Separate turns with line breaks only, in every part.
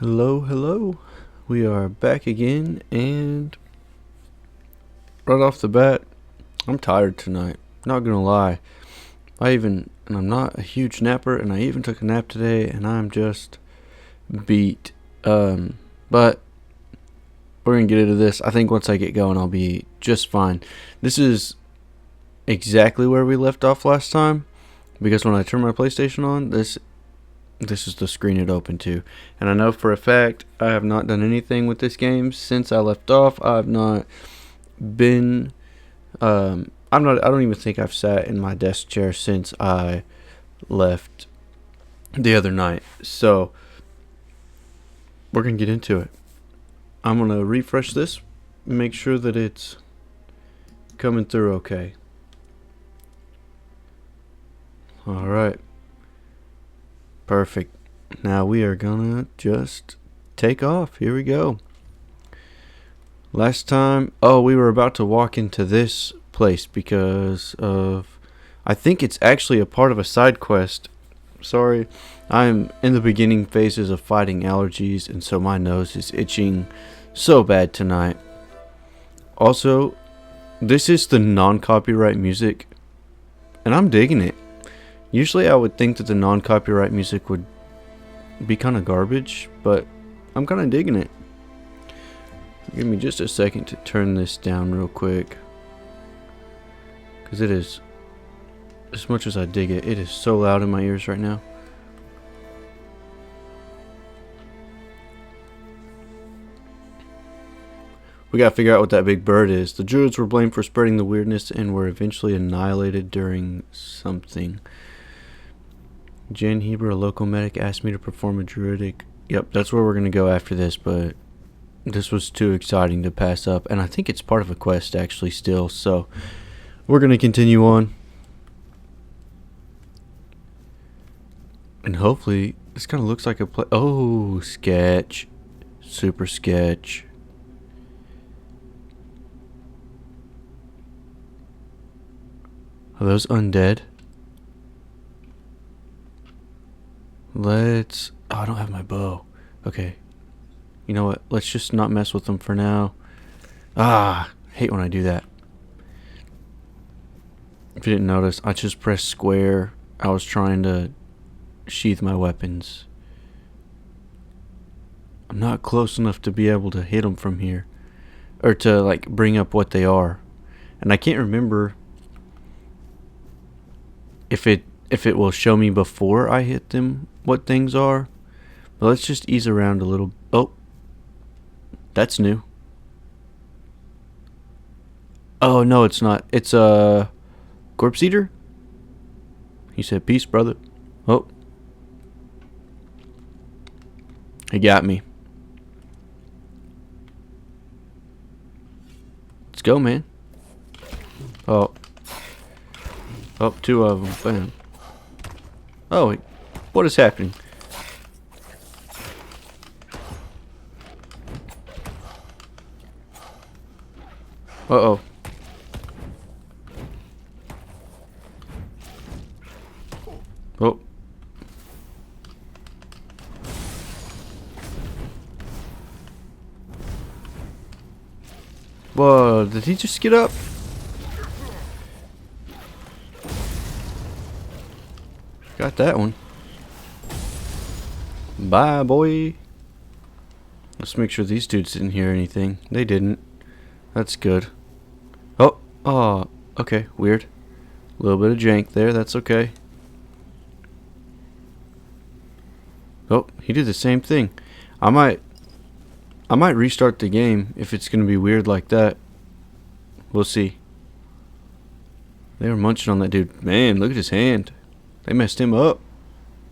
Hello, hello. We are back again, and right off the bat, I'm tired tonight. Not gonna lie. I'm not a huge napper, and I even took a nap today, and I'm just beat. But we're gonna get into this. I think once I get going, I'll be just fine. This is exactly where we left off last time, because when I turned my PlayStation on, this is the screen it opened to. And I know for a fact I have not done anything with this game since I left off. I've not been I don't even think I've sat in my desk chair since I left the other night. So we're going to get into it. I'm going to refresh this, make sure that it's coming through okay. All right. Perfect. Now we are gonna just take off. Here we go. Last time, we were about to walk into this place because of, I think it's actually a part of a side quest. Sorry, I'm in the beginning phases of fighting allergies, and so my nose is itching so bad tonight. Also, this is the non-copyright music, and I'm digging it. Usually I would think that the non-copyright music would be kind of garbage, but I'm kind of digging it. Give me just a second to turn this down real quick, because it is, as much as I dig it, it is so loud in my ears right now. We gotta figure out what that big bird is. The druids were blamed for spreading the weirdness and were eventually annihilated during something. Jen Heber, a local medic, asked me to perform a druidic. Yep, that's where we're going to go after this, but this was too exciting to pass up. And I think it's part of a quest, actually, still. So we're going to continue on. And hopefully, this kind of looks like a play. Oh, sketch. Super sketch. Are those undead? Let's... Oh, I don't have my bow. Okay. You know what? Let's just not mess with them for now. Ah, hate when I do that. If you didn't notice, I just pressed square. I was trying to sheath my weapons. I'm not close enough to be able to hit them from here. Or to, like, bring up what they are. And I can't remember if it will show me before I hit them what things are. But let's just ease around a little. Oh, that's new. Oh, no, it's not. It's a corpse eater. He said, peace, brother. Oh, he got me. Let's go, man. Oh, two of them. Bam. Oh, what is happening? Uh-oh. Oh. Whoa, did he just get up? Got that one. Bye, boy. Let's make sure these dudes didn't hear anything. They didn't. That's good. Oh, okay, weird. A little bit of jank there, that's okay. Oh, he did the same thing. I might restart the game if it's gonna be weird like that. We'll see. They were munching on that dude. Man, look at his hand. They messed him up.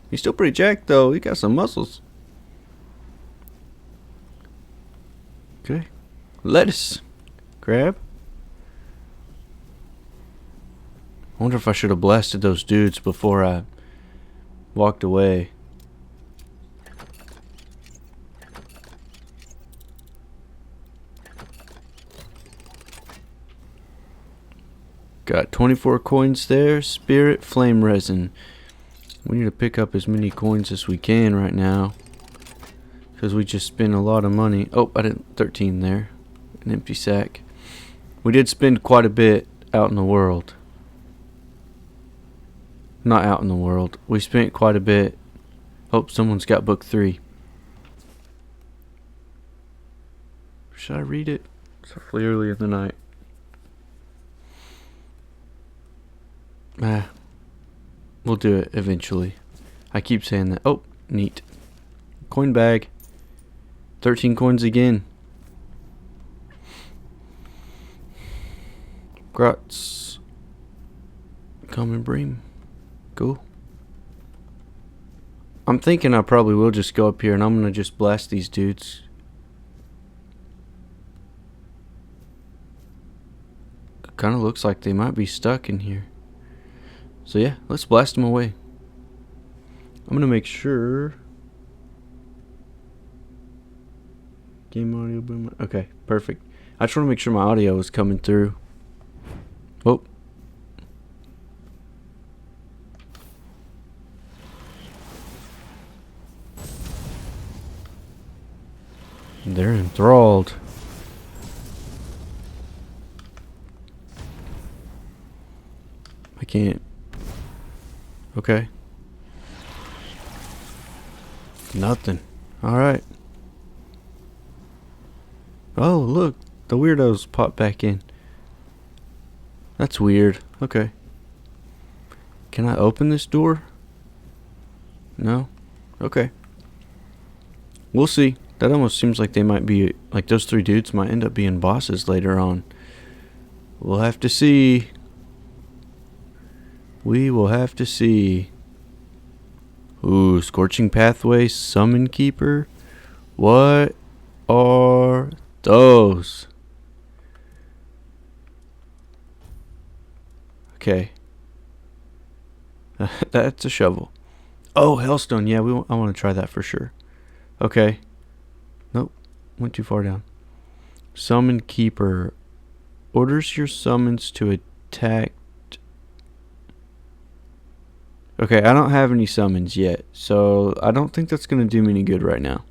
He's still pretty jacked though. He got some muscles. Okay. Lettuce. Grab. I wonder if I should have blasted those dudes before I walked away. Got 24 coins there. Spirit flame resin. We need to pick up as many coins as we can right now. because we just spent a lot of money. Oh, I didn't. 13 there. An empty sack. We did spend quite a bit out in the world. Not out in the world. We spent quite a bit. Hope someone's got book 3. Should I read it? It's awfully early in the night. We'll do it eventually. I keep saying that. Oh, neat. Coin bag. 13 coins again. Grots. Common bream. Cool. I'm thinking I probably will just go up here and I'm gonna just blast these dudes. Kind of looks like they might be stuck in here. So yeah, let's blast them away. I'm gonna make sure. Game audio boom. Okay, perfect. I just want to make sure my audio is coming through. Oh. They're enthralled. I can't. Okay. Nothing. Alright. Oh, look. The weirdos popped back in. That's weird. Okay. Can I open this door? No? Okay. We'll see. That almost seems like they might be, like those 3 dudes might end up being bosses later on. We'll have to see. We will have to see. Ooh, Scorching Pathway, Summon Keeper. What are those? Okay. That's a shovel. Oh, Hellstone. Yeah, I want to try that for sure. Okay. Nope. Went too far down. Summon Keeper. Orders your summons to attack. Okay, I don't have any summons yet, so I don't think that's going to do me any good right now.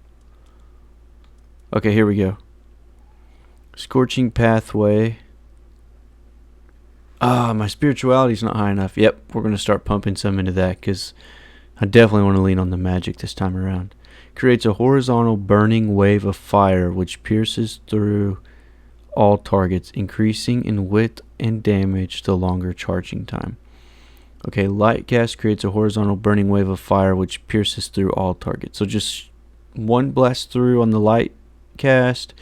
Okay, here we go. Scorching Pathway. Ah, my spirituality's not high enough. Yep, we're going to start pumping some into that because I definitely want to lean on the magic this time around. Creates a horizontal burning wave of fire which pierces through all targets, increasing in width and damage the longer charging time. Okay, light cast creates a horizontal burning wave of fire which pierces through all targets. So just one blast through on the light cast,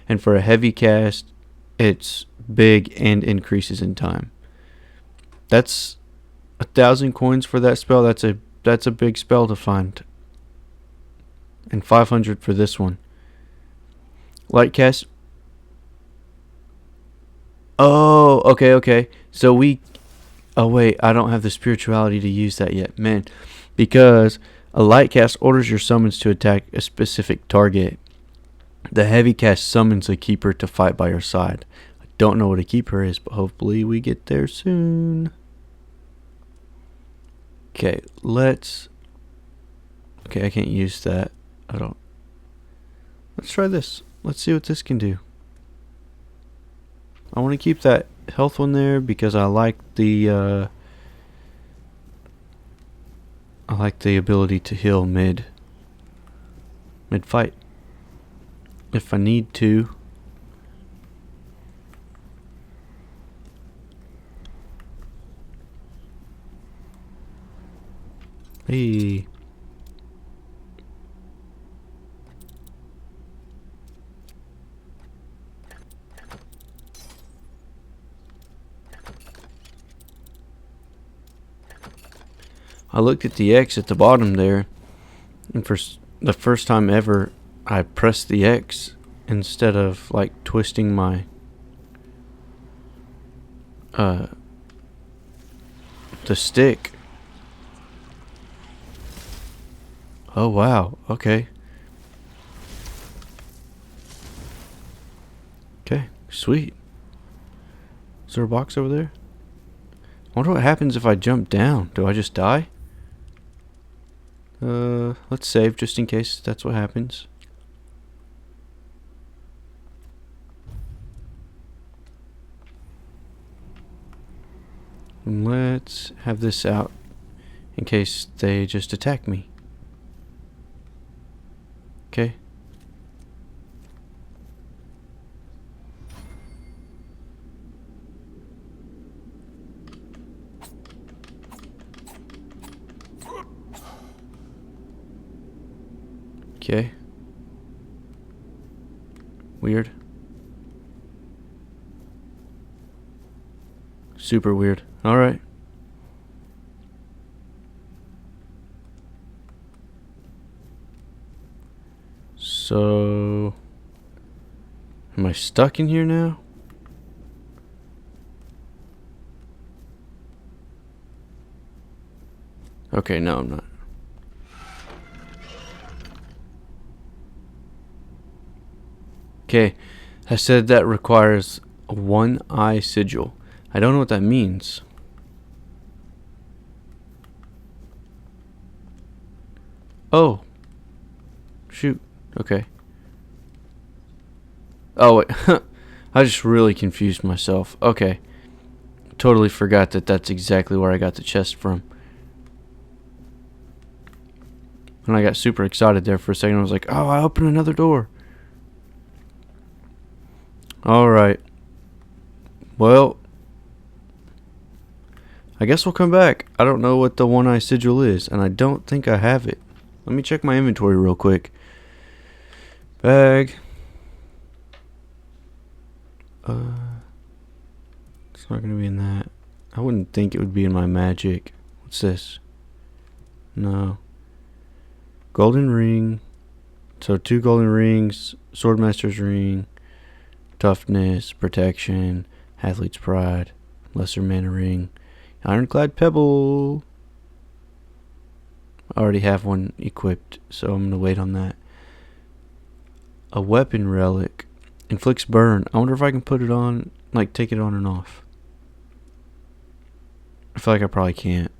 and for a heavy cast, it's big and increases in time. That's 1,000 coins for that spell. That's a big spell to find. And 500 for this one. Light cast. Oh, okay. So we. Oh wait, I don't have the spirituality to use that yet, man. Because a light cast orders your summons to attack a specific target. The heavy cast summons a keeper to fight by your side. I don't know what a keeper is, but hopefully we get there soon. Okay, okay, I can't use that. Let's try this. Let's see what this can do. I want to keep that health one there because I like the ability to heal mid fight if I need to. Hey. I looked at the X at the bottom there, and for the first time ever, I pressed the X instead of like twisting my the stick. Oh wow, okay. Okay, sweet. Is there a box over there? I wonder what happens if I jump down. Do I just die? Let's save just in case that's what happens. Let's have this out in case they just attack me. Okay. Okay. Weird. Super weird. Alright. So... am I stuck in here now? Okay, no, I'm not. Okay, I said that requires a one-eye sigil. I don't know what that means. Oh. Shoot. Okay. Oh, wait. I just really confused myself. Okay. Totally forgot that that's exactly where I got the chest from. And I got super excited there for a second. I was like, oh, I opened another door. Alright. Well, I guess we'll come back. I don't know what the one-eye sigil is, and I don't think I have it. Let me check my inventory real quick. Bag. It's not going to be in that. I wouldn't think it would be in my magic. What's this? No. Golden ring. So 2 golden rings. Swordmaster's ring. Toughness. Protection. Athlete's pride. Lesser mana ring. Ironclad pebble. I already have one equipped, so I'm going to wait on that. A weapon relic. Inflicts burn. I wonder if I can put it on, like take it on and off. I feel like I probably can't.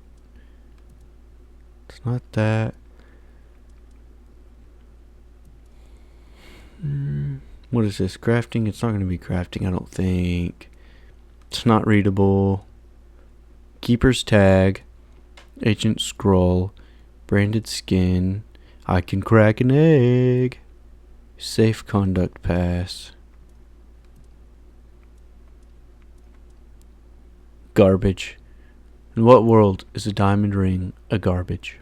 It's not that. What is this? Crafting? It's not going to be crafting, I don't think. It's not readable. Keeper's tag. Ancient scroll. Branded skin. I can crack an egg. Safe conduct pass. Garbage. In what world is a diamond ring a garbage?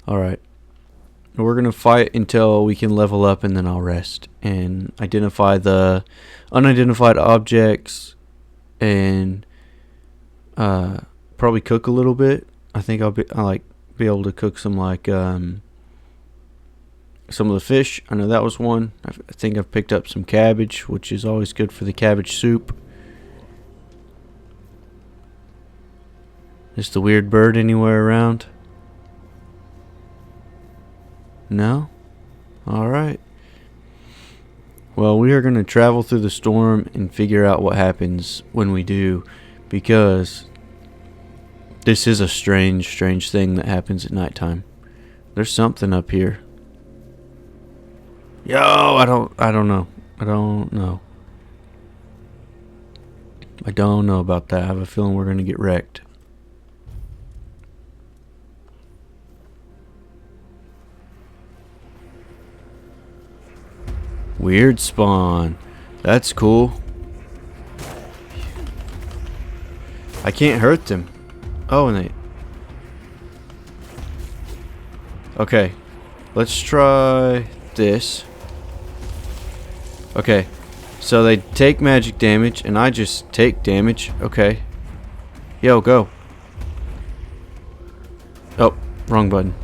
Alright. We're going to fight until we can level up, and then I'll rest and identify the unidentified objects and probably cook a little bit. I think I'll be able to cook some some of the fish. I know that was one. I think I've picked up some cabbage, which is always good for the cabbage soup. Is the weird bird anywhere around? No? Alright. Well, we are going to travel through the storm and figure out what happens when we do, because this is a strange thing that happens at nighttime. There's something up here. Yo, I don't know. I don't know about that. I have a feeling we're going to get wrecked. Weird spawn. That's cool. I can't hurt them. Oh, and they... okay. Let's try this. Okay. So they take magic damage, and I just take damage. Okay. Yo, go. Oh, wrong button.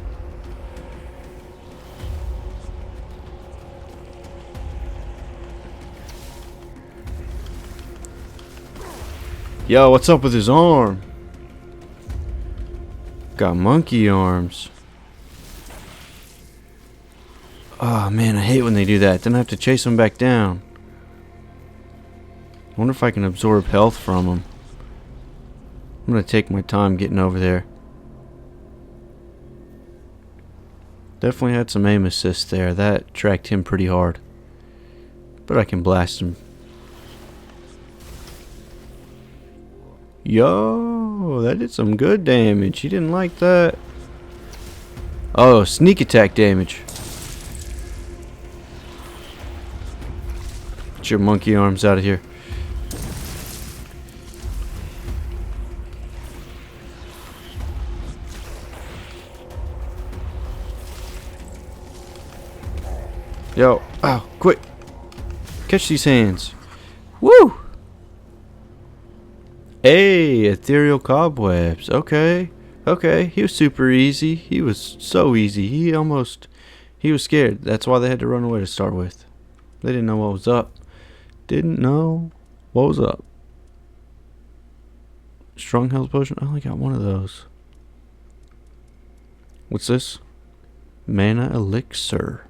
Yo, what's up with his arm? Got monkey arms. Oh man, I hate when they do that. Then I have to chase them back down. I wonder if I can absorb health from them. I'm gonna take my time getting over there. Definitely had some aim assist there. That tracked him pretty hard. But I can blast him. Yo, that did some good damage. He didn't like that. Oh, sneak attack damage. Get your monkey arms out of here. Yo, ow, quick. Catch these hands. Woo! Hey, ethereal cobwebs. Okay. Okay, he was super easy. He was so easy. He was scared. That's why they had to run away to start with. They didn't know what was up. Didn't know what was up. Strong health potion. I only got one of those. What's this? Mana elixir.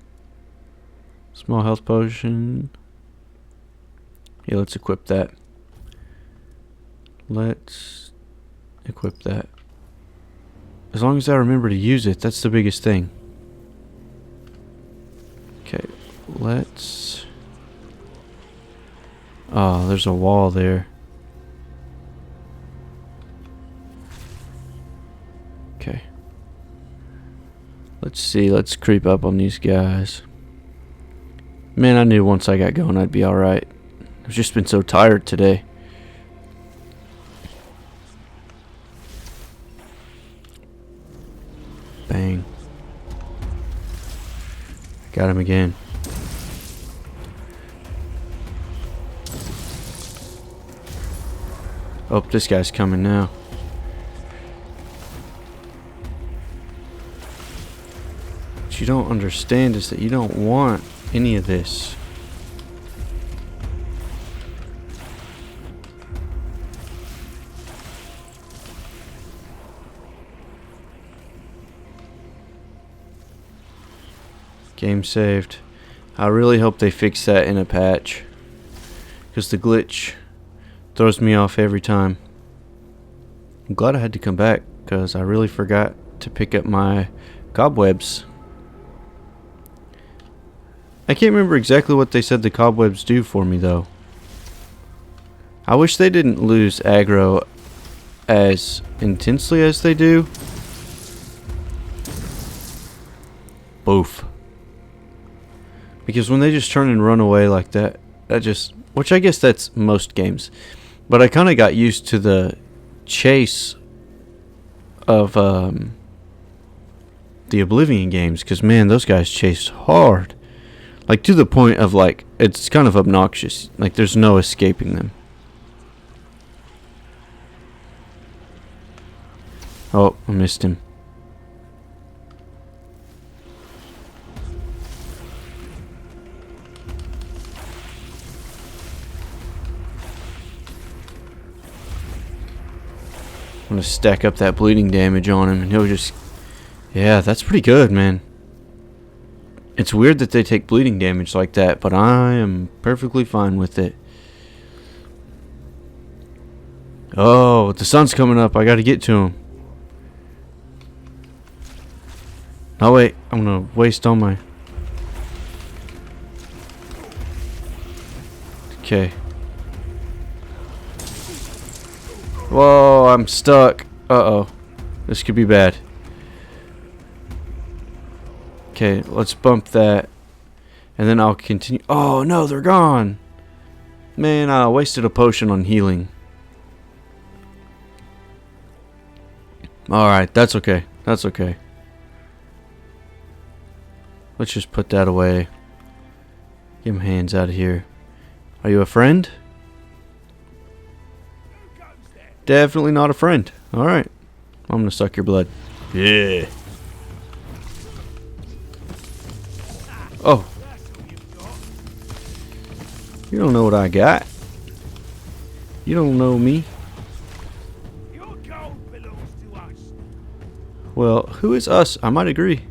Small health potion. Yeah, let's equip that. Let's equip that. As long as I remember to use it, that's the biggest thing. Okay, let's... Oh, there's a wall there. Okay. Let's see, let's creep up on these guys. Man, I knew once I got going I'd be alright. I've just been so tired today. Bang. Got him again. Oh, this guy's coming now. What you don't understand is that you don't want any of this. Game saved. I really hope they fix that in a patch, because the glitch throws me off every time. I'm glad I had to come back, because I really forgot to pick up my cobwebs. I can't remember exactly what they said the cobwebs do for me, though. I wish they didn't lose aggro as intensely as they do. Boof. Because when they just turn and run away like that, which I guess that's most games, but I kind of got used to the chase of the Oblivion games, because man, those guys chased hard, like to the point of like it's kind of obnoxious, like there's no escaping them. Oh, I missed him. I'm gonna stack up that bleeding damage on him and he'll just... Yeah, that's pretty good, man. It's weird that they take bleeding damage like that, but I am perfectly fine with it. Oh, the sun's coming up. I gotta get to him. Oh wait, I'm gonna waste all my... Okay. Whoa, I'm stuck. Uh-oh. This could be bad. Okay, let's bump that. And then I'll continue. Oh, no, they're gone. Man, I wasted a potion on healing. Alright, that's okay. That's okay. Let's just put that away. Get my hands out of here. Are you a friend? Definitely not a friend. Alright. I'm gonna suck your blood. Yeah. Oh. You don't know what I got. You don't know me. Well, who is us? I might agree.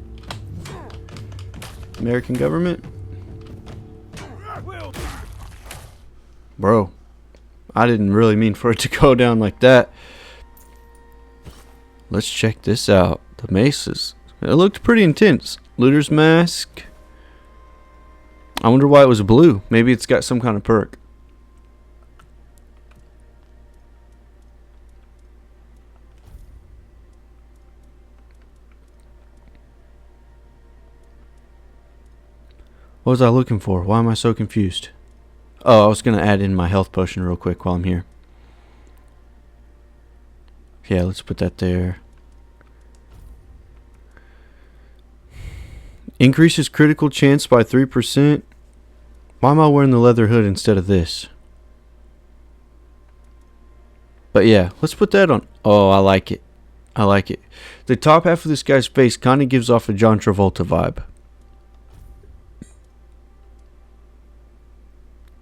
American government? Bro. I didn't really mean for it to go down like that. Let's check this out. The maces. It looked pretty intense. Looter's mask. I wonder why it was blue. Maybe it's got some kind of perk. What was I looking for? Why am I so confused? Oh, I was going to add in my health potion real quick while I'm here. Yeah, let's put that there. Increases critical chance by 3%. Why am I wearing the leather hood instead of this? But yeah, let's put that on. Oh, I like it. I like it. The top half of this guy's face kind of gives off a John Travolta vibe.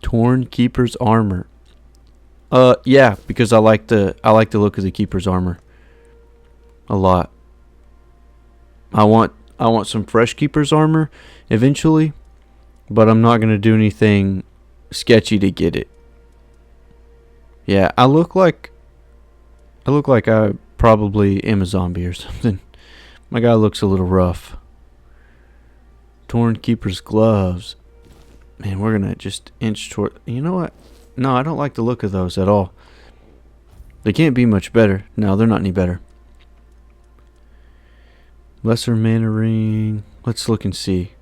Torn Keeper's armor. Yeah, because I like the look of the Keeper's armor a lot. I want some fresh Keeper's armor eventually, but I'm not gonna do anything sketchy to get it. Yeah, I look like I probably am a zombie or something. My guy looks a little rough. Torn Keeper's gloves. Man, we're gonna just inch toward. You know what? No, I don't like the look of those at all. They can't be much better. No, they're not any better. Lesser mana ring. Let's look and see.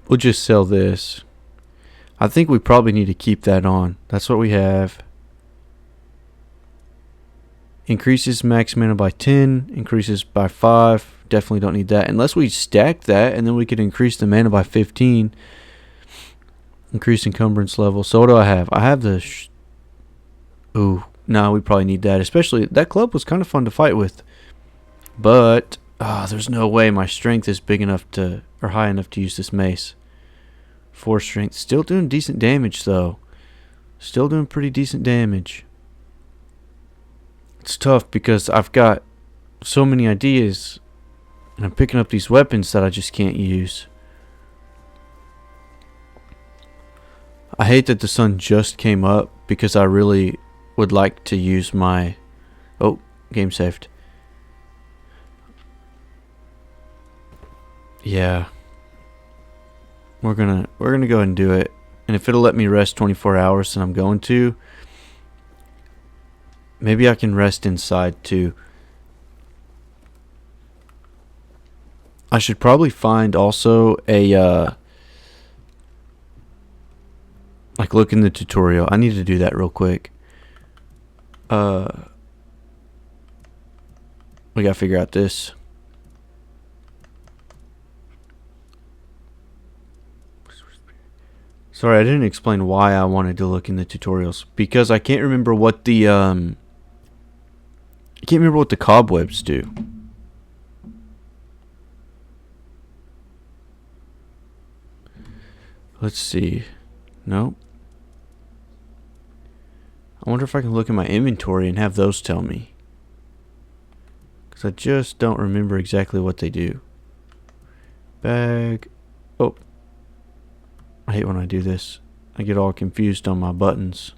We'll just sell this. I think we probably need to keep that on. That's what we have. Increases max mana by 10. Increases by 5. Definitely don't need that. Unless we stack that, and then we could increase the mana by 15. Increase encumbrance level. So what do I have? I have the... Ooh. No, we probably need that. Especially, that club was kind of fun to fight with. But, there's no way my strength is big enough to... Or high enough to use this mace. 4 strength. Still doing decent damage, though. Still doing pretty decent damage. It's tough because I've got so many ideas. And I'm picking up these weapons that I just can't use. I hate that the sun just came up because I really would like to use my... Oh, game saved. Yeah. We're gonna go ahead and do it. And if it'll let me rest 24 hours, then I'm going to. Maybe I can rest inside too. I should probably find also a like look in the tutorial. I need to do that real quick. We gotta figure out this. Sorry, I didn't explain why I wanted to look in the tutorials. Because I can't remember what the cobwebs do. Let's see. Nope. I wonder if I can look in my inventory and have those tell me. Because I just don't remember exactly what they do. Bag. Oh. I hate when I do this. I get all confused on my buttons.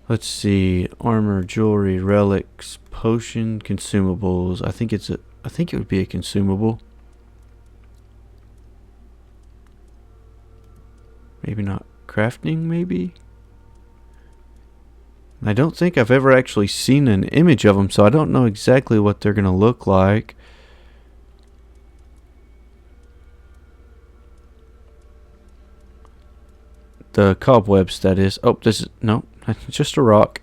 Let's see. Armor, jewelry, relics, potion, consumables. I think it would be a consumable. Maybe not. Crafting, maybe? I don't think I've ever actually seen an image of them, so I don't know exactly what they're going to look like. The cobwebs, that is. Oh, this is... No, it's just a rock.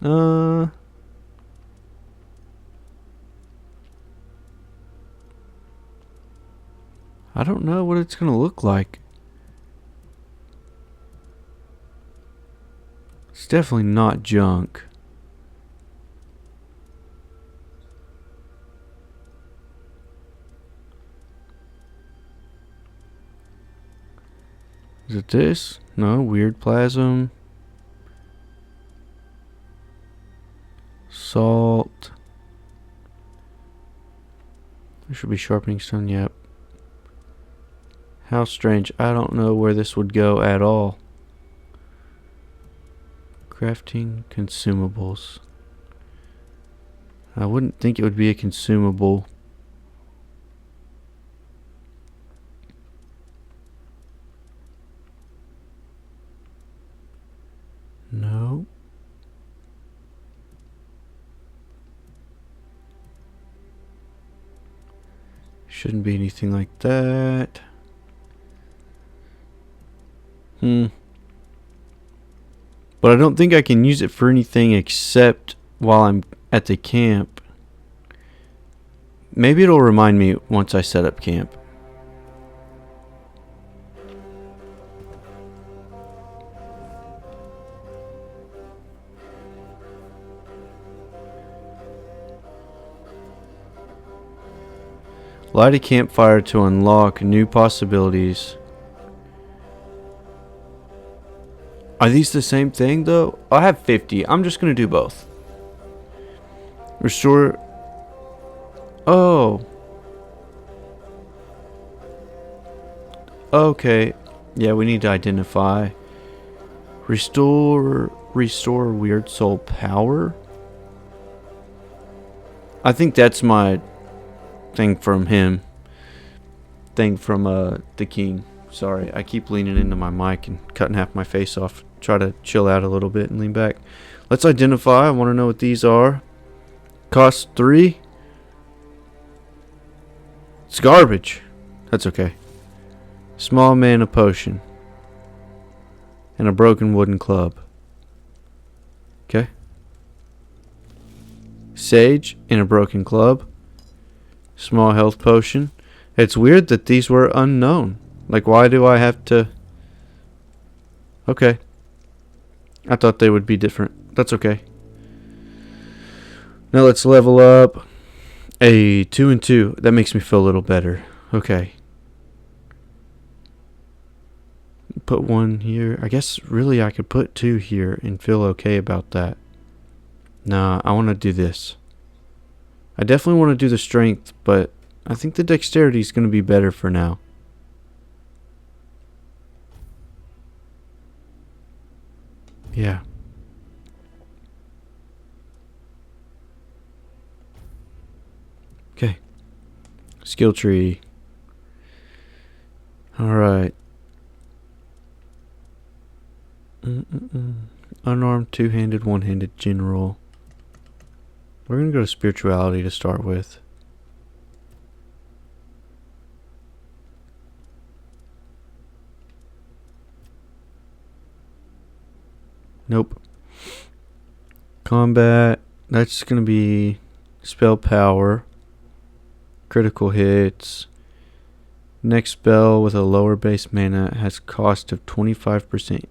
I don't know what it's going to look like. It's definitely not junk. Is it this? No, weird plasm. Salt. There should be sharpening stone, yep. How strange. I don't know where this would go at all. Crafting consumables. I wouldn't think it would be a consumable. No. Shouldn't be anything like that. But I don't think I can use it for anything except while I'm at the camp. Maybe it'll remind me once I set up camp. Light a campfire to unlock new possibilities. Are these the same thing though? I have 50. I'm just going to do both. Restore. Oh. Okay. Yeah, we need to identify. Restore weird soul power. I think that's my thing from him. Thing from the king. Sorry, I keep leaning into my mic and cutting half my face off. Try to chill out a little bit and lean back. Let's identify. I want to know what these are. Cost 3. It's garbage. That's okay. Small mana potion. And a broken wooden club. Okay. Sage and a broken club. Small health potion. It's weird that these were unknown. Like, why do I have to... Okay. I thought they would be different. That's okay. Now let's level up. A 2 and 2. That makes me feel a little better. Okay. Put 1 here. I guess really I could put 2 here and feel okay about that. Nah, I want to do this. I definitely want to do the strength, but I think the dexterity is going to be better for now. Yeah. Okay. Skill tree. Alright. Unarmed, two-handed, one-handed general. We're going to go to spirituality to start with. Nope. Combat. That's going to be spell power. Critical hits. Next spell with a lower base mana has cost of 25%.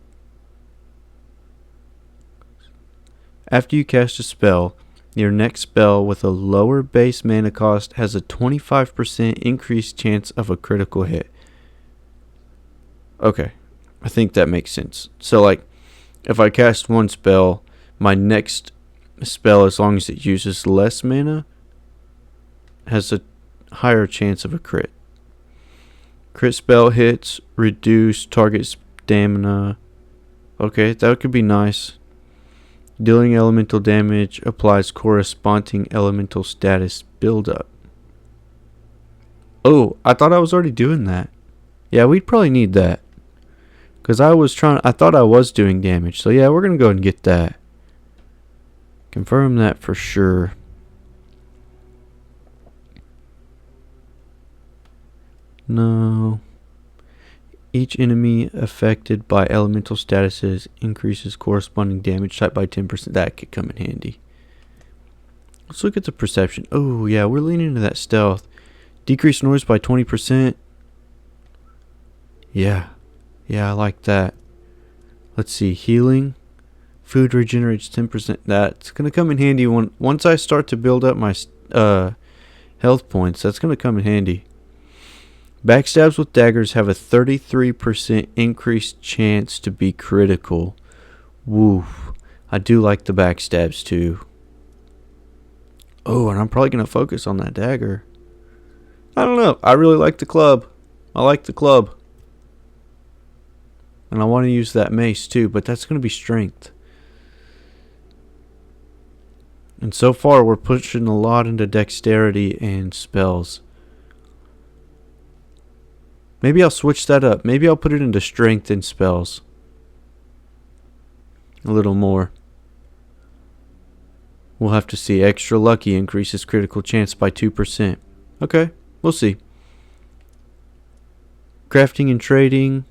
After you cast a spell, your next spell with a lower base mana cost has a 25% increased chance of a critical hit. Okay. I think that makes sense. So like, if I cast one spell, my next spell, as long as it uses less mana, has a higher chance of a crit. Crit spell hits, reduce target stamina. Okay, that could be nice. Dealing elemental damage applies corresponding elemental status buildup. Oh, I thought I was already doing that. Yeah, we'd probably need that. Because I thought I was doing damage. So yeah, we're going to go ahead and get that. Confirm that for sure. No. Each enemy affected by elemental statuses increases corresponding damage type by 10%. That could come in handy. Let's look at the perception. Oh yeah, we're leaning into that stealth. Decrease noise by 20%. Yeah. Yeah, I like that. Let's see. Healing. Food regenerates 10%. That's going to come in handy once I start to build up my health points. That's going to come in handy. Backstabs with daggers have a 33% increased chance to be critical. Woo. I do like the backstabs too. Oh, and I'm probably going to focus on that dagger. I don't know. I really like the club. I like the club. And I want to use that mace too, but that's going to be strength. And so far, we're pushing a lot into dexterity and spells. Maybe I'll switch that up. Maybe I'll put it into strength and spells. A little more. We'll have to see. Extra lucky increases critical chance by 2%. Okay, we'll see. Crafting and trading.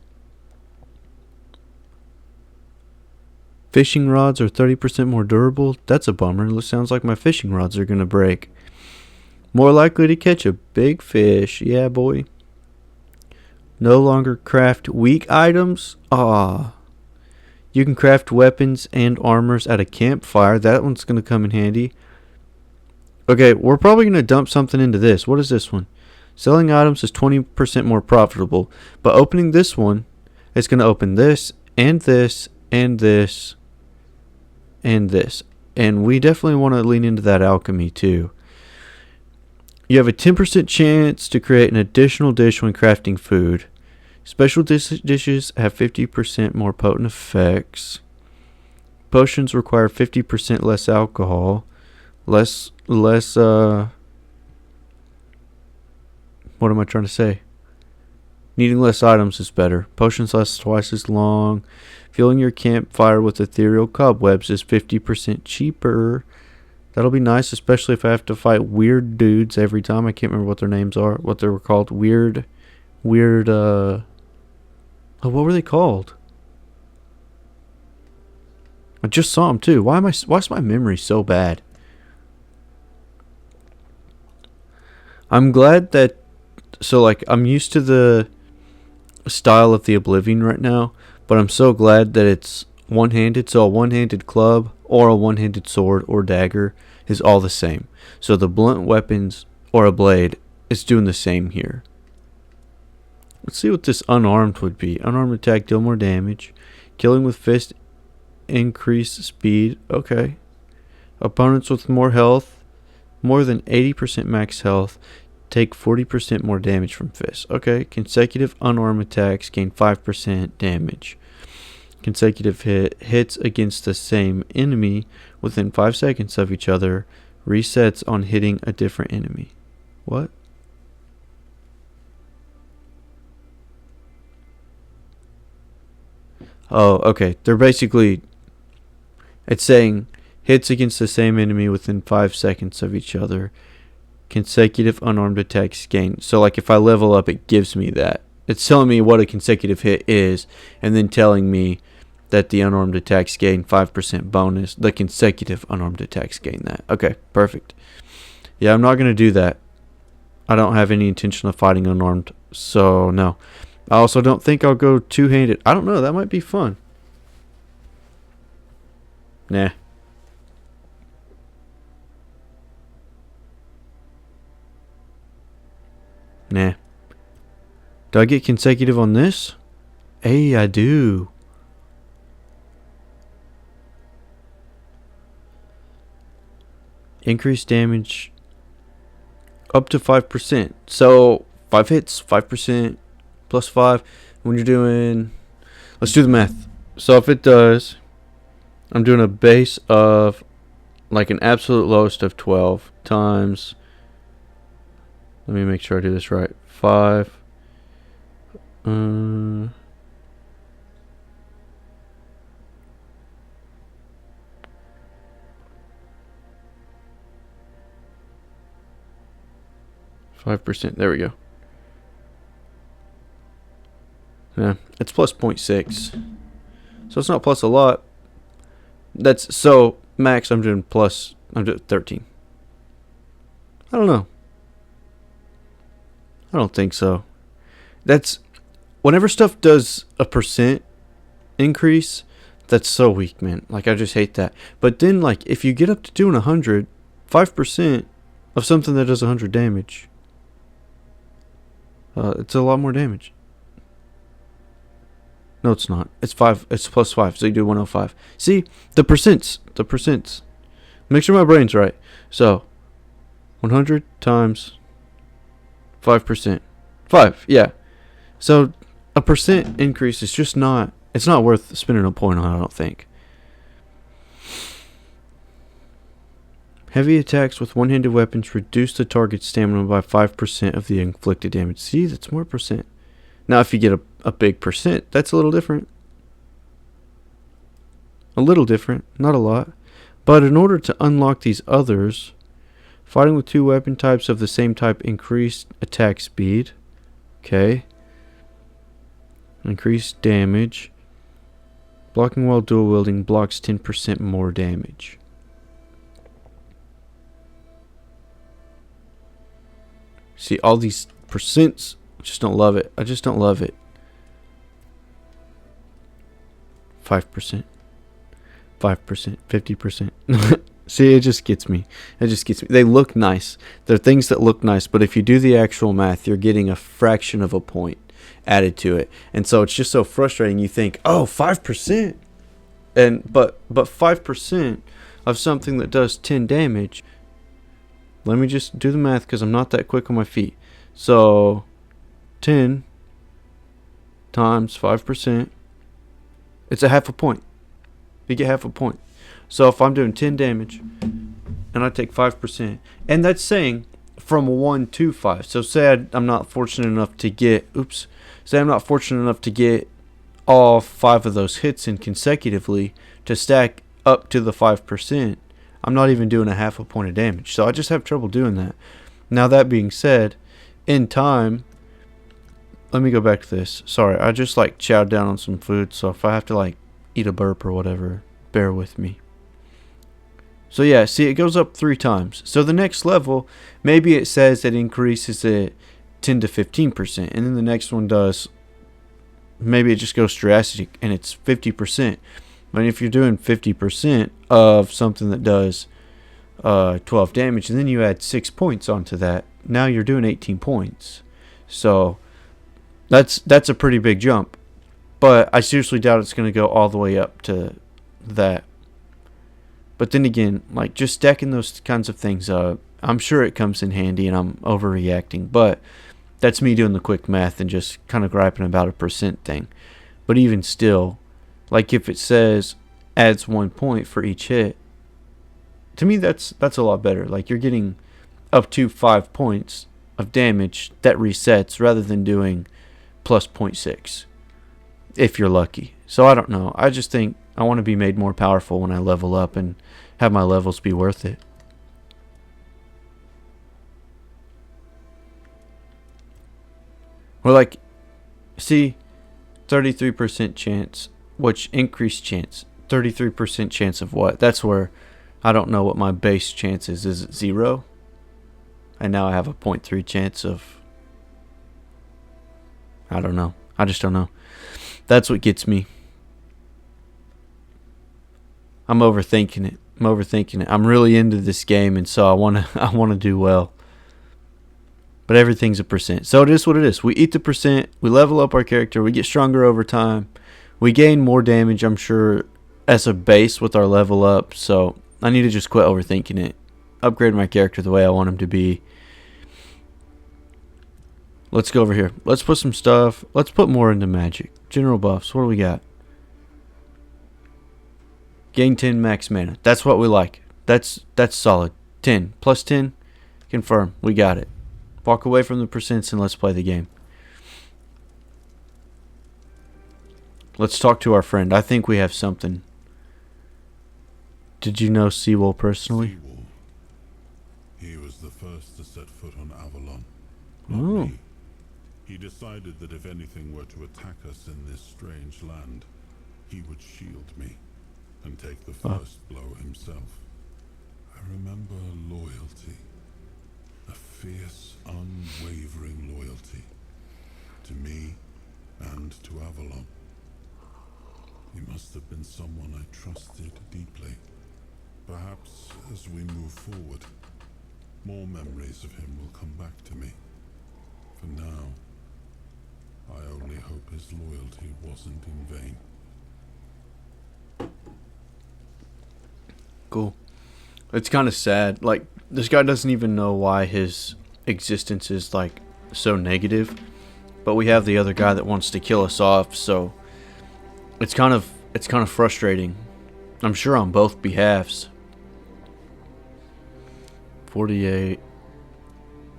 Fishing rods are 30% more durable. That's a bummer. It sounds like my fishing rods are going to break. More likely to catch a big fish. Yeah, boy. No longer craft weak items. Ah. You can craft weapons and armors at a campfire. That one's going to come in handy. Okay, we're probably going to dump something into this. What is this one? Selling items is 20% more profitable. But opening this one is going to open this and this and this and this. And we definitely want to lean into that alchemy too. You have a 10% chance to create an additional dish when crafting food. Special dishes have 50% more potent effects. Potions require 50% less alcohol. What am I trying to say? Needing less items is better. Potions last twice as long. Fueling your campfire with ethereal cobwebs is 50% cheaper. That'll be nice, especially if I have to fight weird dudes every time. I can't remember what their names are. What they were called. What were they called? I just saw them too. Why's my memory so bad? I'm glad that... So, like, I'm used to the style of the Oblivion right now, but I'm so glad that it's one-handed. So a one-handed club or a one-handed sword or dagger is all the same. So the blunt weapons or a blade is doing the same here. Let's see what this unarmed would be. Unarmed attack, deal more damage. Killing with fist, increase speed. Okay. Opponents with more health, more than 80% max health, take 40% more damage from fists. Okay. Consecutive unarmed attacks gain 5% damage. Consecutive hits against the same enemy within 5 seconds of each other resets on hitting a different enemy. What? Oh, okay. They're basically... It's saying hits against the same enemy within 5 seconds of each other. Consecutive unarmed attacks gain. So, like, if I level up, it gives me that. It's telling me what a consecutive hit is, and then telling me that the unarmed attacks gain 5% bonus. The consecutive unarmed attacks gain that. Okay, perfect. Yeah, I'm not going to do that. I don't have any intention of fighting unarmed, so no. I also don't think I'll go two-handed. I don't know, that might be fun. Nah. Nah. Do I get consecutive on this? Hey, I do. Increase damage up to 5%. So 5 hits, 5% plus 5. When you're doing, let's do the math. So if it does, I'm doing a base of like an absolute lowest of 12 times. Let me make sure I do this right. 5. 5%. There we go. Yeah, it's plus 0.6. So it's not plus a lot. That's so max. I'm doing 13. I don't know. I don't think so. That's whenever stuff does a percent increase, that's so weak, man. Like, I just hate that. But then, like, if you get up to doing 100, 5% of something that does 100 damage, it's a lot more damage. No, it's not. It's 5. It's plus 5. So you do 105. See, the percents. Make sure my brain's right. So 100 times 5%. 5. Yeah. So a percent increase is just not. It's not worth spending a point on, I don't think. Heavy attacks with one-handed weapons reduce the target's stamina by 5% of the inflicted damage. See, that's more percent. Now, if you get a big percent, that's a little different. A little different, not a lot. But in order to unlock these others, fighting with 2 weapon types of the same type increased attack speed. Okay. Increased damage. Blocking while dual wielding blocks 10% more damage. See, all these percents, I just don't love it. I just don't love it. 5%. 5%. 50%. See, it just gets me. It just gets me. They look nice. They're things that look nice, but if you do the actual math, you're getting a fraction of a point added to it. And so it's just so frustrating. You think, oh, 5%. But 5% of something that does 10 damage. Let me just do the math because I'm not that quick on my feet. So 10 times 5%. It's a half a point. You get half a point. So if I'm doing 10 damage and I take 5%, and that's saying from 1 to 5. So say I'm not fortunate enough to get, say I'm not fortunate enough to get all 5 of those hits in consecutively to stack up to the 5%. I'm not even doing a half a point of damage. So I just have trouble doing that. Now that being said, in time, let me go back to this. Sorry, I just like chowed down on some food. So if I have to like eat a burp or whatever, bear with me. So yeah, see, it goes up 3 times. So the next level, maybe it says it increases it 10 to 15%. And then the next one does, maybe it just goes drastic and it's 50%. But if you're doing 50% of something that does 12 damage, and then you add 6 points onto that, now you're doing 18 points. So that's a pretty big jump. But I seriously doubt it's going to go all the way up to that. But then again, like just stacking those kinds of things up, I'm sure it comes in handy and I'm overreacting. But that's me doing the quick math and just kind of griping about a percent thing. But even still, like if it says adds 1 point for each hit, to me that's a lot better. Like you're getting up to 5 points of damage that resets rather than doing plus 0.6 if you're lucky. So I don't know. I just think I want to be made more powerful when I level up and have my levels be worth it. Or like, see, 33% chance, which increased chance. 33% chance of what? That's where I don't know what my base chance is. Is it 0? And now I have a 0.3 chance of, I don't know. I just don't know. That's what gets me. I'm overthinking it. I'm really into this game, and so I wanna do well. But everything's a percent. So it is what it is. We eat the percent, we level up our character, we get stronger over time, we gain more damage, I'm sure, as a base with our level up. So I need to just quit overthinking it. Upgrade my character the way I want him to be. Let's go over here. Let's put some stuff. Let's put more into magic. General buffs. What do we got? Gain 10 max mana. That's what we like. That's solid. 10. Plus 10. Confirm. We got it. Walk away from the percents and let's play the game. Let's talk to our friend. I think we have something. Did you know Seawolf personally?
Seawolf. He was the first to set foot on Avalon.
Oh.
Me. He decided that if anything were to attack us in this strange land, he would shield me and take the first blow himself. I remember loyalty. A fierce, unwavering loyalty. To me and to Avalon. He must have been someone I trusted deeply. Perhaps as we move forward, more memories of him will come back to me. For now, I only hope his loyalty wasn't in vain.
Cool. It's kind of sad. Like, this guy doesn't even know why his existence is, like, so negative. But we have the other guy that wants to kill us off, so it's kind of frustrating. I'm sure on both behalves. 48.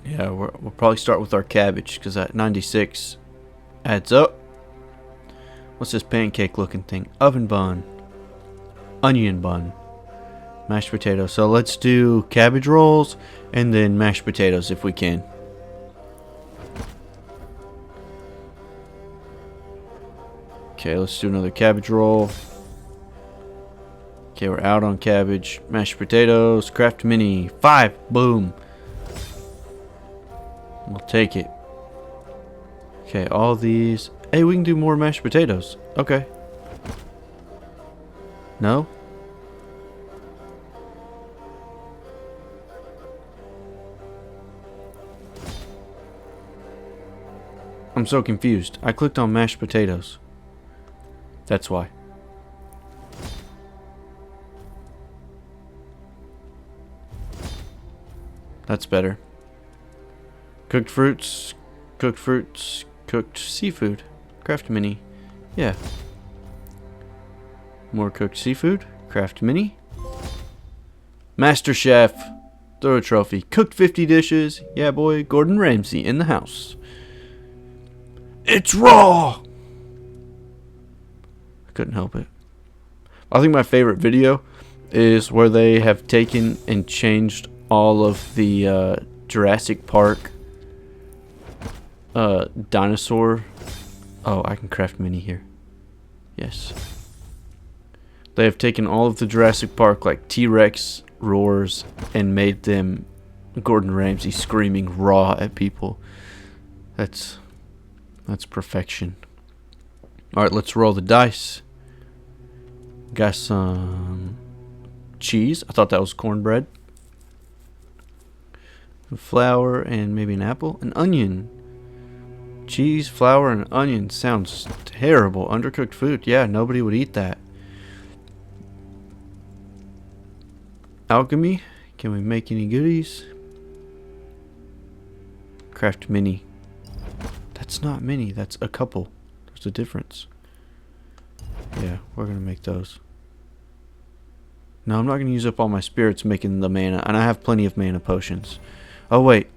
Yeah, we'll probably start with our cabbage, because that 96 adds up. What's this pancake looking thing? Oven bun. Onion bun. Mashed potatoes. So let's do cabbage rolls and then mashed potatoes if we can. Okay, let's do another cabbage roll. Okay, we're out on cabbage. Mashed potatoes, craft mini. 5. Boom. We'll take it. Okay, all these. Hey, we can do more mashed potatoes. Okay. No? I'm so confused. I clicked on mashed potatoes. That's why. That's better. Cooked fruits, cooked seafood. Craft mini. Yeah. More cooked seafood. Craft mini. Master Chef. Throw a trophy. Cooked 50 dishes. Yeah, boy. Gordon Ramsay in the house. It's raw! I couldn't help it. I think my favorite video is where they have taken and changed all of the Jurassic Park dinosaur. Oh, I can craft mini here. Yes. They have taken all of the Jurassic Park like T-Rex roars and made them Gordon Ramsay screaming raw at people. That's perfection. Alright, let's roll the dice. Got some cheese. I thought that was cornbread. Flour and maybe an apple. An onion. Cheese, flour, and onion sounds terrible. Undercooked food. Yeah, nobody would eat that. Alchemy. Can we make any goodies? Craft mini. That's not many. That's a couple. There's a difference. Yeah, we're going to make those. No, I'm not going to use up all my spirits making the mana. And I have plenty of mana potions. Oh, wait.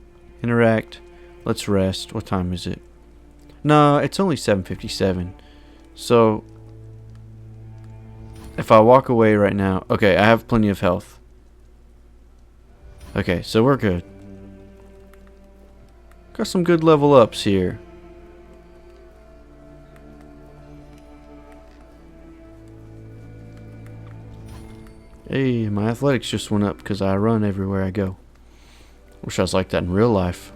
Interact. Let's rest. What time is it? No, it's only 7:57. So, if I walk away right now... Okay, I have plenty of health. Okay, so we're good. Got some good level ups here. Hey, my athletics just went up because I run everywhere I go. Wish I was like that in real life.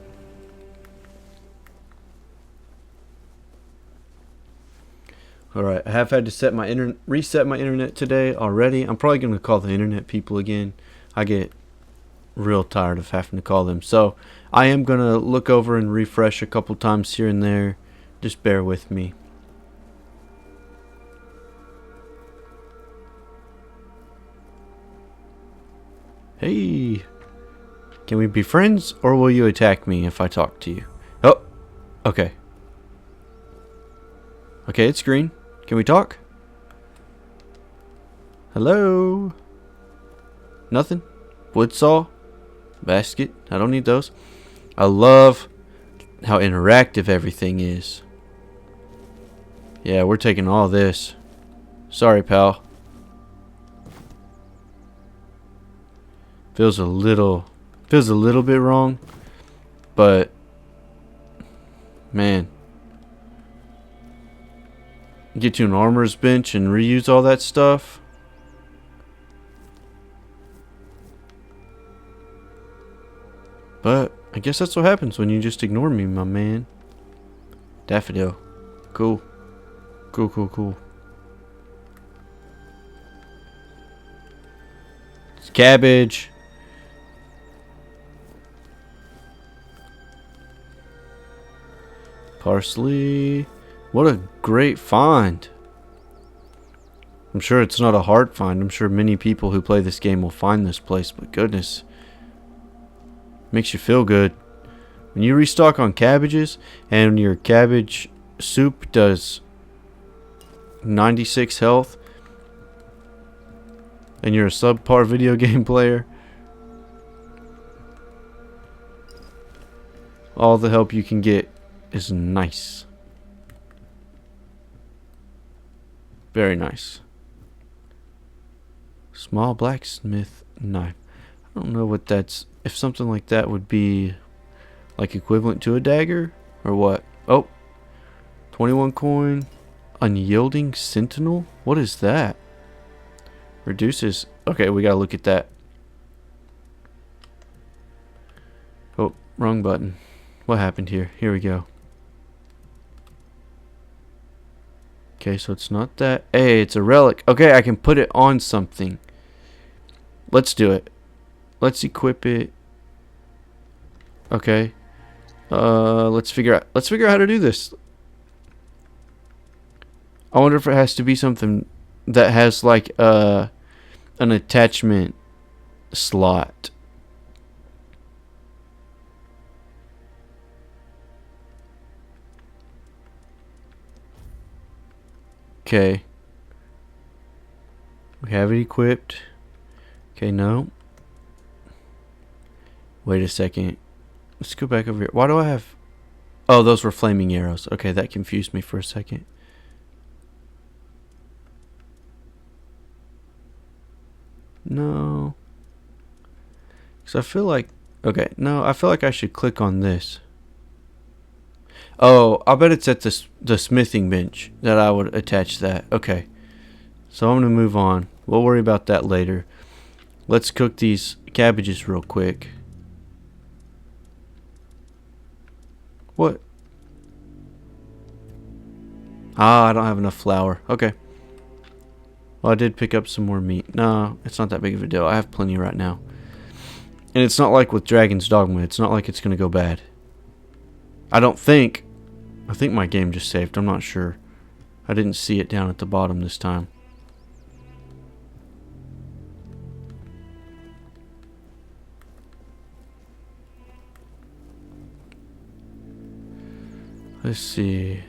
Alright, I have had to reset my internet today already. I'm probably going to call the internet people again. I get real tired of having to call them. So, I am going to look over and refresh a couple times here and there. Just bear with me. Hey, can we be friends, or will you attack me if I talk to you? Oh, okay. Okay, it's green. Can we talk? Hello? Nothing? Wood saw? Basket? I don't need those. I love how interactive everything is. Yeah, we're taking all this. Sorry, pal. Feels a little bit wrong, but man, get to an armorer's bench and reuse all that stuff. But I guess that's what happens when you just ignore me, my man. Daffodil. Cool. Cool, cool, cool. It's cabbage. Parsley. What a great find. I'm sure it's not a hard find. I'm sure many people who play this game will find this place, but goodness. Makes you feel good. When you restock on cabbages and your cabbage soup does 96 health and you're a subpar video game player, all the help you can get is nice. Very nice. Small blacksmith knife. I don't know what that's... If something like that would be like equivalent to a dagger or what. Oh, 21 coin. Unyielding Sentinel? What is that? Reduces. Okay, we gotta look at that. Oh, wrong button. What happened here? Here we go. Okay, so it's not that. Hey, it's a relic. Okay, I can put it on something. Let's do it. Let's equip it. Okay. Let's figure out how to do this. I wonder if it has to be something that has like an attachment slot. Okay. We have it equipped. Okay, no. Wait a second. Let's go back over here. Why do I have... Oh, those were flaming arrows. Okay, that confused me for a second. No. Because I feel like... Okay, no, I feel like I should click on this. Oh, I bet it's at the smithing bench that I would attach that. Okay. So I'm going to move on. We'll worry about that later. Let's cook these cabbages real quick. What? Ah, I don't have enough flour. Okay. Well, I did pick up some more meat. No, it's not that big of a deal. I have plenty right now. And it's not like with Dragon's Dogma. It's not like it's going to go bad. I don't think. I think my game just saved. I'm not sure. I didn't see it down at the bottom this time. Let's see.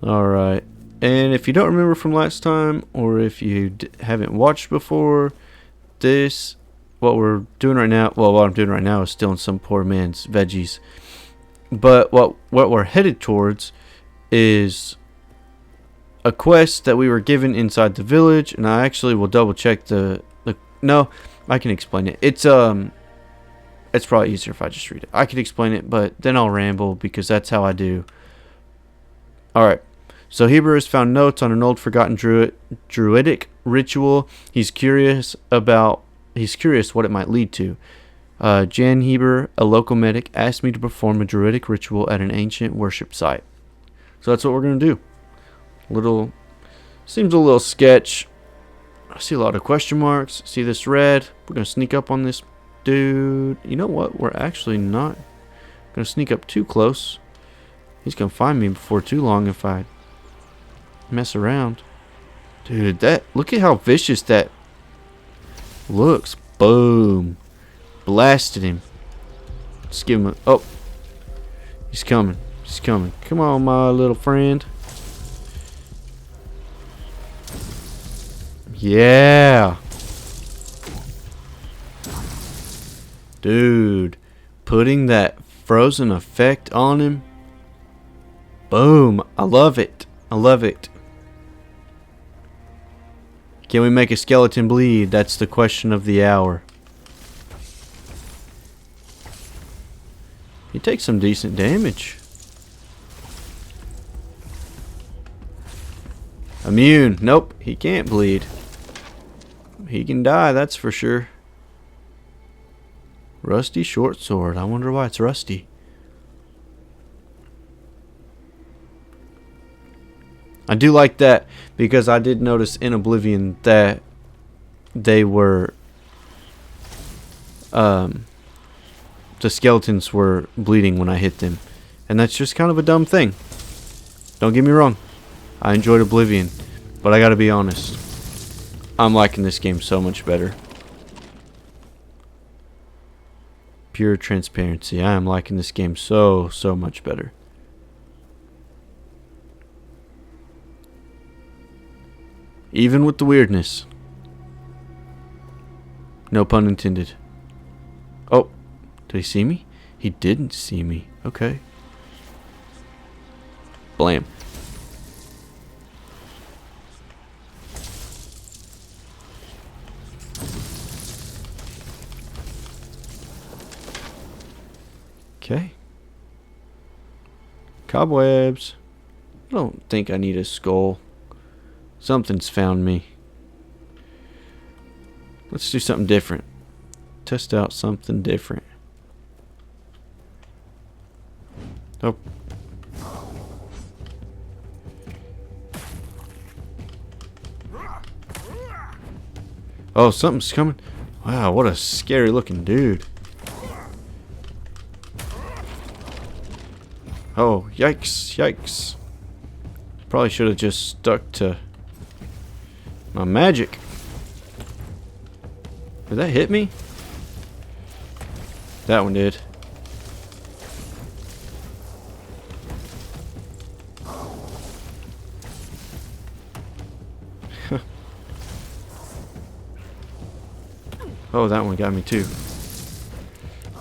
Alright. And if you don't remember from last time, or if you haven't watched before, what we're doing right now, well, what I'm doing right now is stealing some poor man's veggies. But what we're headed towards is a quest that we were given inside the village, and I actually will double check no, I can explain it. It's probably easier if I just read it. I could explain it, but then I'll ramble because that's how I do. Alright. So Heber has found notes on an old forgotten druidic ritual. He's curious what it might lead to. Jan Heber, a local medic, asked me to perform a druidic ritual at an ancient worship site. So that's what we're going to do. Seems a little sketch. I see a lot of question marks. See this red? We're going to sneak up on this dude. You know what? We're actually not going to sneak up too close. He's going to find me before too long if I mess around. Dude, look at how vicious that looks. Boom. Blasted him. Let's give him a... Oh. He's coming. He's coming. Come on, my little friend. Yeah. Dude. Putting that frozen effect on him. Boom. I love it. I love it. Can we make a skeleton bleed? That's the question of the hour. He takes some decent damage. Immune. Nope, he can't bleed. He can die, that's for sure. Rusty short sword. I wonder why it's rusty. I do like that because I did notice in Oblivion that they were the skeletons were bleeding when I hit them, and that's just kind of a dumb thing. Don't get me wrong, I enjoyed Oblivion, but I gotta be honest, I'm liking this game so much better. Pure transparency, I am liking this game so much better. Even with the weirdness. No pun intended. Oh, did he see me? He didn't see me. Okay. Blam. Okay. Cobwebs. I don't think I need a skull. Something's found me. Let's do something different. Test out something different. Oh. Oh, something's coming. Wow, what a scary looking dude. Oh, yikes, yikes. Probably should have just stuck to my magic. Did that hit me? That one did. Oh, that one got me too.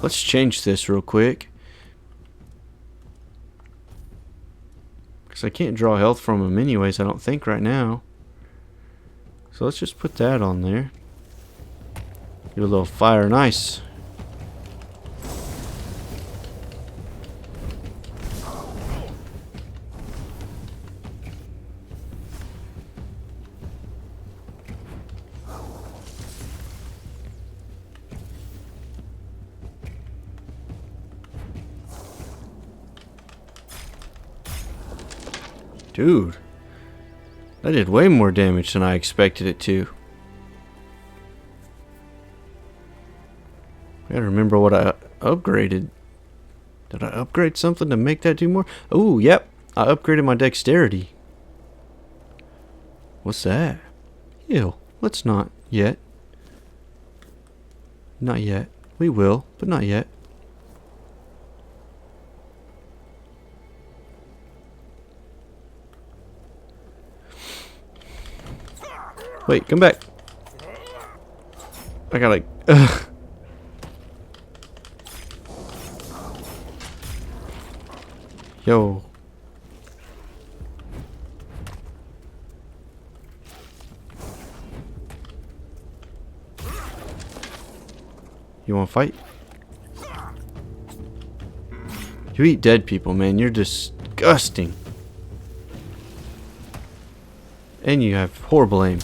Let's change this real quick. Because I can't draw health from them anyways, I don't think right now. So let's just put that on there. Give a little fire and ice. Dude, that did way more damage than I expected it to. I gotta remember what I upgraded. Did I upgrade something to make that do more? Oh, yep. I upgraded my dexterity. What's that? Ew. Let's not yet. Not yet. We will, but not yet. Wait, come back. I gotta... Yo. You wanna fight? You eat dead people, man. You're disgusting. And you have horrible aim.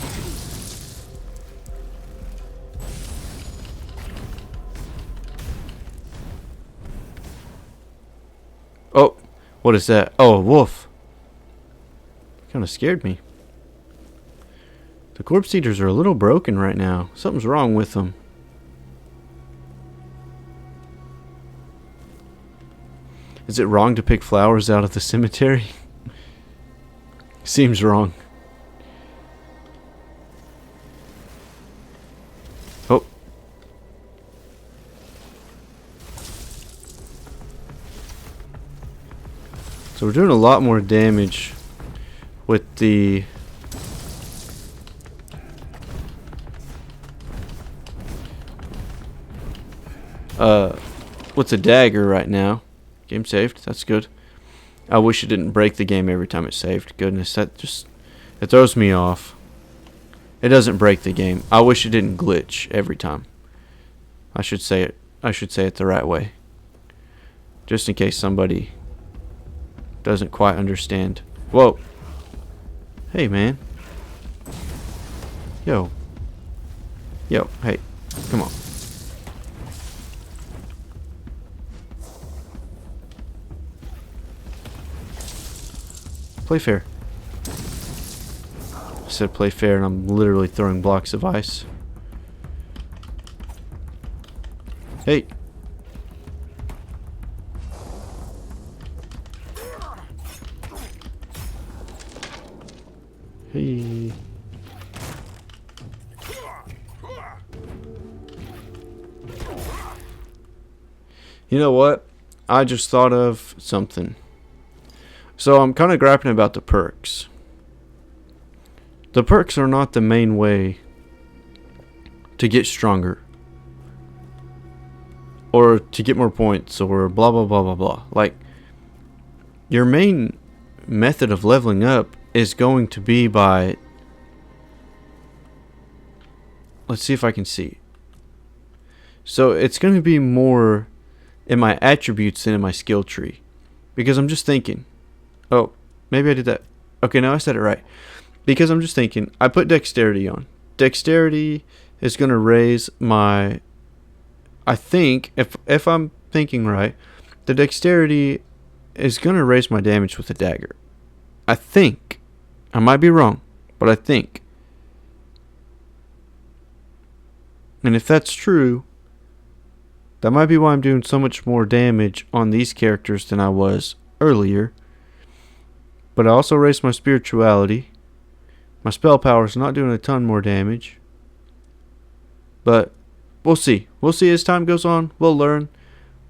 Oh, what is that? Oh, a wolf. Kind of scared me. The corpse eaters are a little broken right now. Something's wrong with them. Is it wrong to pick flowers out of the cemetery? Seems wrong. Oh. So we're doing a lot more damage with the with the dagger right now. Game saved. That's good. I wish it didn't break the game every time it saved. Goodness, that just it throws me off. It doesn't break the game. I wish it didn't glitch every time. I should say it the right way. Just in case somebody doesn't quite understand. Whoa. Hey, man. Yo. Yo, hey. Come on. Play fair. I said play fair and I'm literally throwing blocks of ice. Hey. Hey. You know what? I just thought of something. So I'm kind of griping about the perks. The perks are not the main way to get stronger. Or to get more points or blah blah blah blah blah. Like, your main method of leveling up is going to be by... Let's see if I can see. So it's going to be more in my attributes than in my skill tree. Because I'm just thinking, Oh, maybe I did that. Okay, now I said it right. Because I'm just thinking, I put dexterity on. Dexterity is going to raise my... I think, if I'm thinking right, the dexterity is going to raise my damage with a dagger. I think. I might be wrong, but I think. And if that's true, that might be why I'm doing so much more damage on these characters than I was earlier. But I also raised my spirituality. My spell power is not doing a ton more damage. But we'll see. We'll see as time goes on. We'll learn.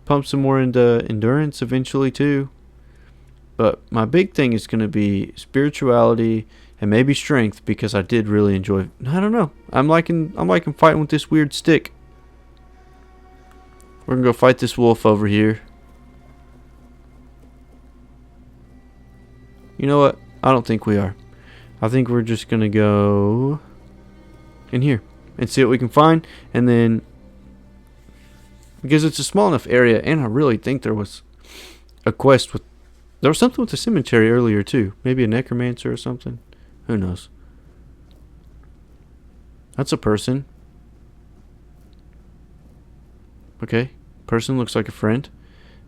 Pump some more into endurance eventually too. But my big thing is going to be spirituality and maybe strength, because I did really enjoy. I don't know. I'm liking fighting with this weird stick. We're going to go fight this wolf over here. You know what? I don't think we are. I think we're just going to go in here and see what we can find. And then, because it's a small enough area, and I really think there was a quest with... There was something with the cemetery earlier too. Maybe a necromancer or something. Who knows? That's a person. Okay. Person looks like a friend.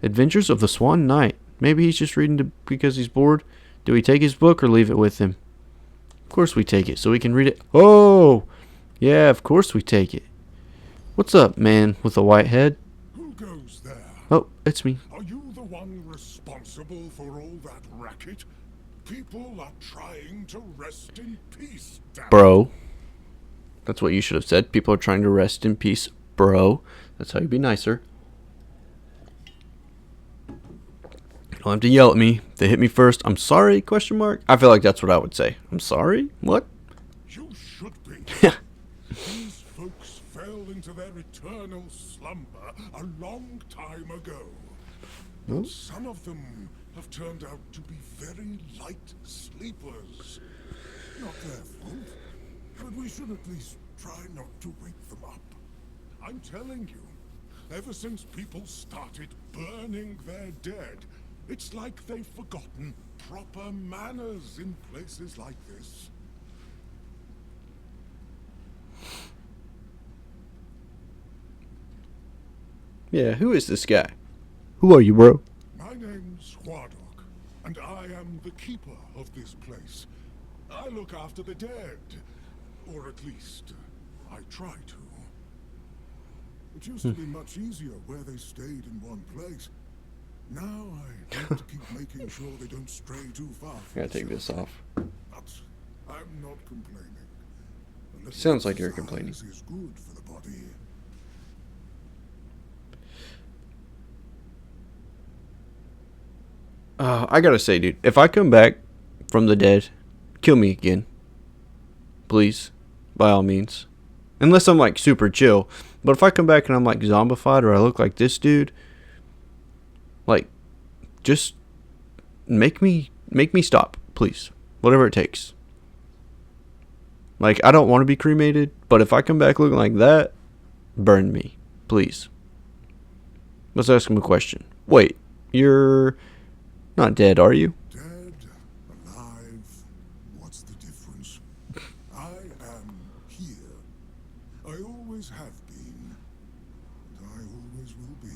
Adventures of the Swan Knight. Maybe he's just reading because he's bored. Do we take his book or leave it with him? Of course we take it so we can read it. Oh! Yeah, of course we take it. What's up, man with a white head?
Who goes there?
Oh, it's me.
Are you the one responsible for all that racket? People are trying to rest in peace, damn it.
Bro. That's what you should have said. People are trying to rest in peace, bro. That's how you be nicer. You don't have to yell at me. They hit me first. I'm sorry, question mark. I feel like that's what I would say. I'm sorry? What?
You should be.
Yeah.
These folks fell into their eternal slumber a long time ago.
Oh.
Some of them have turned out to be very light sleepers. Not their fault, but we should at least try not to wake them up. I'm telling you, ever since people started burning their dead, it's like they've forgotten proper manners in places like this.
Yeah, who is this guy? Who are you, bro?
My name's Huardok, and I am the keeper of this place. I look after the dead, or at least, I try to. It used to be much easier where they stayed in one place. Now I have to keep making sure they don't stray too far.
I gotta take this off.
But I'm not complaining. A little
Sounds like you're complaining.
exercise is good for the body.
I gotta say, dude, if I come back from the dead, kill me again. Please. By all means. Unless I'm like super chill. But if I come back and I'm like zombified or I look like this dude, like, just make me stop, please. Whatever it takes. Like, I don't want to be cremated, but if I come back looking like that, burn me, please. Let's ask him a question. Wait, you're not dead, are you?
Dead, alive, what's the difference? I am here. I always have been, and I always will be.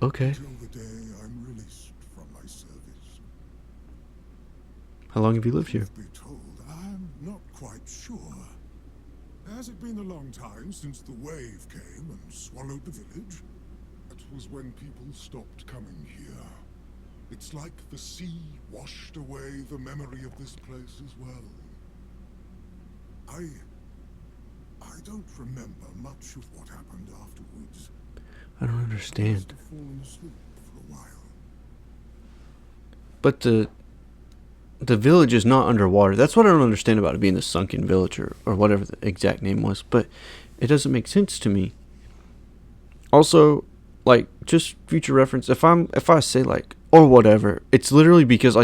Okay.
Until the day I'm released from my service.
How long have you lived here?
Truth be told, I'm not quite sure. Has it been a long time since the wave came and swallowed the village? That was when people stopped coming here. It's like the sea washed away the memory of this place as well. I don't remember much of what happened afterwards.
I don't
I must
understand.
have fallen asleep for a while.
But the village is not underwater. That's what I don't understand about it being the sunken village or whatever the exact name was. But it doesn't make sense to me. Also, like, just future reference, if I say like, or whatever, it's literally because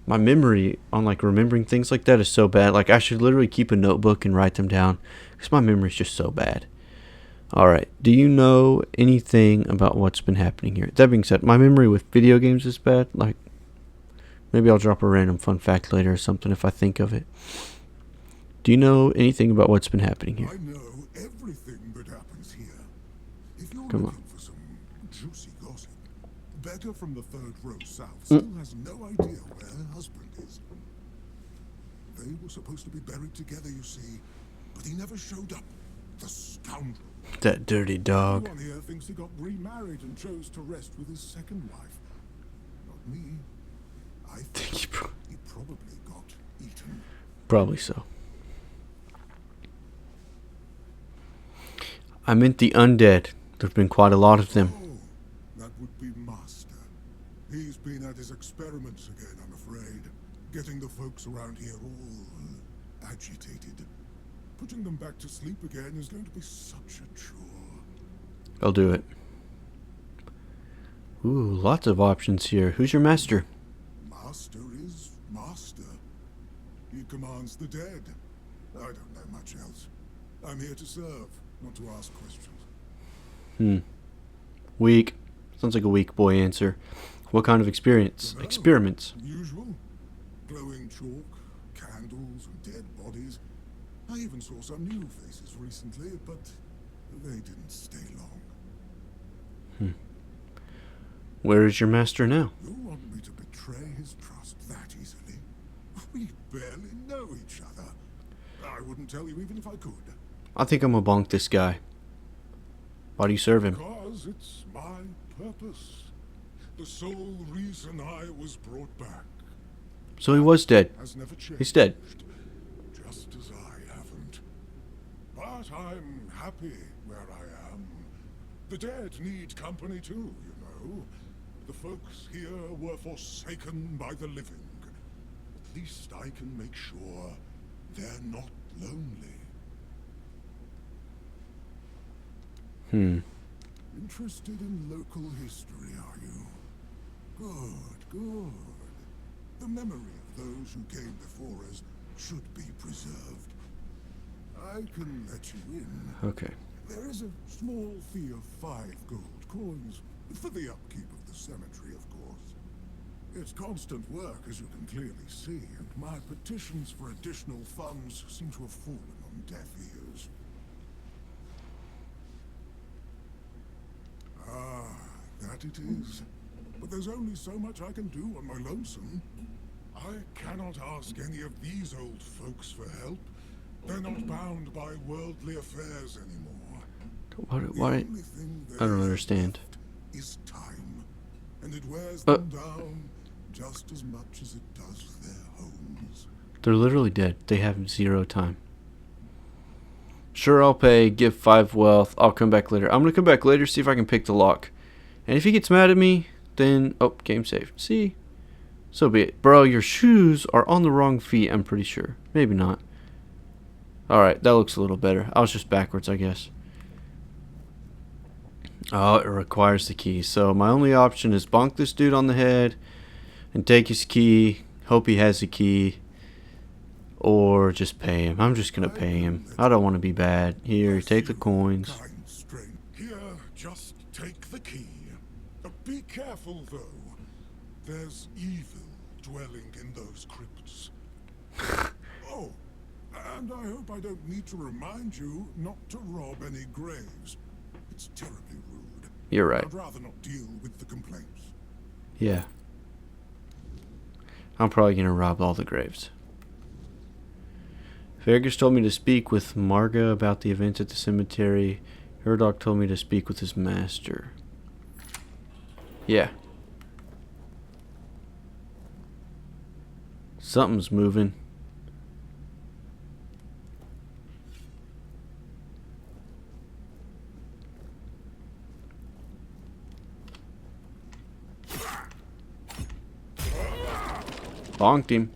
my memory on like remembering things like that is so bad. Like, I should literally keep a notebook and write them down because my memory is just so bad. Alright, do you know anything about what's been happening here? That being said, my memory with video games is bad. Like, Maybe I'll drop a random fun fact later or something if I think of it. Do you know anything about what's been happening here?
I know everything that happens here. If you're
Come
looking
on.
for some juicy gossip, Becca from the third row south still has no idea where her husband is. They were supposed to be buried together, you see, but he never showed up. The scoundrel.
That dirty dog.
Everyone here thinks he got remarried and chose to rest with his second wife. Not me. I think he probably got eaten.
Probably so. I meant the undead. There've been quite a lot of them.
Oh, that would be Master. He's been at his experiments again, I'm afraid. Getting the folks around here all agitated. Putting them back to sleep again is going to be such a chore.
I'll do it. Ooh, lots of options here. Who's your master?
Master is Master. He commands the dead. I don't know much else. I'm here to serve, not to ask questions.
Weak. Sounds like a weak boy answer. What kind of experiments?
Usual. Glowing chalk, candles, and dead bodies. I even saw some new faces recently, but they didn't stay long.
Where is your master now?
You want me to betray his trust that easily? We barely know each other. I wouldn't tell you even if I could.
I think I'm gonna bonk this guy. Why do you serve him?
Because it's my purpose. The sole reason I was brought back
So he was dead.
has never changed.
He's dead.
Just as I haven't. But I'm happy where I am. The dead need company too, you know. The folks here were forsaken by the living. At least I can make sure they're not lonely. Interested in local history, are you? Good, good. The memory of those who came before us should be preserved. I can let you in.
Okay.
There is a small fee of 5 gold coins for the upkeep of the cemetery, of course. It's constant work, as you can clearly see, and my petitions for additional funds seem to have fallen on deaf ears. Ah, that it is. But there's only so much I can do on my lonesome. I cannot ask any of these old folks for help. They're not bound by worldly affairs anymore.
Why?
The only thing
I don't
they
understand.
have is time, and it wears them down just as much as it does their homes.
They're literally dead. They have 0 time. Sure, I'll pay. Give 5 wealth. I'll come back later. I'm gonna come back later, see if I can pick the lock. And if he gets mad at me, then game saved. See, so be it, bro. Your shoes are on the wrong feet. I'm pretty sure. Maybe not. All right, that looks a little better. I was just backwards, I guess. Oh, it requires the key. So my only option is bonk this dude on the head and take his key. Hope he has a key. Or just pay him. I'm just gonna pay him. I don't want to be bad. Here, take the coins.
Kind strain. Here, just take the key. Be careful, though. There's evil dwelling in those crypts. Oh, and I hope I don't need to remind you not to rob any graves. It's terribly rude.
You're right.
I'd rather not deal with the complaints.
Yeah. I'm probably gonna rob all the graves. Fergus told me to speak with Marga about the events at the cemetery. Herdog told me to speak with his master. Yeah. Something's moving. Bonked him.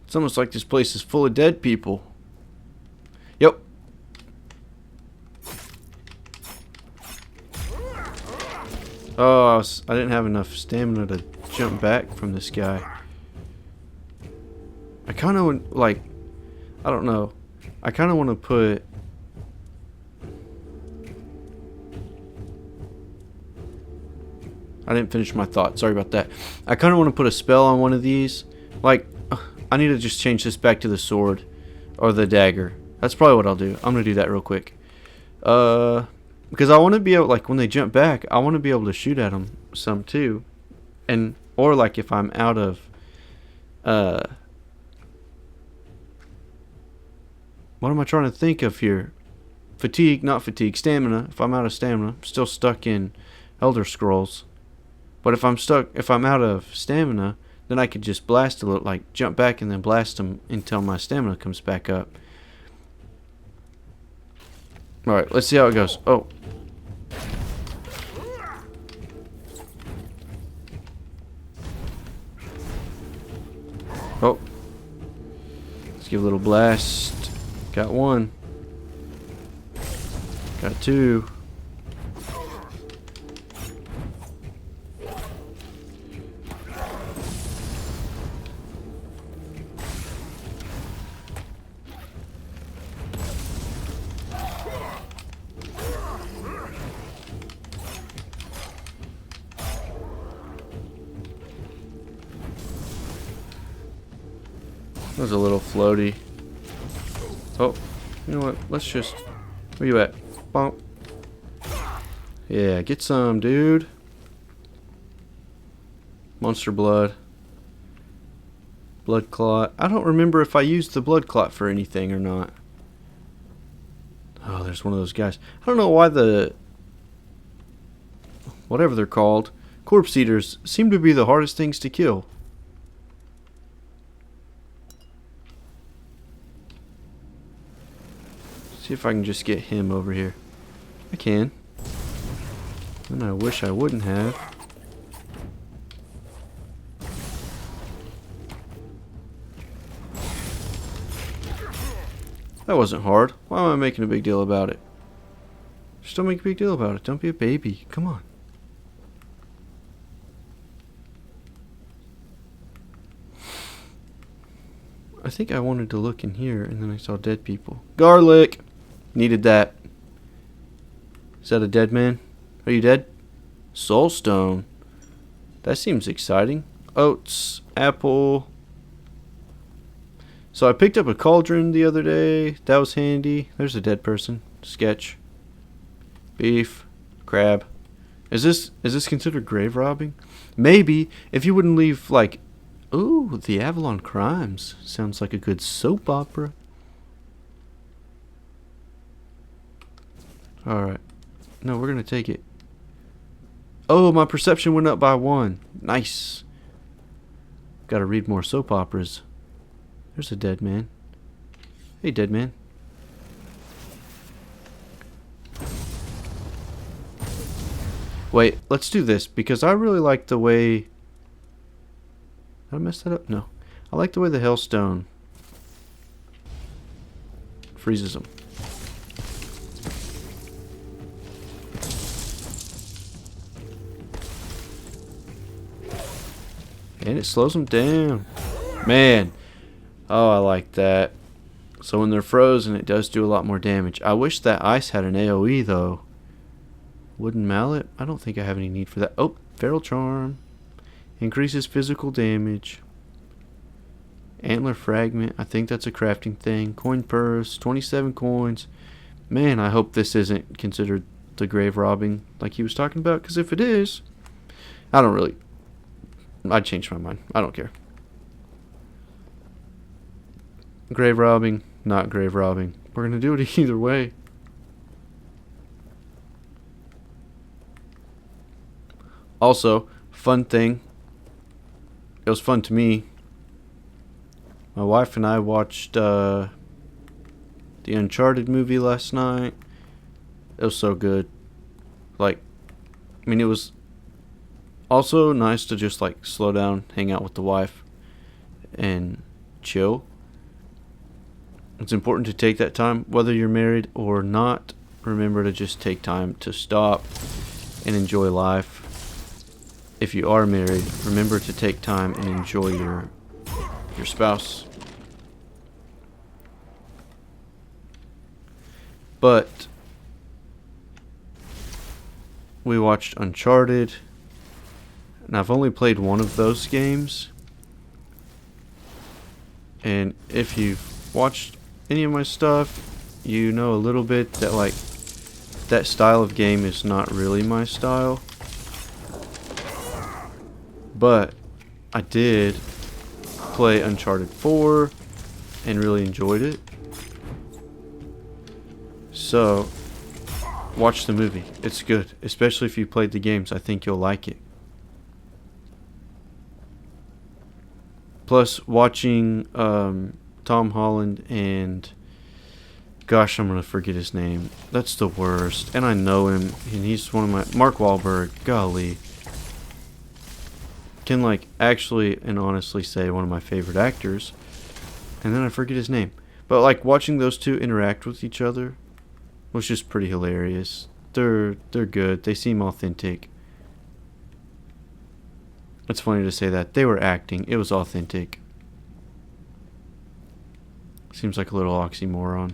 It's almost like this place is full of dead people. Yep. Oh, I didn't have enough stamina to jump back from this guy. I kind of like, I don't know. I kind of want to put I didn't finish my thought. Sorry about that. I kind of want to put a spell on one of these. Like, I need to just change this back to the sword. Or the dagger. That's probably what I'll do. I'm going to do that real quick. Because I want to be able, like, when they jump back, I want to be able to shoot at them some too. And, or like if I'm out of, what am I trying to think of here? Fatigue, not fatigue, stamina. If I'm out of stamina, I'm still stuck in Elder Scrolls. But if I'm out of stamina, then I could just blast a little, like jump back and then blast them until my stamina comes back up. Alright, let's see how it goes. Oh. Oh. Let's give a little blast. Got one. Got two. That was a little floaty. Oh, you know what? Let's just... Where you at? Bonk. Yeah, get some, dude. Monster blood. Blood clot. I don't remember if I used the blood clot for anything or not. Oh, there's one of those guys. I don't know why the... whatever they're called. Corpse eaters seem to be the hardest things to kill. See if I can just get him over here. I can. And I wish I wouldn't have. That wasn't hard. Why am I making a big deal about it? Just don't make a big deal about it. Don't be a baby. Come on. I think I wanted to look in here and then I saw dead people. Garlic! Needed that. Is that a dead man? Are you dead? Soulstone. That seems exciting. Oats. Apple. So I picked up a cauldron the other day. That was handy. There's a dead person. Sketch. Beef. Crab. Is this considered grave robbing? Maybe. If you wouldn't leave, like... Ooh, the Avalon Crimes. Sounds like a good soap opera. Alright. No, we're going to take it. Oh, my perception went up by 1. Nice. Got to read more soap operas. There's a dead man. Hey, dead man. Wait, let's do this because I really like the way... Did I mess that up? No. I like the way the Hellstone freezes them. And it slows them down. Man. Oh, I like that. So when they're frozen, it does do a lot more damage. I wish that ice had an AoE, though. Wooden mallet? I don't think I have any need for that. Oh, feral charm. Increases physical damage. Antler fragment. I think that's a crafting thing. Coin purse. 27 coins. Man, I hope this isn't considered the grave robbing like he was talking about. Because if it is, I don't really... I'd change my mind. I don't care. Grave robbing, not grave robbing. We're going to do it either way. Also, fun thing. It was fun to me. My wife and I watched the Uncharted movie last night. It was so good. Like, I mean, it was also nice to just like slow down, hang out with the wife, and chill. It's important to take that time, whether you're married or not. Remember to just take time to stop and enjoy life. If you are married, remember to take time and enjoy your spouse. But we watched Uncharted. and I've only played one of those games. And if you've watched any of my stuff, you know a little bit that like that style of game is not really my style. But I did play Uncharted 4 and really enjoyed it. So watch the movie. It's good, especially if you played the games. I think you'll like it. Plus, watching Tom Holland and... Gosh, I'm going to forget his name. That's the worst. And I know him, and he's one of my... Mark Wahlberg. Golly. Can, like, actually and honestly say one of my favorite actors. And then I forget his name. But, like, watching those two interact with each other was just pretty hilarious. They're good. They seem authentic. It's funny to say that. They were acting. It was authentic. Seems like a little oxymoron.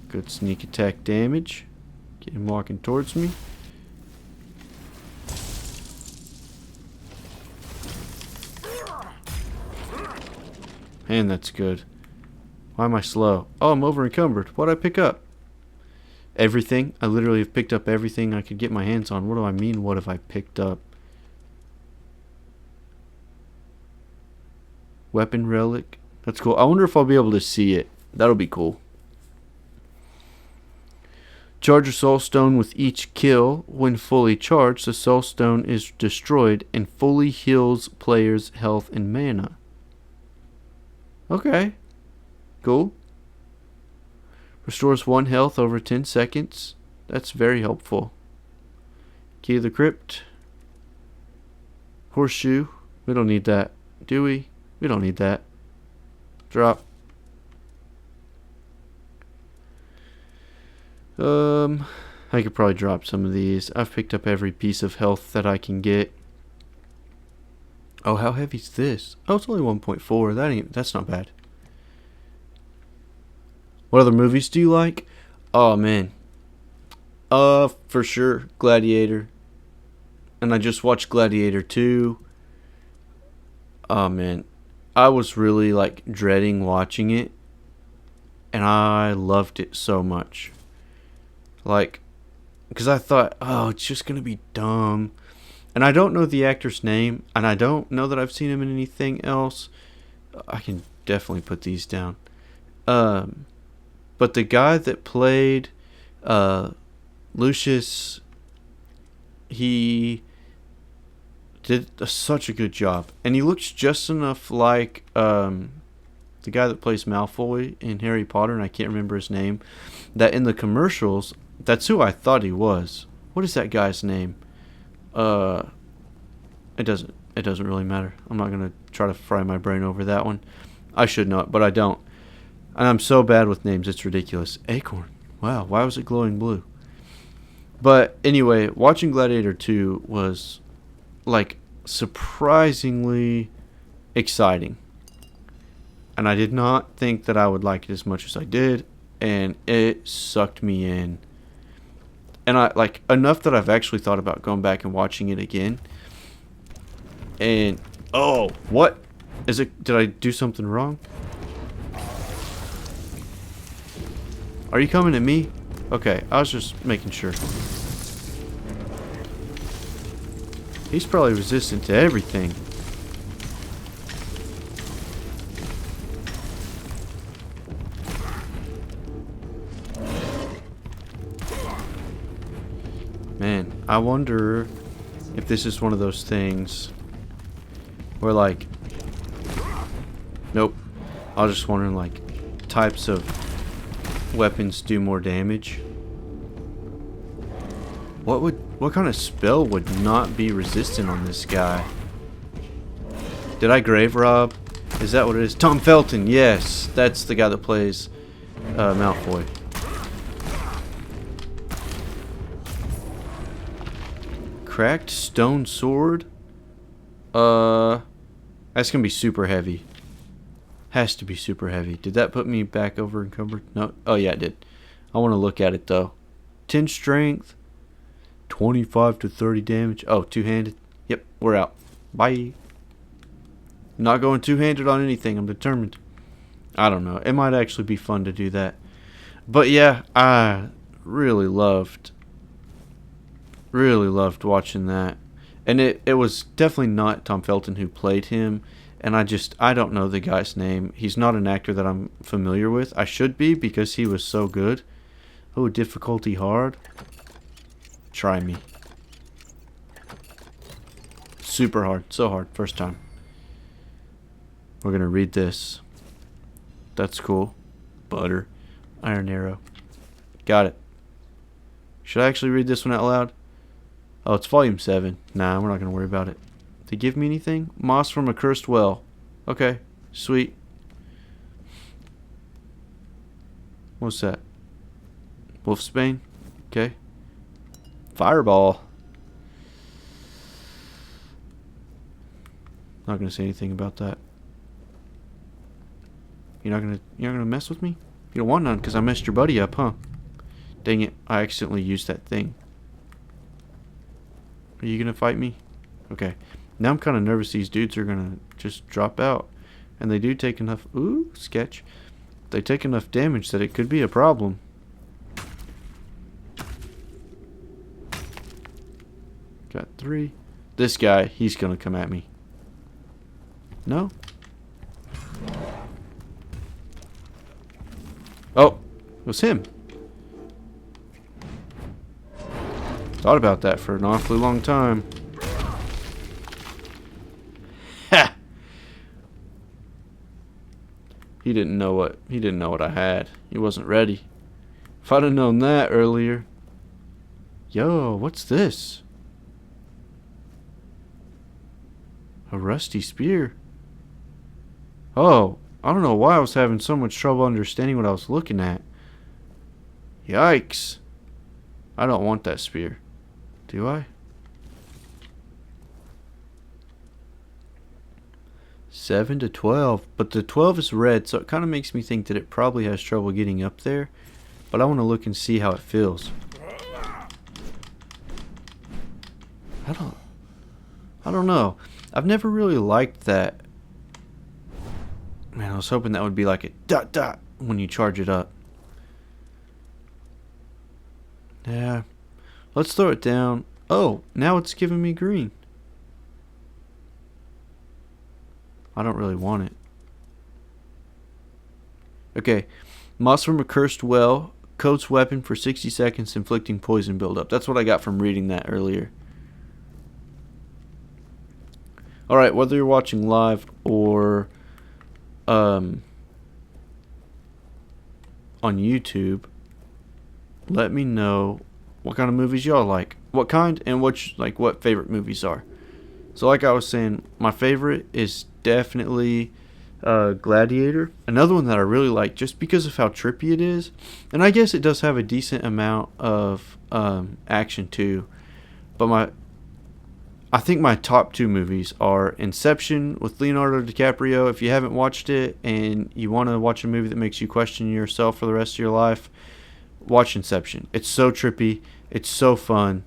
Good sneak attack damage. Get him walking towards me. And that's good. Why am I slow? Oh, I'm over encumbered. What'd I pick up? Everything. I literally have picked up everything I could get my hands on. What do I mean, what have I picked up? Weapon relic. That's cool. I wonder if I'll be able to see it. That'll be cool. Charge a soul stone with each kill. When fully charged, the soul stone is destroyed and fully heals players' health and mana. Okay. Cool. Restores 1 health over 10 seconds. That's very helpful. Key of the Crypt. Horseshoe. We don't need that. Do we? We don't need that. Drop. I could probably drop some of these. I've picked up every piece of health that I can get. Oh, how heavy's this? Oh, it's only 1.4. That's not bad. What other movies do you like? Oh, man. For sure, Gladiator. And I just watched Gladiator 2. Oh, man. I was really, like, dreading watching it. And I loved it so much. Like, because I thought, oh, it's just going to be dumb. And I don't know the actor's name. And I don't know that I've seen him in anything else. I can definitely put these down. But the guy that played Lucius, he did such a good job. And he looks just enough like the guy that plays Malfoy in Harry Potter, and I can't remember his name, that in the commercials, that's who I thought he was. What is that guy's name? It doesn't really matter. I'm not going to try to fry my brain over that one. I should know it, but I don't. And I'm so bad with names, it's ridiculous. Acorn. Wow, why was it glowing blue? But anyway, watching Gladiator 2 was, like, surprisingly exciting. And I did not think that I would like it as much as I did. And it sucked me in. And I, like, enough that I've actually thought about going back and watching it again. And, oh, what? Did I do something wrong? Are you coming at me? Okay, I was just making sure. He's probably resistant to everything. Man, I wonder if this is one of those things where, like, nope. I was just wondering, like, types of weapons do more damage. What kind of spell would not be resistant on this guy? Did I grave rob? Is that what it is? Tom Felton, yes. That's the guy that plays Malfoy. Cracked stone sword? That's gonna be super heavy. Has to be super heavy. Did that put me back over encumbered? No. Oh yeah, it did. I want to look at it though. 10 strength, 25 to 30 damage. Oh, two-handed. Yep, we're out. Bye. Not going two-handed on anything. I'm determined. I don't know. It might actually be fun to do that. But yeah, I really loved watching that. And it was definitely not Tom Felton who played him. And I don't know the guy's name. He's not an actor that I'm familiar with. I should be because he was so good. Oh, difficulty hard. Try me. Super hard. So hard. First time. We're going to read this. That's cool. Butter. Iron arrow. Got it. Should I actually read this one out loud? Oh, it's volume 7. Nah, we're not going to worry about it. Did they give me anything? Moss from a cursed well. Okay. Sweet. What's that? Wolfsbane. Okay. Fireball. Not going to say anything about that. You're not gonna mess with me? You don't want none because I messed your buddy up, huh? Dang it, I accidentally used that thing. Are you gonna fight me? Okay. Now I'm kind of nervous these dudes are gonna just drop out. And they do take enough... Ooh, sketch. They take enough damage that it could be a problem. Got 3. This guy, he's gonna come at me. No? Oh, it was him. Thought about that for an awfully long time. Ha! He didn't know what I had. He wasn't ready. If I'd have known that earlier. Yo, what's this? A rusty spear. Oh, I don't know why I was having so much trouble understanding what I was looking at. Yikes. I don't want that spear. Do I? 7 to 12. But the 12 is red, so it kind of makes me think that it probably has trouble getting up there. But I want to look and see how it feels. I don't know. I've never really liked that. Man, I was hoping that would be like a dot dot when you charge it up. Yeah. Let's throw it down. Oh, now it's giving me green. I don't really want it. Okay. Moss from a cursed well. Coats weapon for 60 seconds, inflicting poison buildup. That's what I got from reading that earlier. Alright, whether you're watching live or on YouTube, let me know what kind of movies y'all like. What kind and what favorite movies are. So like I was saying, my favorite is definitely Gladiator. Another one that I really like just because of how trippy it is. And I guess it does have a decent amount of action too. But I think my top 2 movies are Inception with Leonardo DiCaprio. If you haven't watched it and you want to watch a movie that makes you question yourself for the rest of your life, watch Inception. It's so trippy. It's so fun.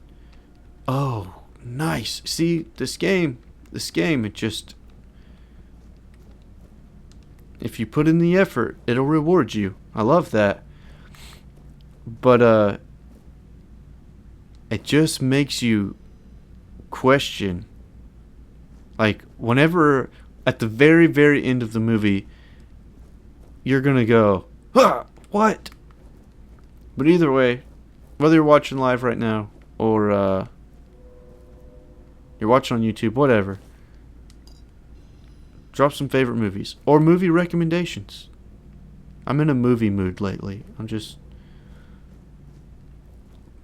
Oh, nice. See, this game, it just... If you put in the effort, it'll reward you. I love that. But, it just makes you question. Like, whenever, at the very, very end of the movie, you're gonna go, ah, what? But either way, whether you're watching live right now or you're watching on YouTube, whatever, drop some favorite movies or movie recommendations. I'm in a movie mood lately. I'm just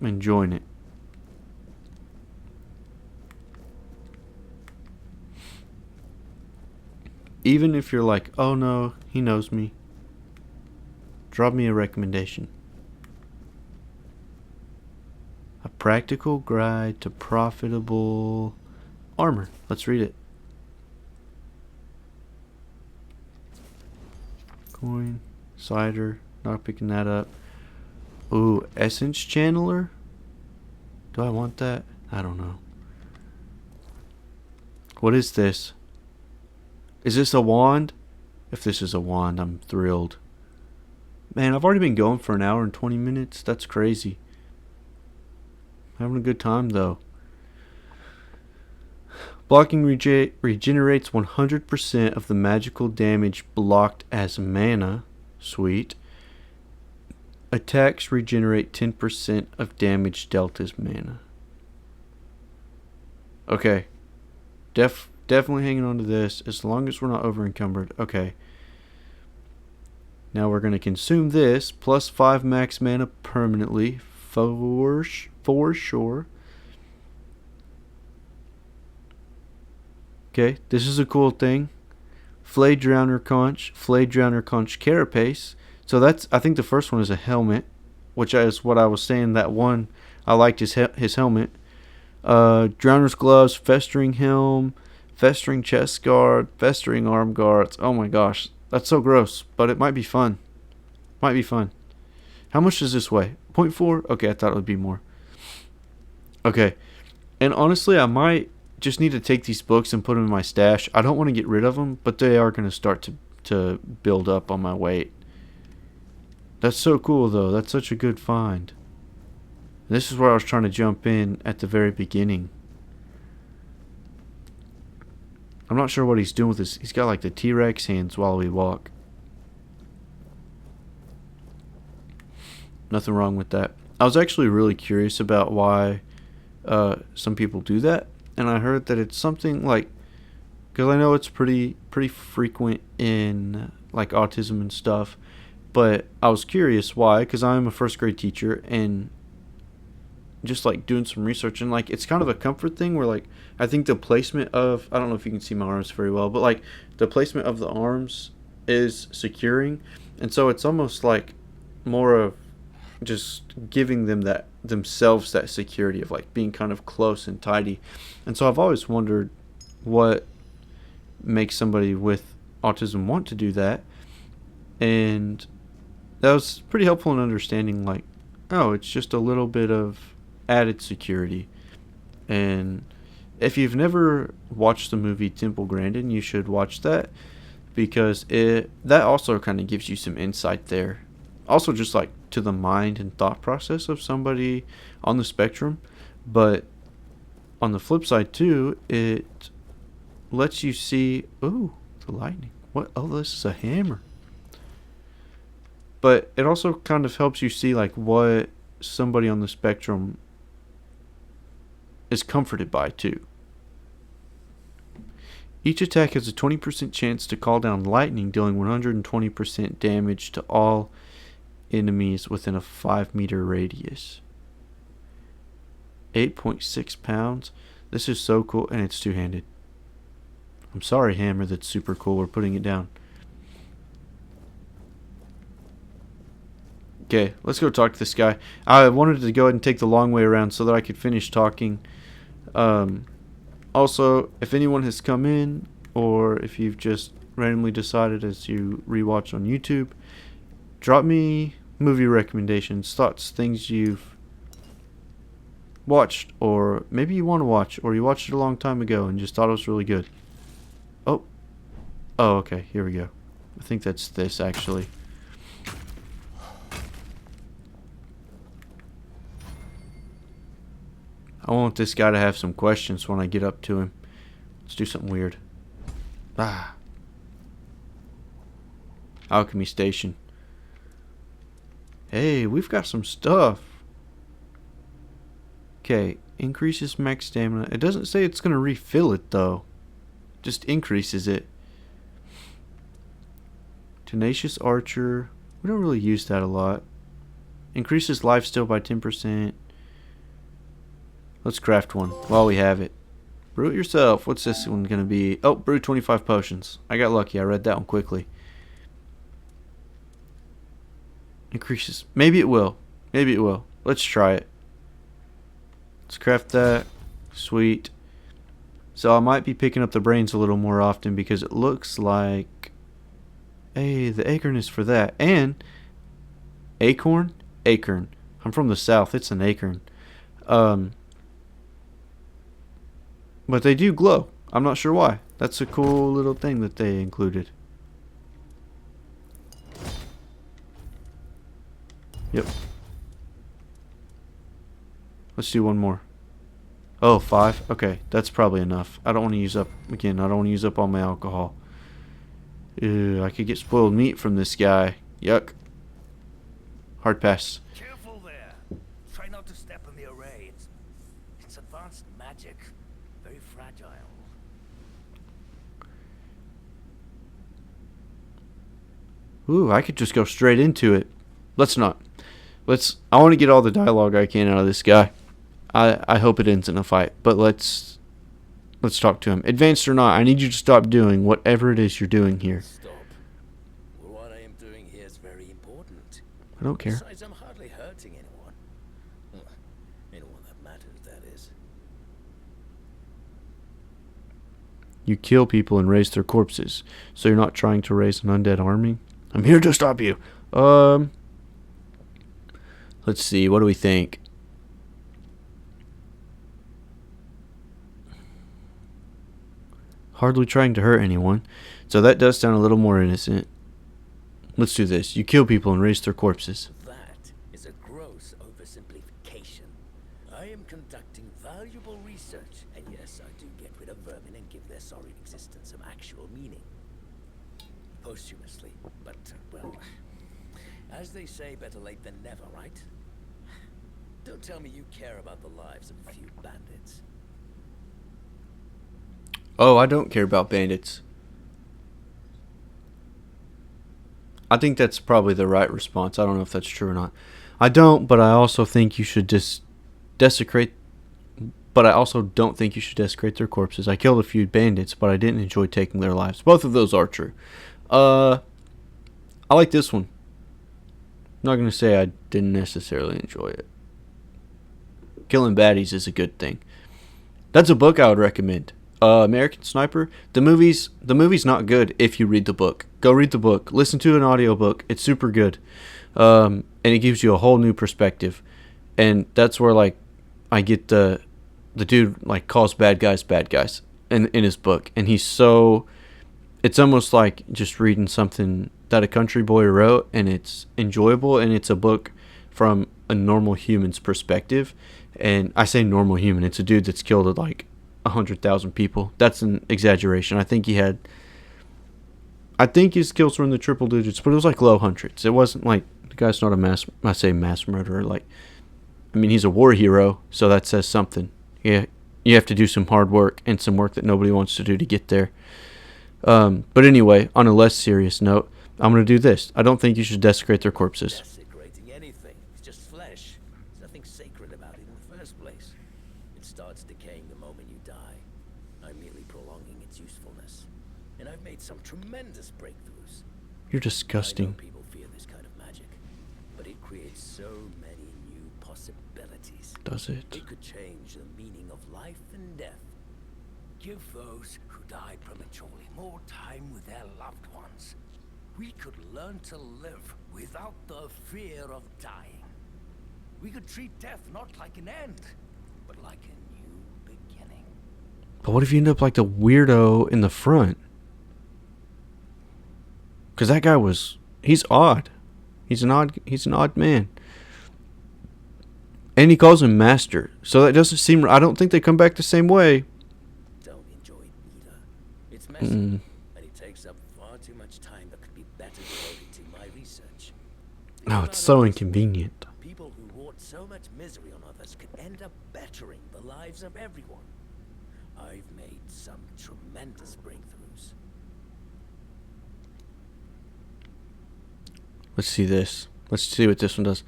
enjoying it. Even if you're like, oh no, he knows me, drop me a recommendation. A practical guide to profitable armor. Let's read it. Coin, cider, not picking that up. Ooh, essence channeler? Do I want that? I don't know. What is this? Is this a wand? If this is a wand, I'm thrilled. Man, I've already been going for an hour and 20 minutes. That's crazy. Having a good time, though. Blocking regenerates 100% of the magical damage blocked as mana. Sweet. Attacks regenerate 10% of damage dealt as mana. Okay. Definitely hanging on to this as long as we're not over encumbered. Okay. Now we're going to consume this. Plus 5 max mana permanently. For sure. Okay. This is a cool thing. Flayed Drowner Conch Carapace. So that's, I think the first one is a helmet, which is what I was saying. That one, I liked his helmet. Drowner's Gloves, Festering Helm, Festering Chest Guard, Festering Arm Guards. Oh my gosh, that's so gross, but it might be fun. Might be fun. How much does this weigh? 0.4? Okay, I thought it would be more. Okay, and honestly, I might just need to take these books and put them in my stash. I don't want to get rid of them, but they are going to start to build up on my weight. That's so cool, though. That's such a good find. This is where I was trying to jump in at the very beginning. I'm not sure what he's doing with this. He's got like the T-Rex hands while we walk. Nothing wrong with that. I was actually really curious about why some people do that. And I heard that it's something like... Because I know it's pretty frequent in like autism and stuff. But I was curious why, because I'm a first grade teacher, and just like doing some research, and like it's kind of a comfort thing where like I think the placement of, I don't know if you can see my arms very well, but like the placement of the arms is securing, and so it's almost like more of just giving them that themselves that security of like being kind of close and tidy. And so I've always wondered what makes somebody with autism want to do that, and that was pretty helpful in understanding, like, oh, it's just a little bit of added security. And if you've never watched the movie Temple Grandin, you should watch that, because that also kind of gives you some insight there. Also just like to the mind and thought process of somebody on the spectrum. But on the flip side too, it lets you see, ooh, the lightning. What? Oh, this is a hammer. But it also kind of helps you see like what somebody on the spectrum is comforted by too. Each attack has a 20% chance to call down lightning, dealing 120% damage to all enemies within a 5-meter radius. 8.6 pounds. This is so cool, and it's two-handed. I'm sorry, hammer, that's super cool. We're putting it down. Okay, let's go talk to this guy. I wanted to go ahead and take the long way around so that I could finish talking. Also, if anyone has come in, or if you've just randomly decided as you rewatch on YouTube, drop me movie recommendations, thoughts, things you've watched, or maybe you want to watch, or you watched it a long time ago and just thought it was really good. Oh, okay, here we go. I think that's this, actually. I want this guy to have some questions when I get up to him. Let's do something weird. Alchemy Station. Hey, we've got some stuff. Okay, increases max stamina. It doesn't say it's going to refill it, though. Just increases it. Tenacious Archer. We don't really use that a lot. Increases lifesteal by 10%. Let's craft one while we have it. Brew it yourself. What's this one going to be? Oh, brew 25 potions. I got lucky. I read that one quickly. Increases. Maybe it will. Maybe it will. Let's try it. Let's craft that. Sweet. So I might be picking up the brains a little more often because it looks like... Hey, the acorn is for that. And... Acorn? Acorn. I'm from the south. It's an acorn. But they do glow. I'm not sure why. That's a cool little thing that they included. Yep. Let's do one more. Oh, 5? Okay, that's probably enough. I don't want to use up, again, I don't want to use up all my alcohol. Ew, I could get spoiled meat from this guy. Yuck. Hard pass.
Careful there. Try not to step in the array. It's advanced magic. Very fragile.
Ooh, I could just go straight into it. Let's not. I want to get all the dialogue I can out of this guy. I hope it ends in a fight, but let's talk to him. Advanced or not, I need you to stop doing whatever it is you're doing here.
Stop. Well, what I am doing here is very important.
I don't care.
Besides, I'm hardly hurting anyone. Well, anyone that matters, that is.
You kill people and raise their corpses, so you're not trying to raise an undead army? I'm here to stop you. Let's see, what do we think? Hardly trying to hurt anyone, so that does sound a little more innocent. Let's do this. You kill people and raise their corpses.
That is a gross oversimplification. I am conducting valuable research, and yes, I do get rid of vermin and give their sorry existence some actual meaning. Posthumously, but, well, as they say, better late than never, right? Don't tell me you care about the lives of a few bandits.
Oh, I don't care about bandits. I think that's probably the right response. I don't know if that's true or not. I don't, but I also think you should desecrate. But I also don't think you should desecrate their corpses. I killed a few bandits, but I didn't enjoy taking their lives. Both of those are true. I like this one. I'm not going to say I didn't necessarily enjoy it. Killing baddies is a good thing. That's a book I would recommend. American Sniper. The movie's not good if you read the book. Go read the book. Listen to an audiobook. It's super good. And it gives you a whole new perspective. And that's where, like, I get the dude, like, calls bad guys in his book. And he's so... It's almost like just reading something that a country boy wrote, and it's enjoyable, and it's a book from a normal human's perspective. And I say normal human. It's a dude that's killed, like, 100,000 people. That's an exaggeration. I think his kills were in the triple digits, but it was like low hundreds. It wasn't like, the guy's not a mass murderer. Like, I mean, he's a war hero, so that says something. Yeah, you have to do some hard work and some work that nobody wants to do to get there. But anyway, on a less serious note, I'm going to do this. I don't think you should desecrate their corpses.
Desecrating anything. It's just flesh. There's nothing sacred about it in the first place. It starts decaying the moment you die. I'm merely prolonging its usefulness. And I've made some tremendous breakthroughs.
You're
I know
disgusting.
people fear this kind of magic, but it creates so many new possibilities.
Does it?
It could change the meaning of life and death. Give those who died prematurely more time with their loved ones. We could learn to live without the fear of dying. We could treat death not like an end, but like a new beginning.
But what if you end up like the weirdo in the front? Because that guy he's odd. He's an odd man. And he calls him master. So that doesn't seem, I don't think they come back the same way.
Don't enjoy it either. It's messy, and it takes up far too much time that could be better devoted to my research.
Oh, it's so inconvenient.
People who wrought so much misery on others could end up bettering the lives of everyone. I've made some tremendous breakthroughs.
Let's see this. Let's see what this one does.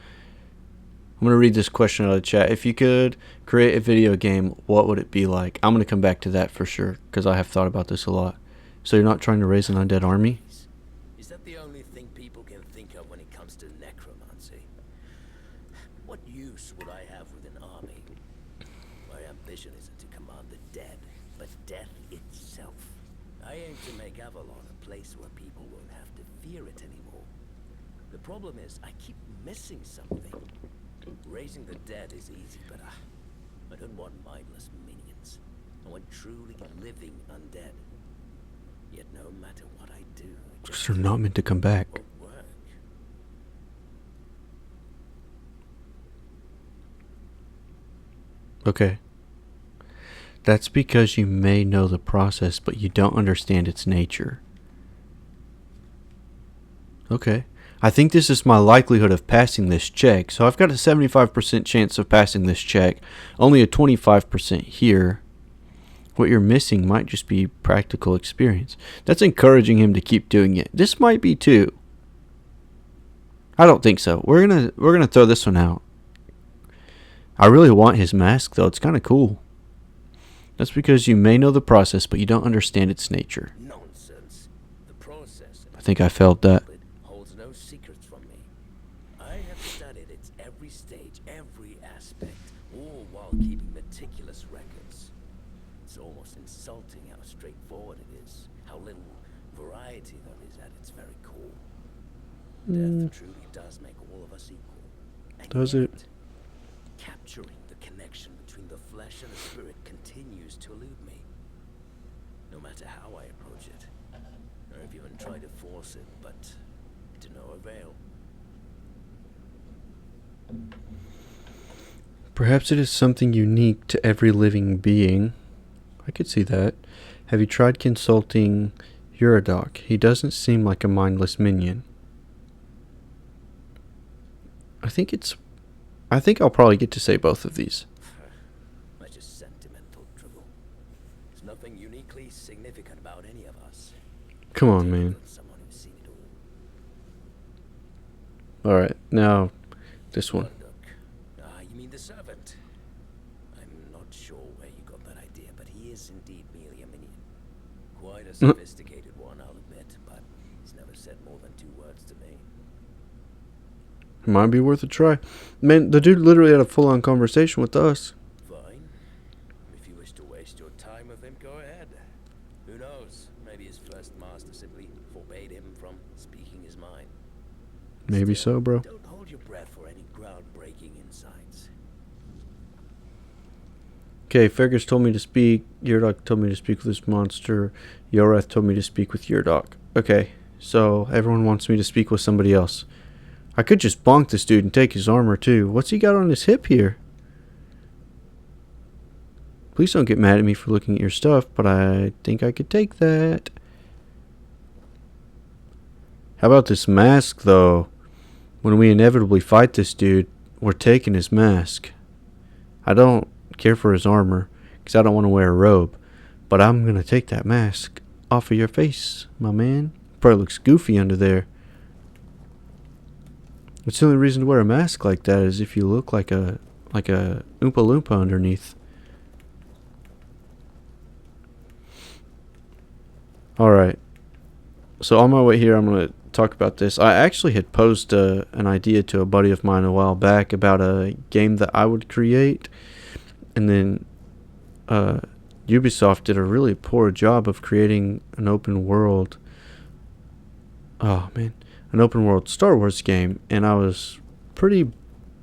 I'm going to read this question out of the chat. If you could create a video game, what would it be like? I'm going to come back to that for sure, because I have thought about this a lot. So you're not trying to raise an undead army?
Is that the only thing people can think of when it comes to necromancy? What use would I have with an army? My ambition isn't to command the dead, but death itself. I aim to make Avalon a place where people won't have to fear it anymore. The problem is, I keep missing something. Raising the dead is easy, but I don't want mindless minions. I want truly living undead. Yet no matter what I do, it
Because
just
they're not meant to come back.
won't work.
Okay. That's because you may know the process, but you don't understand its nature. Okay. I think this is my likelihood of passing this check. So I've got a 75% chance of passing this check. Only a 25% here. What you're missing might just be practical experience. That's encouraging him to keep doing it. This might be too. I don't think so. We're gonna throw this one out. I really want his mask though. It's kind of cool. That's because you may know the process, but you don't understand its nature.
Nonsense. The process
I think I failed that.
holds no secrets from me. I have studied its every stage, every aspect, all while keeping meticulous records. It's almost insulting how straightforward it is, how little variety there is at its very core. Death truly does make all of us equal. And
Does it?
yet, capturing the connection between the flesh and the spirit continues to elude me. No matter how I approach it. I've even tried to force it, but to no avail.
Perhaps it is something unique to every living being. I could see that. Have you tried consulting Uridoc? He doesn't seem like a mindless minion. I think I'll probably get to say both of these.
That's just sentimental drivel. There's nothing uniquely significant about any of us.
Come on, man.
Someone who's seen it all.
Alright, now this one.
Look, you mean the servant? I'm not sure where you got that idea, but he is indeed merely a minion. Quite a sophisticated one, I'll admit, but he's never said more than 2 words to me.
It might be worth a try. Man, the dude literally had a full-on conversation with us.
Fine. If you wish to waste your time with him, go ahead. Who knows? Maybe his first master simply forbade him from speaking his mind.
Maybe
Still,
so, bro.
Don't hold your breath for any groundbreaking insights.
Okay, Fergus told me to speak. Uridoc told me to speak with this monster. Yorath told me to speak with Uridoc. Okay, so everyone wants me to speak with somebody else. I could just bonk this dude and take his armor too. What's he got on his hip here? Please don't get mad at me for looking at your stuff, but I think I could take that. How about this mask, though? When we inevitably fight this dude, we're taking his mask. I don't care for his armor, because I don't want to wear a robe. But I'm going to take that mask off of your face, my man. Probably looks goofy under there. It's the only reason to wear a mask like that is if you look like a Oompa Loompa underneath. Alright. So on my way here, I'm going to talk about this. I actually had posed an idea to a buddy of mine a while back about a game that I would create. And then Ubisoft did a really poor job of creating an open world. Oh, man. An open world Star Wars game, and I was pretty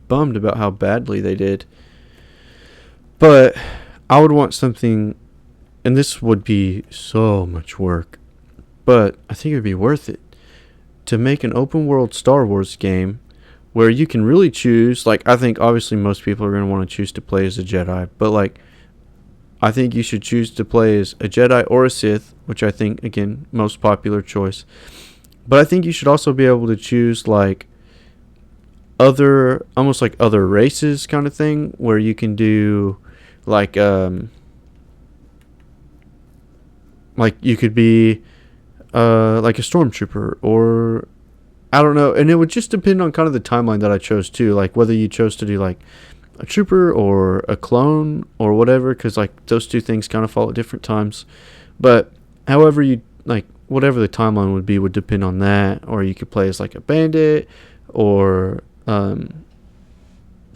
bummed about how badly they did. But I would want something, and this would be so much work, but I think it would be worth it to make an open world Star Wars game where you can really choose. Like, I think obviously most people are going to want to choose to play as a Jedi, but like, I think you should choose to play as a Jedi or a Sith, which I think, again, most popular choice. But I think you should also be able to choose like almost like other races kind of thing, where you can do like you could be like a stormtrooper, or I don't know, and it would just depend on kind of the timeline that I chose too, like whether you chose to do like a trooper or a clone or whatever, because like those two things kind of fall at different times. But however you like, whatever the timeline would be would depend on that. Or you could play as like a bandit or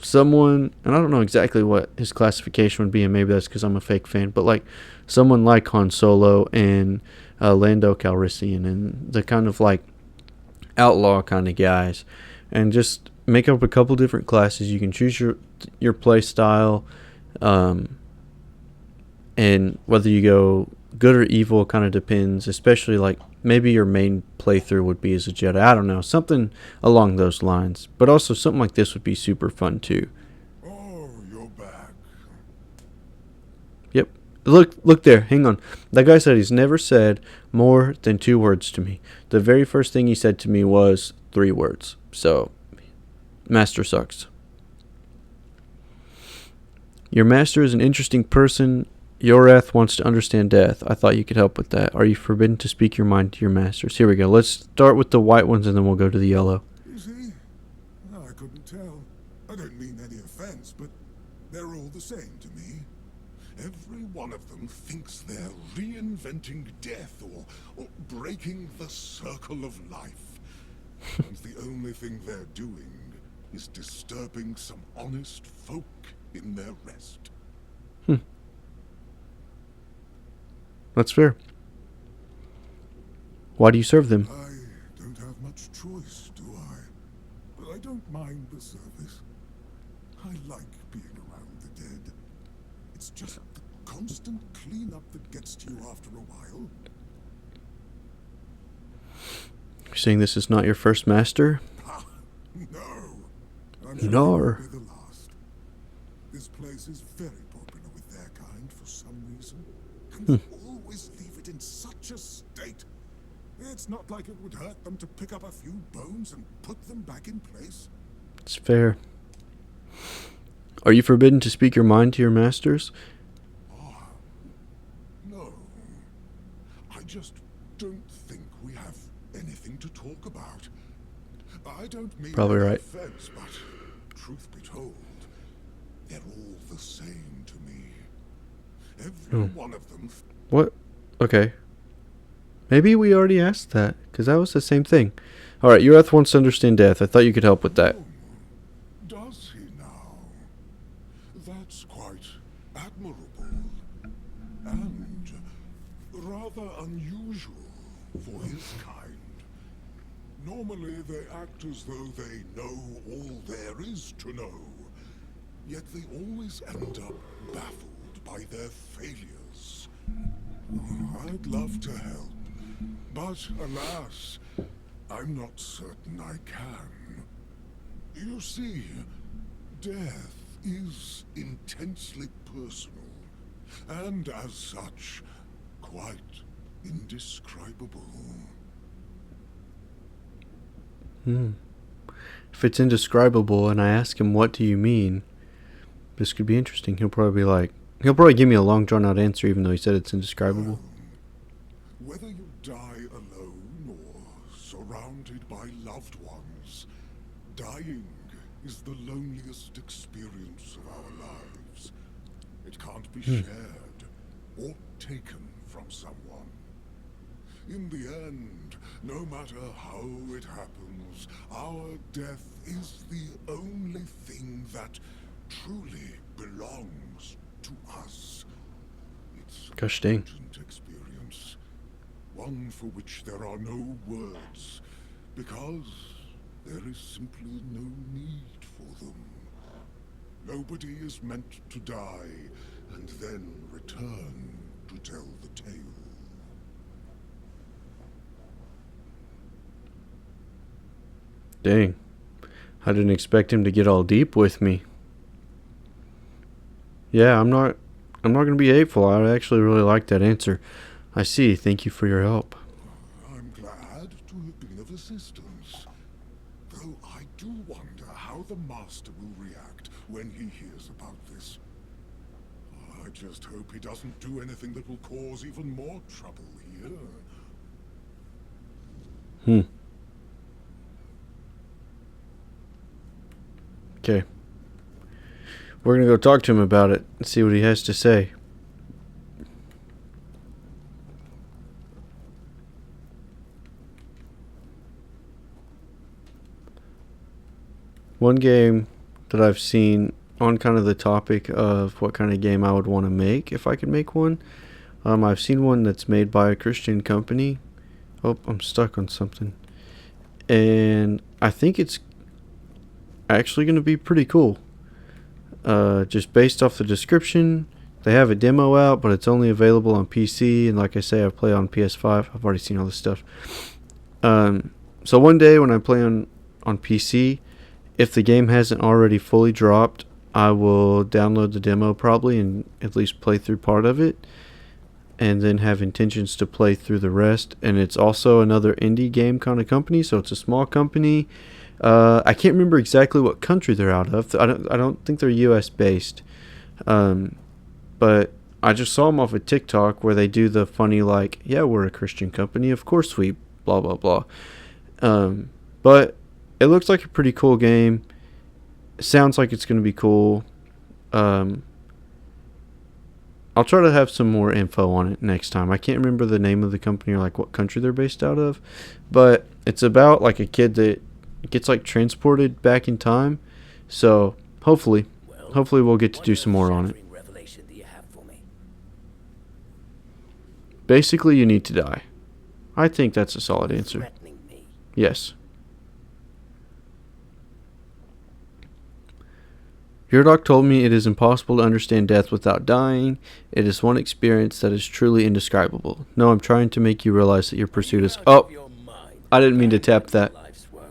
someone, and I don't know exactly what his classification would be, and maybe that's because I'm a fake fan, but like someone like Han Solo and Lando Calrissian and the kind of like outlaw kind of guys, and just make up a couple different classes. You can choose your play style, and whether you go good or evil kind of depends. Especially like maybe your main playthrough would be as a Jedi. I don't know, something along those lines. But also something like this would be super fun too.
Oh, you're back.
Yep. Look there. Hang on. That guy said he's never said more than 2 words to me. The very first thing he said to me was 3 words. So, master sucks. Your master is an interesting person. Yorath wants to understand death. I thought you could help with that. Are you forbidden to speak your mind to your masters? Here we go. Let's start with the white ones and then we'll go to the yellow.
Is he? No, I couldn't tell. I don't mean any offense, but they're all the same to me. Every one of them thinks they're reinventing death or breaking the circle of life. And the only thing they're doing is disturbing some honest folk in their rest.
That's fair. Why do you serve them?
I don't have much choice, do I? But I don't mind the service. I like being around the dead. It's just the constant cleanup that gets to you after a while.
You're saying this is not your first master?
Ha! No. I'm
No.
sure it won't be the last. This place is very popular with their kind for some reason. And they always leave it in such a state. It's not like it would hurt them to pick up a few bones and put them back in place.
It's fair. Are you forbidden to speak your mind to your masters?
No. I just don't think we have anything to talk about. I don't mean
Probably
any
right.
offense, but truth be told, they're all the same to me. Every one of them.
What? Okay. Maybe we already asked that, because that was the same thing. Alright, Yorath wants to understand death. I thought you could help with that.
Does he now? That's quite admirable. And rather unusual for his kind. Normally they act as though they know all there is to know. Yet they always end up baffled by their failures. I'd love to help, but alas, I'm not certain I can. You see, death is intensely personal, and as such, quite indescribable.
If it's indescribable and I ask him, what do you mean? This could be interesting. He'll probably give me a long drawn out answer even though he said it's indescribable.
Whether you die alone or surrounded by loved ones, dying is the loneliest experience of our lives. It can't be shared or taken from someone. In the end, no matter how it happens, our death is the only thing that truly belongs to us. It's a
Gosh dang.
potent experience, one for which there are no words, because there is simply no need for them. Nobody is meant to die and then return to tell the tale.
Dang. I didn't expect him to get all deep with me. Yeah, I'm not going to be hateful. I actually really like that answer. I see. Thank you for your help.
I'm glad to have been of assistance. Though I do wonder how the Master will react when he hears about this. I just hope he doesn't do anything that will cause even more trouble here.
Okay. We're going to go talk to him about it and see what he has to say. One game that I've seen on kind of the topic of what kind of game I would want to make if I could make one. I've seen one that's made by a Christian company. Oh, I'm stuck on something. And I think it's actually going to be pretty cool. Just based off the description, they have a demo out, but it's only available on PC. And like I say, I play on PS5. I've already seen all this stuff. So one day when I play on PC, if the game hasn't already fully dropped, I will download the demo probably and at least play through part of it, and then have intentions to play through the rest. And it's also another indie game kind of company, so it's a small company. I can't remember exactly what country they're out of. I don't think they're US based. But I just saw them off of TikTok where they do the funny like, yeah, we're a Christian company, of course we blah blah blah. But it looks like a pretty cool game. It sounds like it's going to be cool. I'll try to have some more info on it next time. I can't remember the name of the company or like what country they're based out of, but it's about like a kid that gets like transported back in time. So hopefully we'll get to do some more on it. Basically, you need to die. I think that's a solid answer. Yes. Your doc told me it is impossible to understand death without dying. It is one experience that is truly indescribable. No, I'm trying to make you realize that your pursuit is... Oh, I didn't mean to tap that.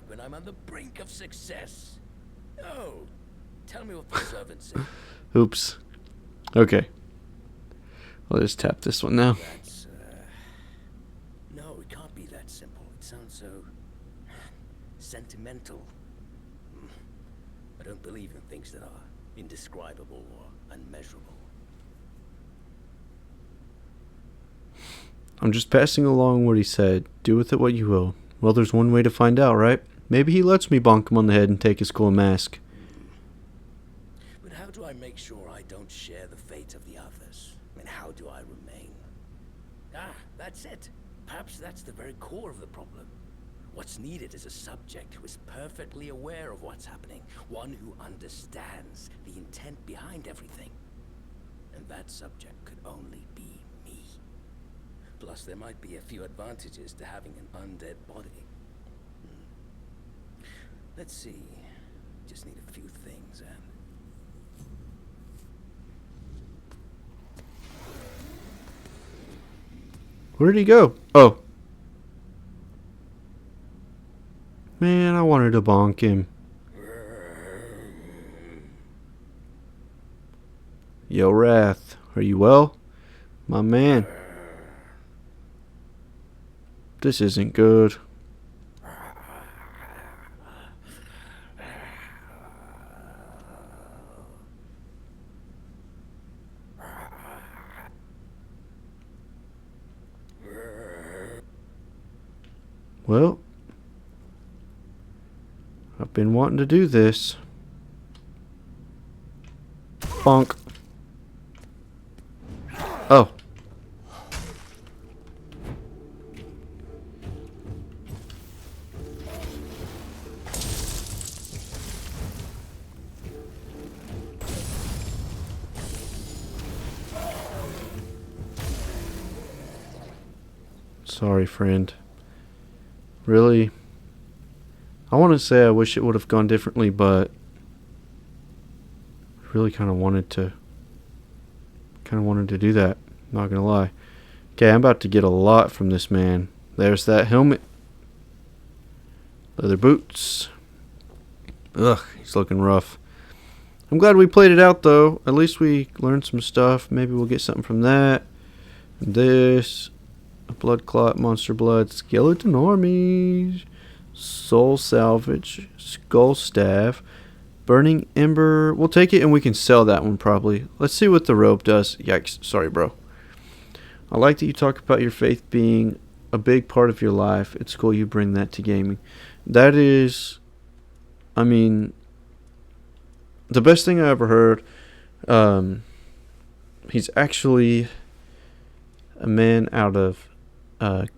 When I'm on the brink of success. Oh, tell me what the servant said.
Oops. Okay. I'll just tap this one now.
No, it can't be that simple. It sounds so sentimental. I don't believe in things that are indescribable or unmeasurable.
I'm just passing along what he said. Do with it what you will. Well, there's one way to find out, right? Maybe he lets me bonk him on the head and take his cool mask.
But how do I make sure I don't share the fate of the others? And how do I remain? That's it. Perhaps that's the very core of the problem. What's needed is a subject who is perfectly aware of what's happening. One who understands the intent behind everything. And that subject could only be me. Plus, there might be a few advantages to having an undead body. Let's see. Just need a few things and...
Where did he go? Oh. Man, I wanted to bonk him. Yo, Wrath. Are you well? My man. This isn't good. Well, I've been wanting to do this. Bonk. Oh. Sorry, friend. Really? I want to say I wish it would have gone differently, but I really kind of wanted to do that. Not gonna lie. Okay, I'm about to get a lot from this man. There's that helmet. Leather boots. Ugh, he's looking rough. I'm glad we played it out, though. At least we learned some stuff. Maybe we'll get something from that. And this. A blood clot, monster blood, skeleton armies, soul salvage, skull staff, burning ember. We'll take it and we can sell that one probably. Let's see what the rope does. Yikes. Sorry, bro. I like that you talk about your faith being a big part of your life. It's cool you bring that to gaming. That is, I mean, the best thing I ever heard. He's actually a man out of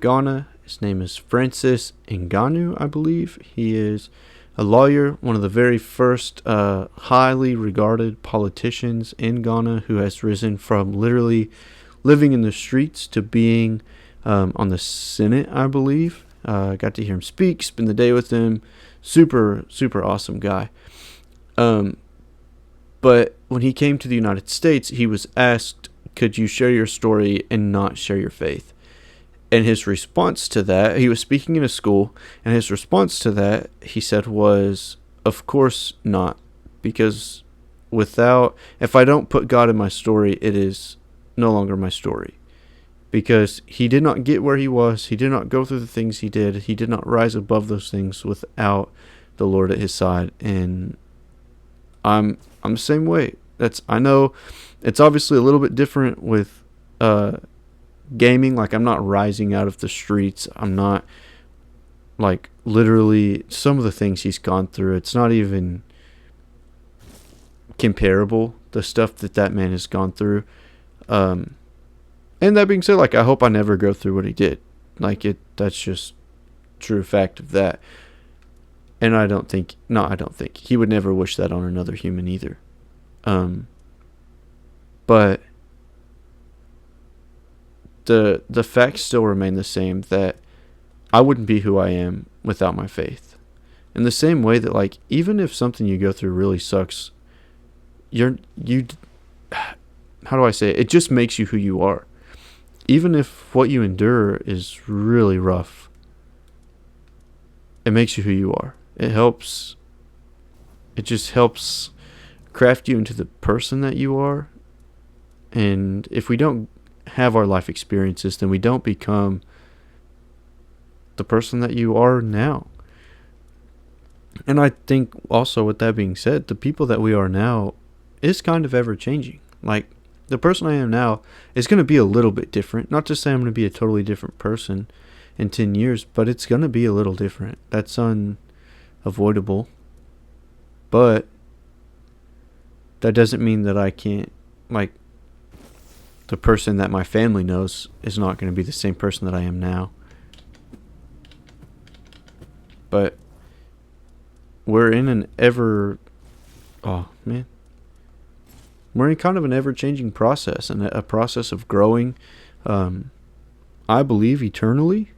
Ghana. His name is Francis Ngannou, I believe. He is a lawyer, one of the very first highly regarded politicians in Ghana, who has risen from literally living in the streets to being on the Senate, I believe. Got to hear him speak, spend the day with him. Super, super awesome guy. Um, but when he came to the United States, he was asked, could you share your story and not share your faith? And his response to that, he was speaking in a school, and his response to that, he said, was, of course not. Because if I don't put God in my story, it is no longer my story. Because he did not get where he was, he did not go through the things he did not rise above those things without the Lord at his side. And I'm the same way. I know it's obviously a little bit different with gaming. Like, I'm not rising out of the streets. I'm not, like, literally some of the things he's gone through. It's not even comparable, the stuff that man has gone through. And that being said, like, I hope I never go through what he did. Like, that's just true fact of that. And I don't think he would never wish that on another human either. But the facts still remain the same, that I wouldn't be who I am without my faith. In the same way that, like, even if something you go through really sucks, how do I say it? It just makes you who you are. Even if what you endure is really rough, it makes you who you are. It just helps craft you into the person that you are. And if we don't have our life experiences, then we don't become the person that you are now. And I think also, with that being said, the people that we are now is kind of ever changing. Like, the person I am now is going to be a little bit different. Not to say I'm going to be a totally different person in 10 years, but it's going to be a little different. That's unavoidable. But that doesn't mean that I can't, like, the person that my family knows is not going to be the same person that I am now. But we're in we're in kind of an ever-changing process, and a process of growing, I believe, eternally.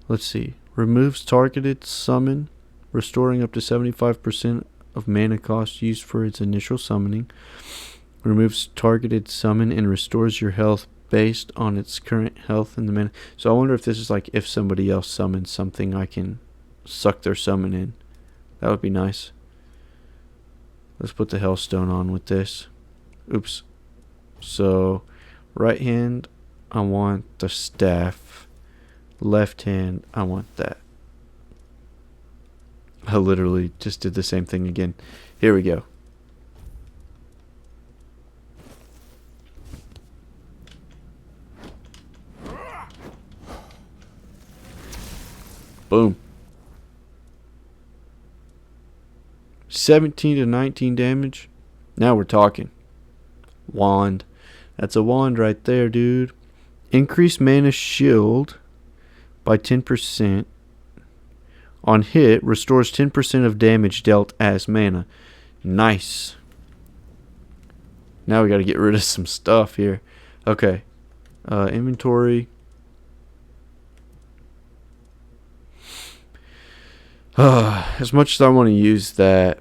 Let's see. Removes targeted summon, restoring up to 75% of mana cost used for its initial summoning. Removes targeted summon and restores your health based on its current health in the mana. So I wonder if this is like, if somebody else summons something, I can suck their summon in. That would be nice. Let's put the Hellstone on with this. Oops. So, right hand, I want the staff. Left hand, I want that. I literally just did the same thing again. Here we go. Boom. 17 to 19 damage. Now we're talking. Wand. That's a wand right there, dude. Increase mana shield by 10%. On hit, restores 10% of damage dealt as mana. Nice. Now we got to get rid of some stuff here. Okay. Inventory. As much as I want to use that,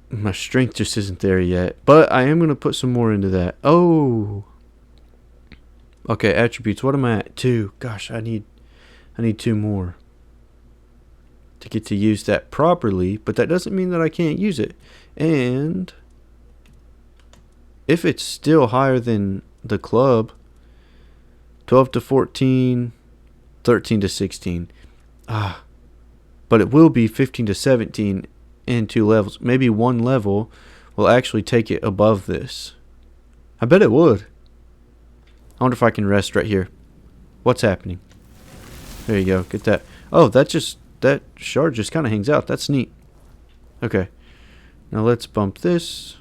my strength just isn't there yet. But I am going to put some more into that. Oh. Okay, attributes. What am I at? 2. Gosh, I need 2 more to get to use that properly. But that doesn't mean that I can't use it. And if it's still higher than the club, 12 to 14, 13 to 16. But it will be 15 to 17 in 2 levels. Maybe 1 level will actually take it above this. I bet it would. I wonder if I can rest right here. What's happening? There you go. Get that. Oh, that shard just kind of hangs out. That's neat. Okay. Now let's bump this.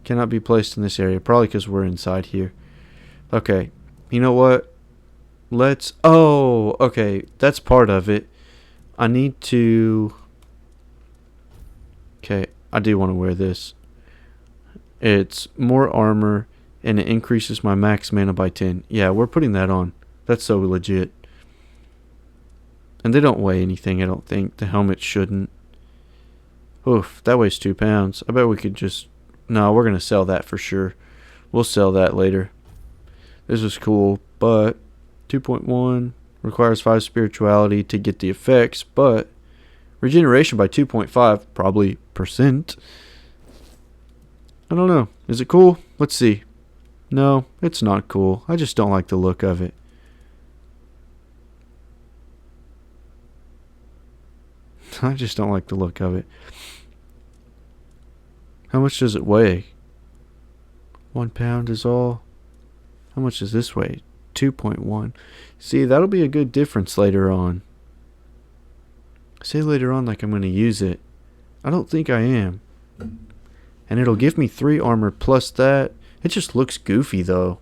Cannot be placed in this area. Probably because we're inside here. Okay. You know what? Okay. That's part of it. I need to... Okay. I do want to wear this. It's more armor, and it increases my max mana by 10. Yeah, we're putting that on. That's so legit. And they don't weigh anything, I don't think. The helmet shouldn't. Oof, that weighs 2 pounds. I bet we could just... No, we're going to sell that for sure. We'll sell that later. This is cool, but 2.1 requires 5 spirituality to get the effects, but regeneration by 2.5, probably percent. I don't know. Is it cool? Let's see. No, it's not cool. I just don't like the look of it. I just don't like the look of it. How much does it weigh? 1 pound is all. How much does this weigh? 2.1. See, that'll be a good difference later on. I say later on like I'm going to use it. I don't think I am. And it'll give me 3 armor plus that. It just looks goofy though.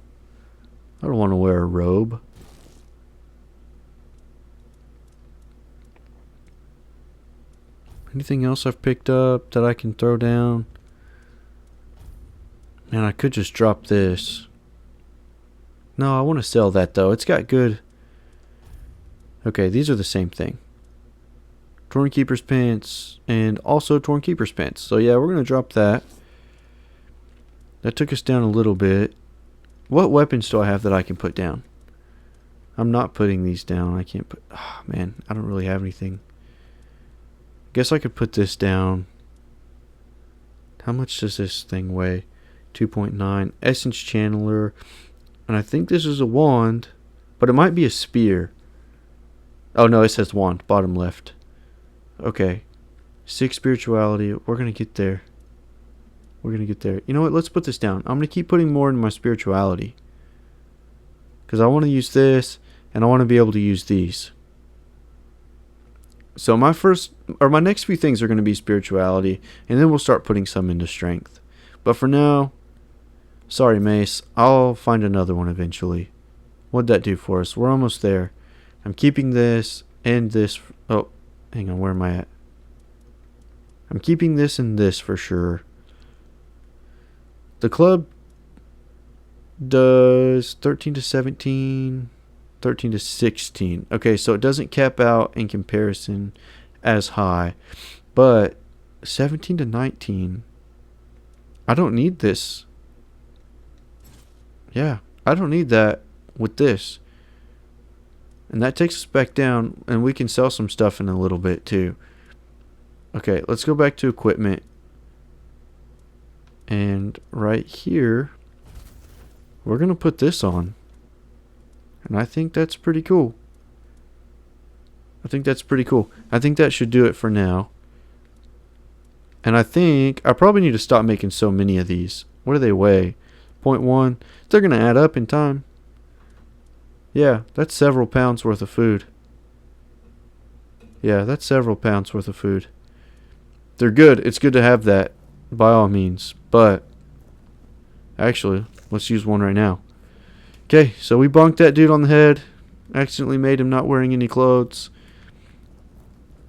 I don't want to wear a robe. Anything else I've picked up that I can throw down? Man, I could just drop this. No, I want to sell that though. It's got good... Okay, these are the same thing. Torn Keeper's Pants and also Torn Keeper's Pants. So yeah, we're going to drop that. That took us down a little bit. What weapons do I have that I can put down? I'm not putting these down. I can't put... Oh, man, I don't really have anything. Guess I could put this down. How much does this thing weigh? 2.9. Essence Channeler. And I think this is a wand. But it might be a spear. Oh no, it says wand. Bottom left. Okay. 6 spirituality. We're going to get there. We're going to get there. You know what? Let's put this down. I'm going to keep putting more in my spirituality. Because I want to use this. And I want to be able to use these. So my next few things are going to be spirituality. And then we'll start putting some into strength. But for now... Sorry, Mace. I'll find another one eventually. What'd that do for us? We're almost there. I'm keeping this and this. Oh, hang on. Where am I at? I'm keeping this and this for sure. The club does 13 to 17, 13 to 16. Okay, so it doesn't cap out in comparison as high. But 17 to 19. I don't need this. Yeah, I don't need that with this. And that takes us back down, and we can sell some stuff in a little bit too. Okay, let's go back to equipment. And right here, we're going to put this on. And I think that's pretty cool. I think that should do it for now. And I think I probably need to stop making so many of these. What do they weigh? 0.1. They're going to add up in time. Yeah, that's several pounds worth of food. Yeah, that's several pounds worth of food. They're good. It's good to have that, by all means. But, actually, let's use one right now. Okay, so we bonked that dude on the head. Accidentally made him not wearing any clothes.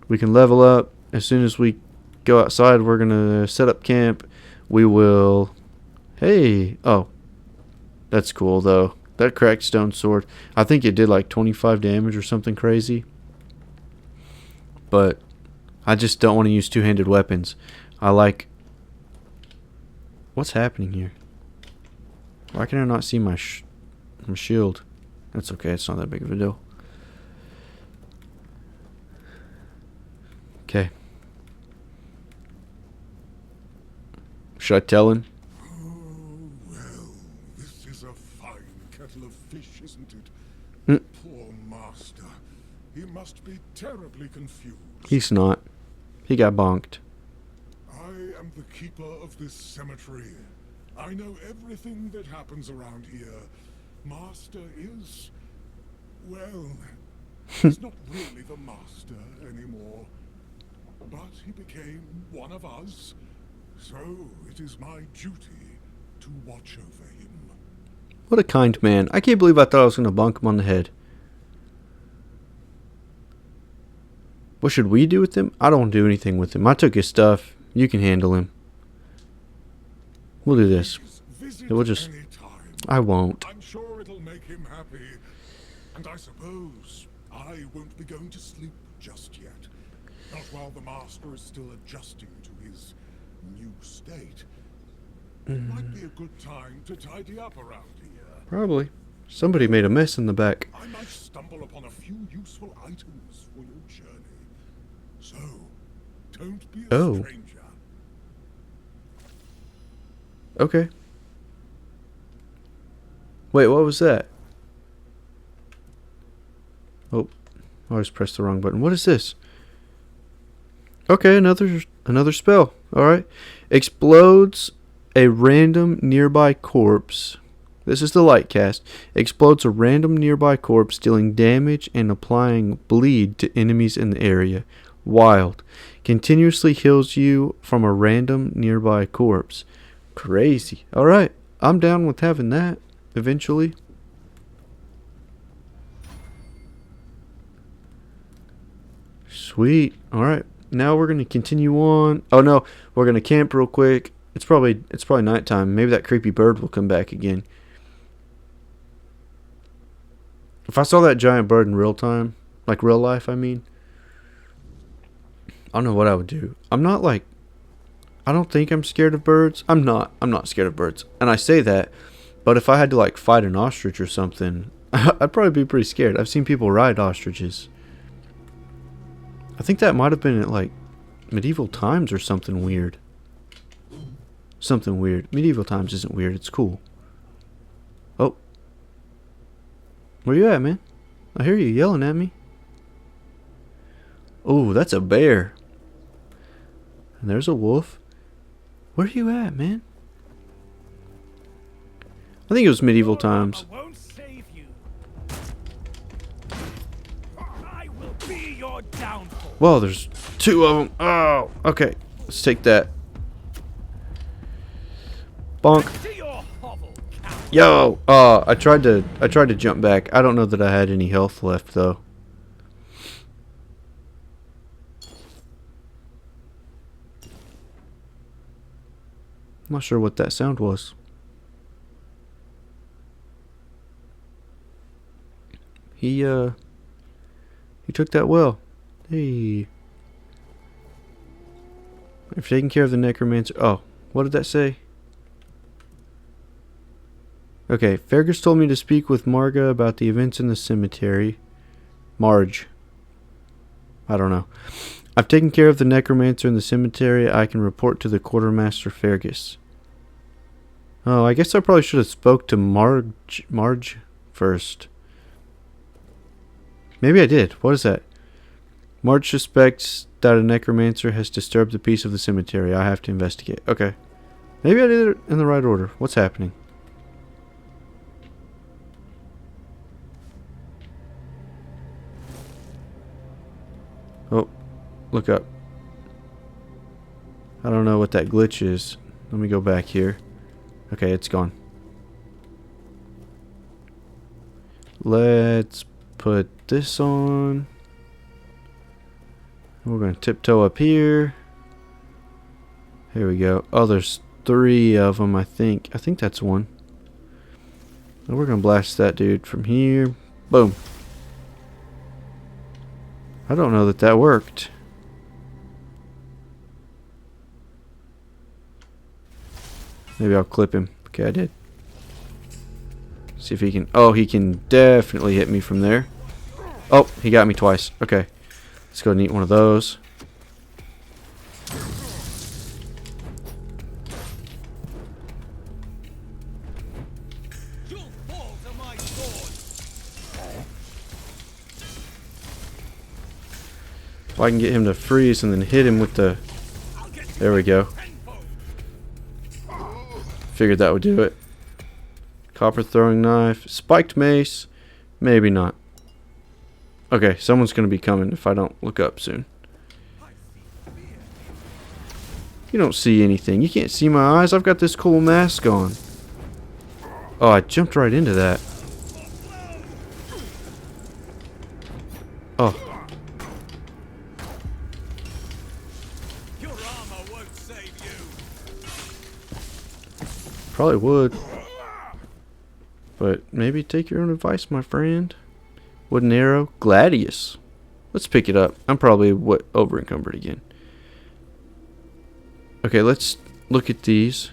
We can level up. As soon as we go outside, we're going to set up camp. We will... Hey, oh, that's cool though. That cracked stone sword. I think it did like 25 damage or something crazy. But I just don't want to use two-handed weapons. I like... What's happening here? Why can I not see my shield? That's okay. It's not that big of a deal. Okay. Should I tell him?
Isn't it?
Mm.
Poor master. He must be terribly confused.
He's not. He got bonked.
I am the keeper of this cemetery. I know everything that happens around here. Master is... well... he's not really the master anymore. But he became one of us. So it is my duty to watch over him.
What a kind man. I can't believe I thought I was going to bonk him on the head. What should we do with him? I don't do anything with him. I took his stuff. You can handle him. We'll do this. We'll just... I won't.
I'm sure it'll make him happy. And I suppose I won't be going to sleep just yet. Not while the Master is still adjusting to his new state. It might be a good time to tidy up around here.
Probably. Somebody made a mess in the back.
I might stumble upon a few useful items for your journey. So, don't be a stranger.
Okay. Wait, what was that? Oh, I just pressed the wrong button. What is this? Okay, another spell. Alright. Explodes a random nearby corpse. This is the light cast. Explodes a random nearby corpse, dealing damage and applying bleed to enemies in the area. Wild. Continuously heals you from a random nearby corpse. Crazy. Alright. I'm down with having that eventually. Sweet. Alright. Now we're going to continue on. Oh no, we're going to camp real quick. It's probably nighttime. Maybe that creepy bird will come back again. If I saw that giant bird in real time, like real life, I mean, I don't know what I would do. I don't think I'm scared of birds. I'm not scared of birds. And I say that, but if I had to like fight an ostrich or something, I'd probably be pretty scared. I've seen people ride ostriches. I think that might have been at like medieval times or something weird. Something weird. Medieval times isn't weird. It's cool. Oh. Where you at, man? I hear you yelling at me. Oh, that's a bear. And there's a wolf. Where are you at, man? I think it was medieval times.
I won't save you. I will be your downfall.
Whoa, there's two of them. Oh, okay. Let's take that. Bonk. Yo! I tried to jump back. I don't know that I had any health left though. I'm not sure what that sound was. He took that well. Hey. If taking care of the necromancer. Oh, what did that say? Okay, Fergus told me to speak with Marga about the events in the cemetery. Marge. I don't know. I've taken care of the necromancer in the cemetery. I can report to the quartermaster Fergus. Oh, I guess I probably should have spoke to Marge first. Maybe I did. What is that? Marge suspects that a necromancer has disturbed the peace of the cemetery. I have to investigate. Okay. Maybe I did it in the right order. What's happening? Oh, look up. I don't know what that glitch is. Let me go back here. Okay, it's gone. Let's put this on. We're going to tiptoe up here. Here we go. Oh, there's 3 of them, I think. I think that's one. And we're going to blast that dude from here. Boom. I don't know that that worked. Maybe I'll clip him. Okay, I did. See if he can... Oh, he can definitely hit me from there. Oh, he got me twice. Okay. Let's go and eat one of those. If I can get him to freeze and then hit him with the... There we go. Figured that would do it. Copper throwing knife. Spiked mace. Maybe not. Okay, someone's going to be coming if I don't look up soon. You don't see anything. You can't see my eyes. I've got this cool mask on. Oh, I jumped right into that. Oh.
Your armor won't save you.
Probably would. But maybe take your own advice, my friend. Wooden arrow. Gladius. Let's pick it up. I'm probably over encumbered again. Okay, let's look at these.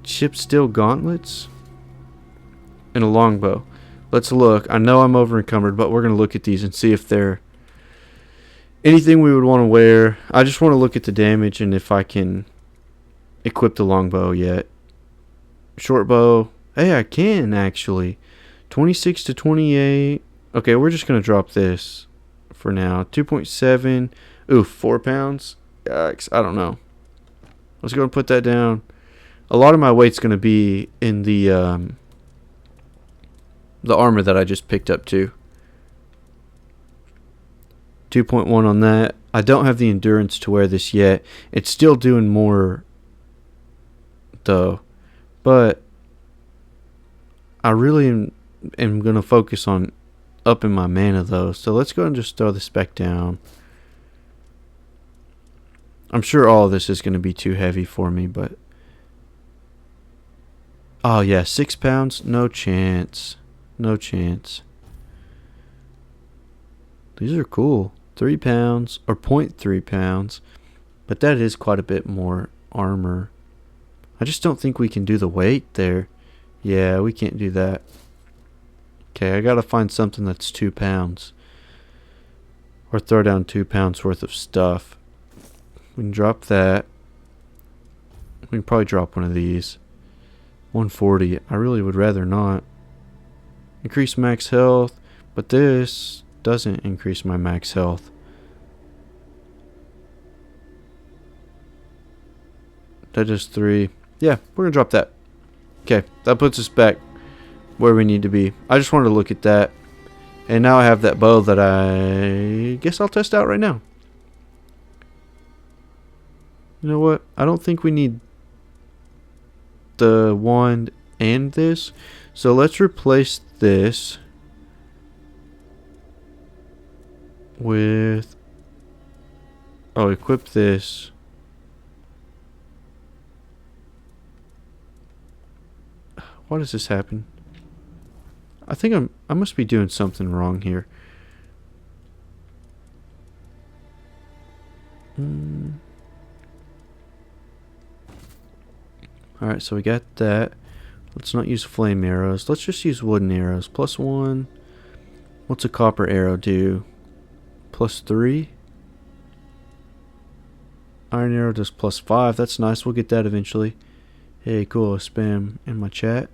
Chip steel gauntlets. And a longbow. Let's look. I know I'm over encumbered, but we're going to look at these and see if they're anything we would want to wear. I just want to look at the damage and if I can equip the longbow yet. Short bow. Hey, I can actually. 26 to 28. Okay, we're just going to drop this for now. 2.7. Ooh, 4 pounds. Yikes, I don't know. Let's go and put that down. A lot of my weight's going to be in the armor that I just picked up too. 2.1 on that. I don't have the endurance to wear this yet. It's still doing more though. But I really am going to focus on upping my mana though. So let's go and just throw this back down. I'm sure all of this is going to be too heavy for me, but oh yeah, 6 pounds? No chance. No chance. These are cool. 3 pounds or 0.3 pounds. But that is quite a bit more armor. I just don't think we can do the weight there. Yeah, we can't do that. Okay, I gotta find something that's 2 pounds. Or throw down 2 pounds worth of stuff. We can drop that. We can probably drop one of these. 140. I really would rather not. Increase max health. But this doesn't increase my max health. That does 3. Yeah, we're going to drop that. Okay, that puts us back where we need to be. I just wanted to look at that. And now I have that bow that I guess I'll test out right now. You know what? I don't think we need the wand and this. So let's replace this with... oh, equip this. Why does this happen? I think I must be doing something wrong here. Alright, so we got that. Let's not use flame arrows. Let's just use wooden arrows. +1. What's a copper arrow do? +3. Iron arrow does +5. That's nice. We'll get that eventually. Hey, cool. Spam in my chat.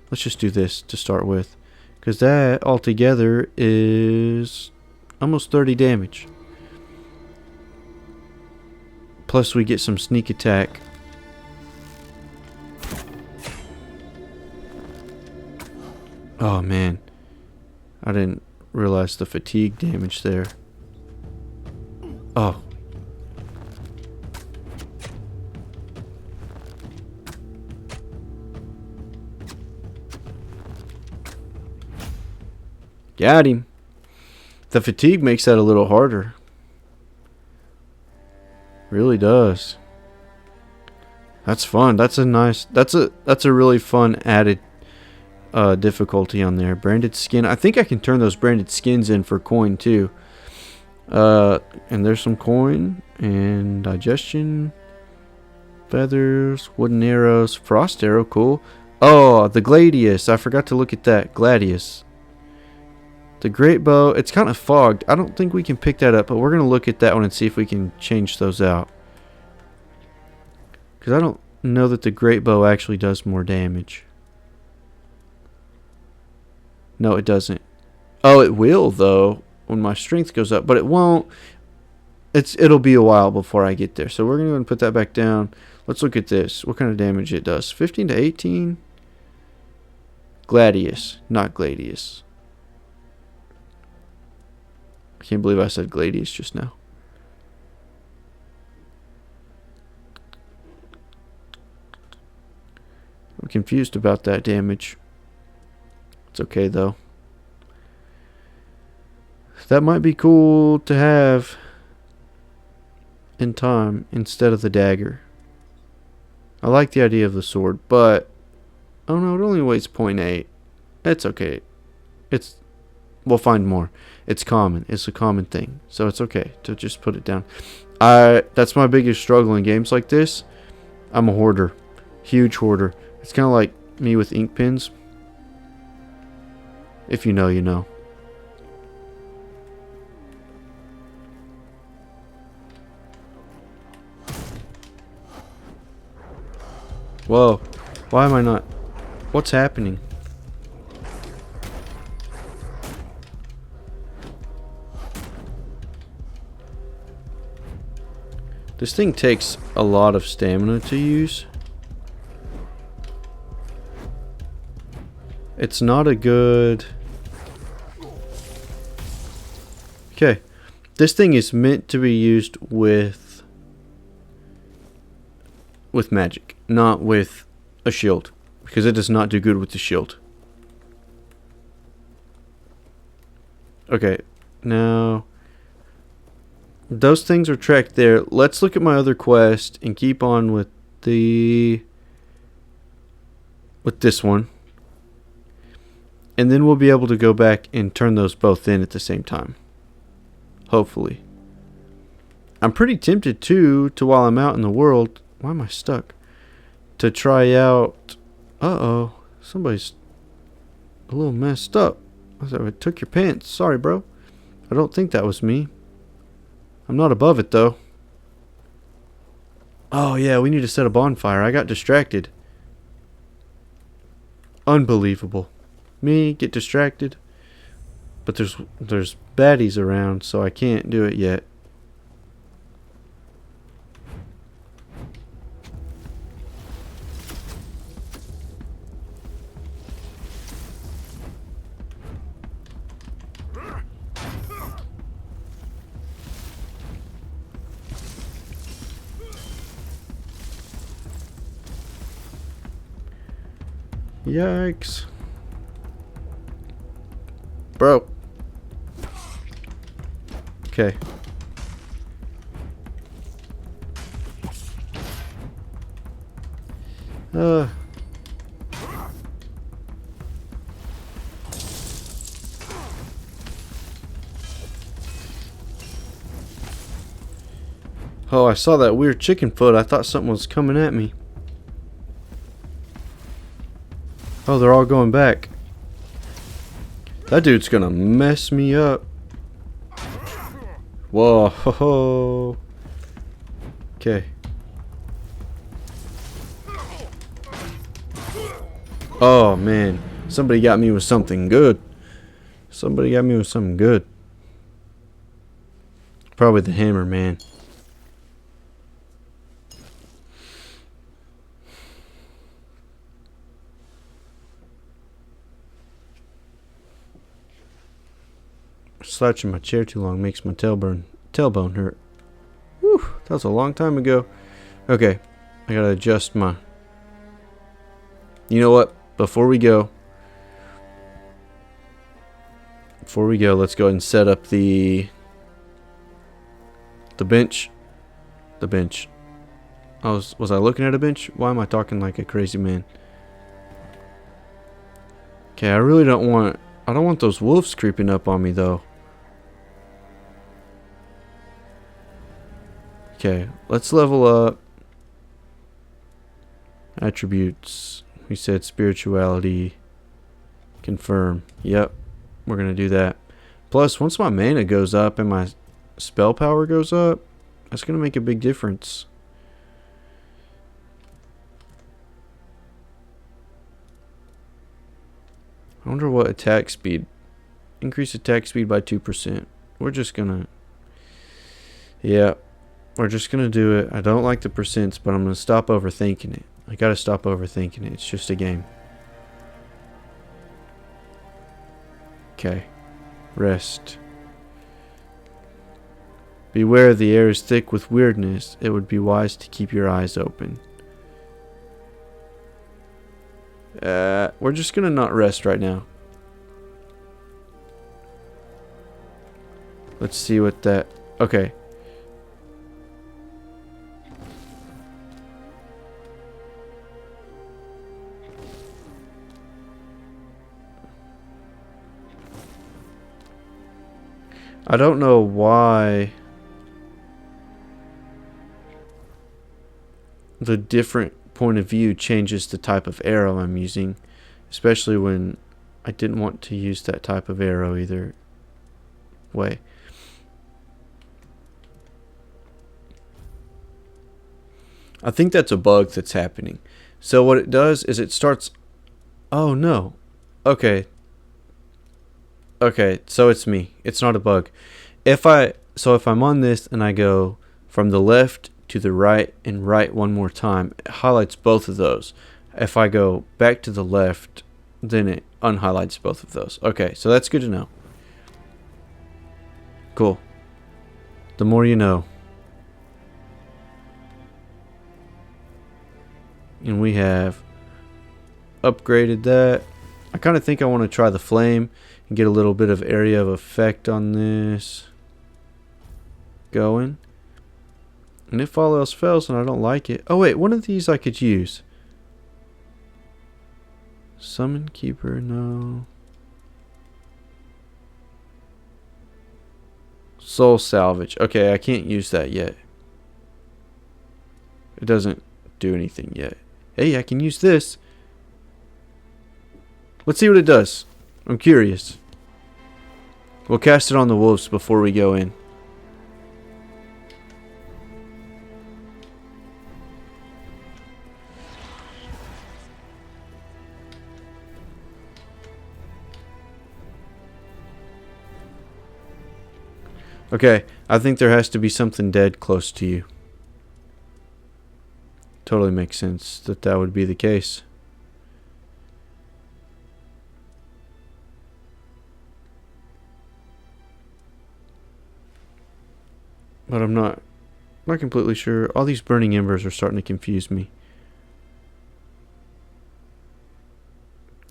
Let's just do this to start with. Because that altogether is almost 30 damage. Plus we get some sneak attack. Oh man, I didn't realize the fatigue damage there. Oh. Got him. The fatigue makes that a little harder. Really does. That's fun. That's a nice. That's a really fun added difficulty on there. Branded skin. I think I can turn those branded skins in for coin too. And there's some coin and digestion, feathers, wooden arrows, frost arrow. Cool. Oh, the gladius. I forgot to look at that. Gladius. The great bow. It's kind of fogged. I don't think we can pick that up, but we're gonna look at that one and see if we can change those out. Because I don't know that the great bow actually does more damage. No, it doesn't. Oh, it will though when my strength goes up, but it won't. It'll be a while before I get there. So we're gonna go and put that back down. Let's look at this. What kind of damage it does? 15 to 18. Gladius, not Gladius. I can't believe I said Gladius just now. I'm confused about that damage. It's okay though. That might be cool to have in time instead of the dagger. I like the idea of the sword, but oh no, it only weighs 0.8. It's okay. We'll find more. It's common. It's a common thing. So it's okay to just put it down. That's my biggest struggle in games like this. I'm a hoarder. Huge hoarder. It's kind of like me with ink pens. If you know, you know. Whoa. Why am I not? What's happening? This thing takes a lot of stamina to use. It's not a good... Okay. This thing is meant to be used with magic, not with a shield, because it does not do good with the shield. Okay, now those things are tracked there. Let's look at my other quest and keep on with this one. And then we'll be able to go back and turn those both in at the same time. Hopefully. I'm pretty tempted to while I'm out in the world. Why am I stuck? To try out... Uh-oh. Somebody's a little messed up. I took your pants. Sorry, bro. I don't think that was me. I'm not above it, though. Oh, yeah, we need to set a bonfire. I got distracted. Unbelievable. Me, get distracted. But there's baddies around, so I can't do it yet. Yikes. Bro. Okay. Oh, I saw that weird chicken foot. I thought something was coming at me. Oh, they're all going back. That dude's gonna mess me up. Whoa. Ho, ho. Okay. Oh, man. Somebody got me with something good. Somebody got me with something good. Probably the hammer, man. Slouching my chair too long makes my tailbone hurt. Whew, that was a long time ago. Okay, I gotta adjust my... You know what? Before we go, let's go ahead and set up the bench. The bench. Was I looking at a bench? Why am I talking like a crazy man? Okay, I don't want those wolves creeping up on me though. Okay, let's level up. Attributes. We said spirituality. Confirm. Yep, we're gonna do that. Plus, once my mana goes up and my spell power goes up, that's gonna make a big difference. I wonder what attack speed. Increase attack speed by 2%. We're just gonna... Yeah, we're just gonna do it. I don't like the percents, but I'm gonna stop overthinking it. I gotta stop overthinking it. It's just a game. Okay. Rest. Beware, the air is thick with weirdness. It would be wise to keep your eyes open. We're just gonna not rest right now. Let's see what that... Okay. I don't know why the different point of view changes the type of arrow I'm using, especially when I didn't want to use that type of arrow either way. I think that's a bug that's happening. So what it does is it starts... Oh no. Okay. Okay, so it's me. It's not a bug. If I'm on this and I go from the left to the right and right one more time, it highlights both of those. If I go back to the left, then it unhighlights both of those. Okay, so that's good to know. Cool. The more you know. And we have upgraded that. I kind of think I want to try the flame and get a little bit of area of effect on this going. And if all else fails and I don't like it... Oh wait, one of these I could use. Summon Keeper, no. Soul Salvage. Okay, I can't use that yet. It doesn't do anything yet. Hey, I can use this. Let's see what it does. I'm curious. We'll cast it on the wolves before we go in. Okay, I think there has to be something dead close to you. Totally makes sense that that would be the case. But I'm not completely sure. All these burning embers are starting to confuse me.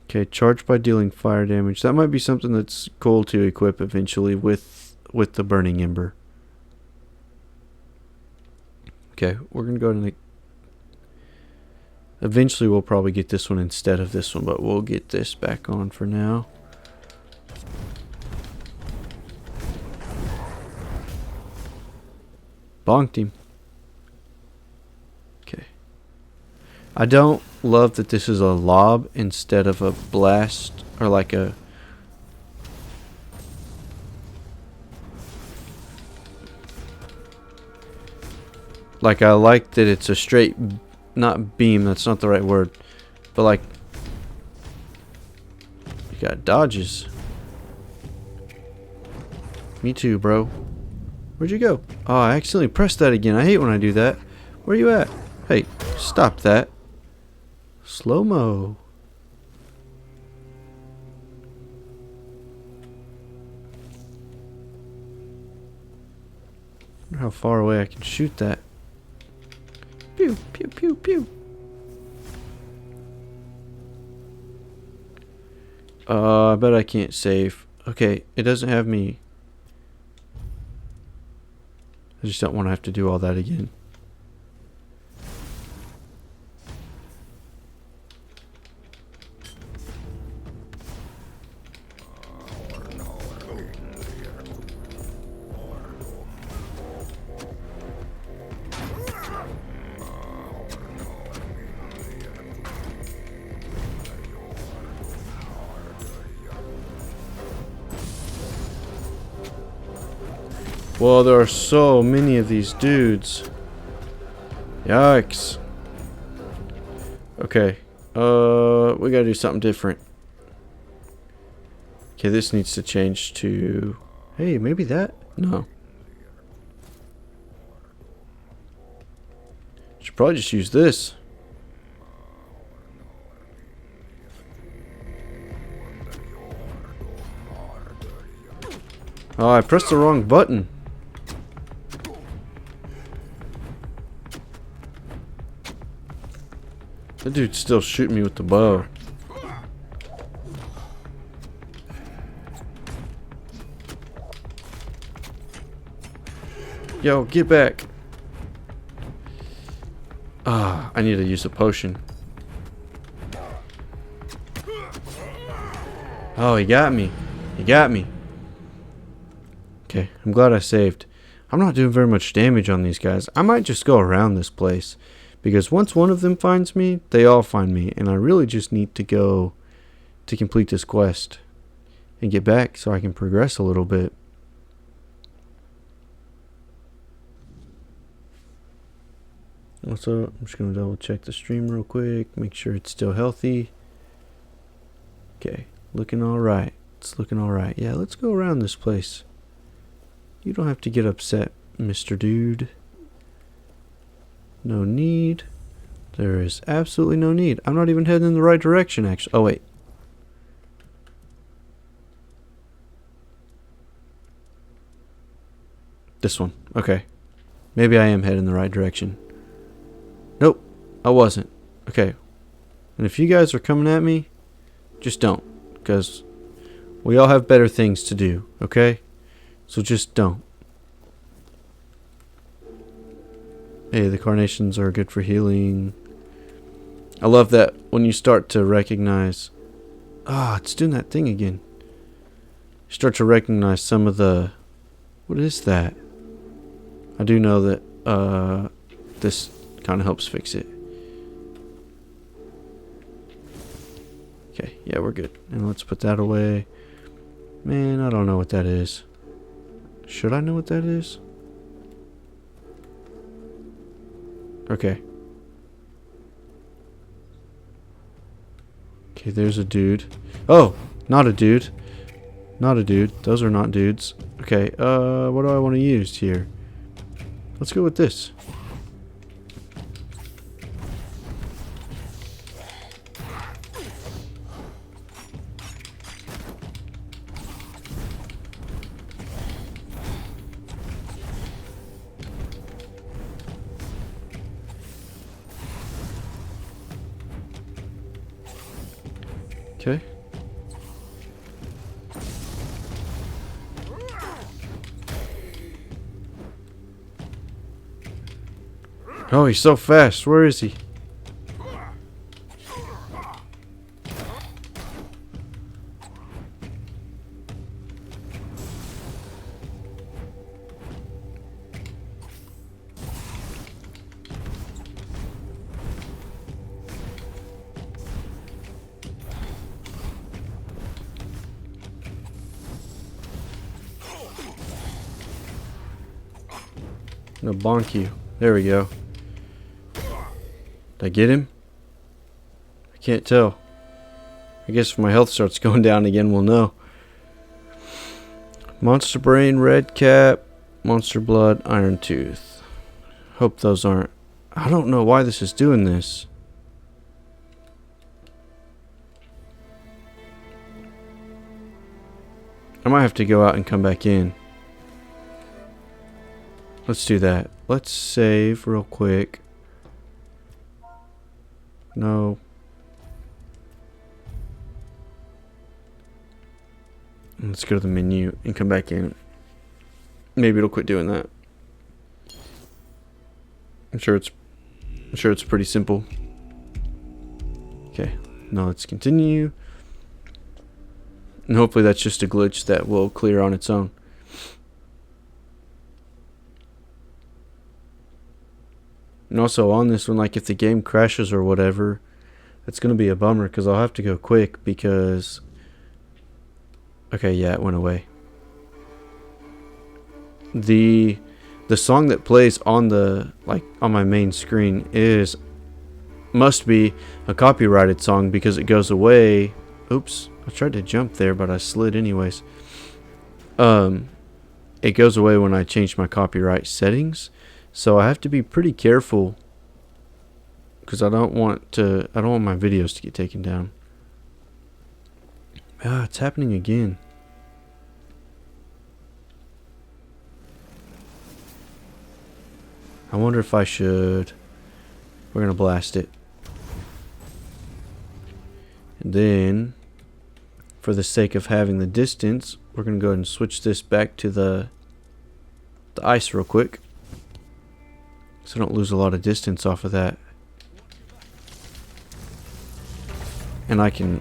Okay, charged by dealing fire damage. That might be something that's cool to equip eventually with the burning ember. Okay, we're gonna go to eventually we'll probably get this one instead of this one, but we'll get this back on for now. Bonked him. Okay. I don't love that this is a lob instead of a blast, or like a... Like, I like that it's a straight... Not beam, that's not the right word. But like... You got dodges. Me too, bro. Where'd you go? Oh, I accidentally pressed that again. I hate when I do that. Where you at? Hey, stop that. Slow-mo. Wonder how far away I can shoot that. Pew, pew, pew, pew. I bet I can't save. Okay, it doesn't have me. I just don't want to have to do all that again. Well, there are so many of these dudes. Yikes. Okay. We gotta do something different. Okay, this needs to change to... Hey, maybe that? No. Should probably just use this. Oh, I pressed the wrong button. That dude's still shooting me with the bow. Yo, get back. Ah, I need to use a potion. Oh, he got me. He got me. Okay, I'm glad I saved. I'm not doing very much damage on these guys. I might just go around this place. Because once one of them finds me, they all find me. And I really just need to go to complete this quest. And get back so I can progress a little bit. Also, I'm just going to double check the stream real quick. Make sure it's still healthy. Okay, looking alright. It's looking alright. Yeah, let's go around this place. You don't have to get upset, Mr. Dude. No need. There is absolutely no need. I'm not even heading in the right direction, actually. Oh, wait. This one. Okay. Maybe I am heading in the right direction. Nope. I wasn't. Okay. And if you guys are coming at me, just don't. Because we all have better things to do. Okay? So just don't. Hey, the carnations are good for healing. I love that when you start to recognize... Ah, it's doing that thing again. You start to recognize some of the... What is that? I do know that this kind of helps fix it. Okay, yeah, we're good. And let's put that away. Man, I don't know what that is. Should I know what that is? Okay. Okay, there's a dude. Oh, not a dude. Not a dude. Those are not dudes. Okay, what do I want to use here? Let's go with this. Okay. Oh, he's so fast. Where is he? I'm gonna bonk you. There we go. Did I get him? I can't tell. I guess if my health starts going down again, we'll know. Monster Brain, Red Cap, Monster Blood, Iron Tooth. Hope those aren't... I don't know why this is doing this. I might have to go out and come back in. Let's do that. Let's save real quick. No. Let's go to the menu and come back in. Maybe it'll quit doing that. I'm sure it's pretty simple. Okay. Now let's continue. And hopefully that's just a glitch that will clear on its own. And also on this one, like if the game crashes or whatever, it's going to be a bummer because I'll have to go quick because... Okay, yeah, it went away. The song that plays on the on my main screen must be a copyrighted song because it goes away. Oops, I tried to jump there but I slid anyways. It goes away when I change my copyright settings. So I have to be pretty careful because I don't want my videos to get taken down. Ah, it's happening again. I wonder if I should. We're gonna blast it. And then, for the sake of having the distance, we're gonna go ahead and switch this back to the ice real quick. So I don't lose a lot of distance off of that. And I can...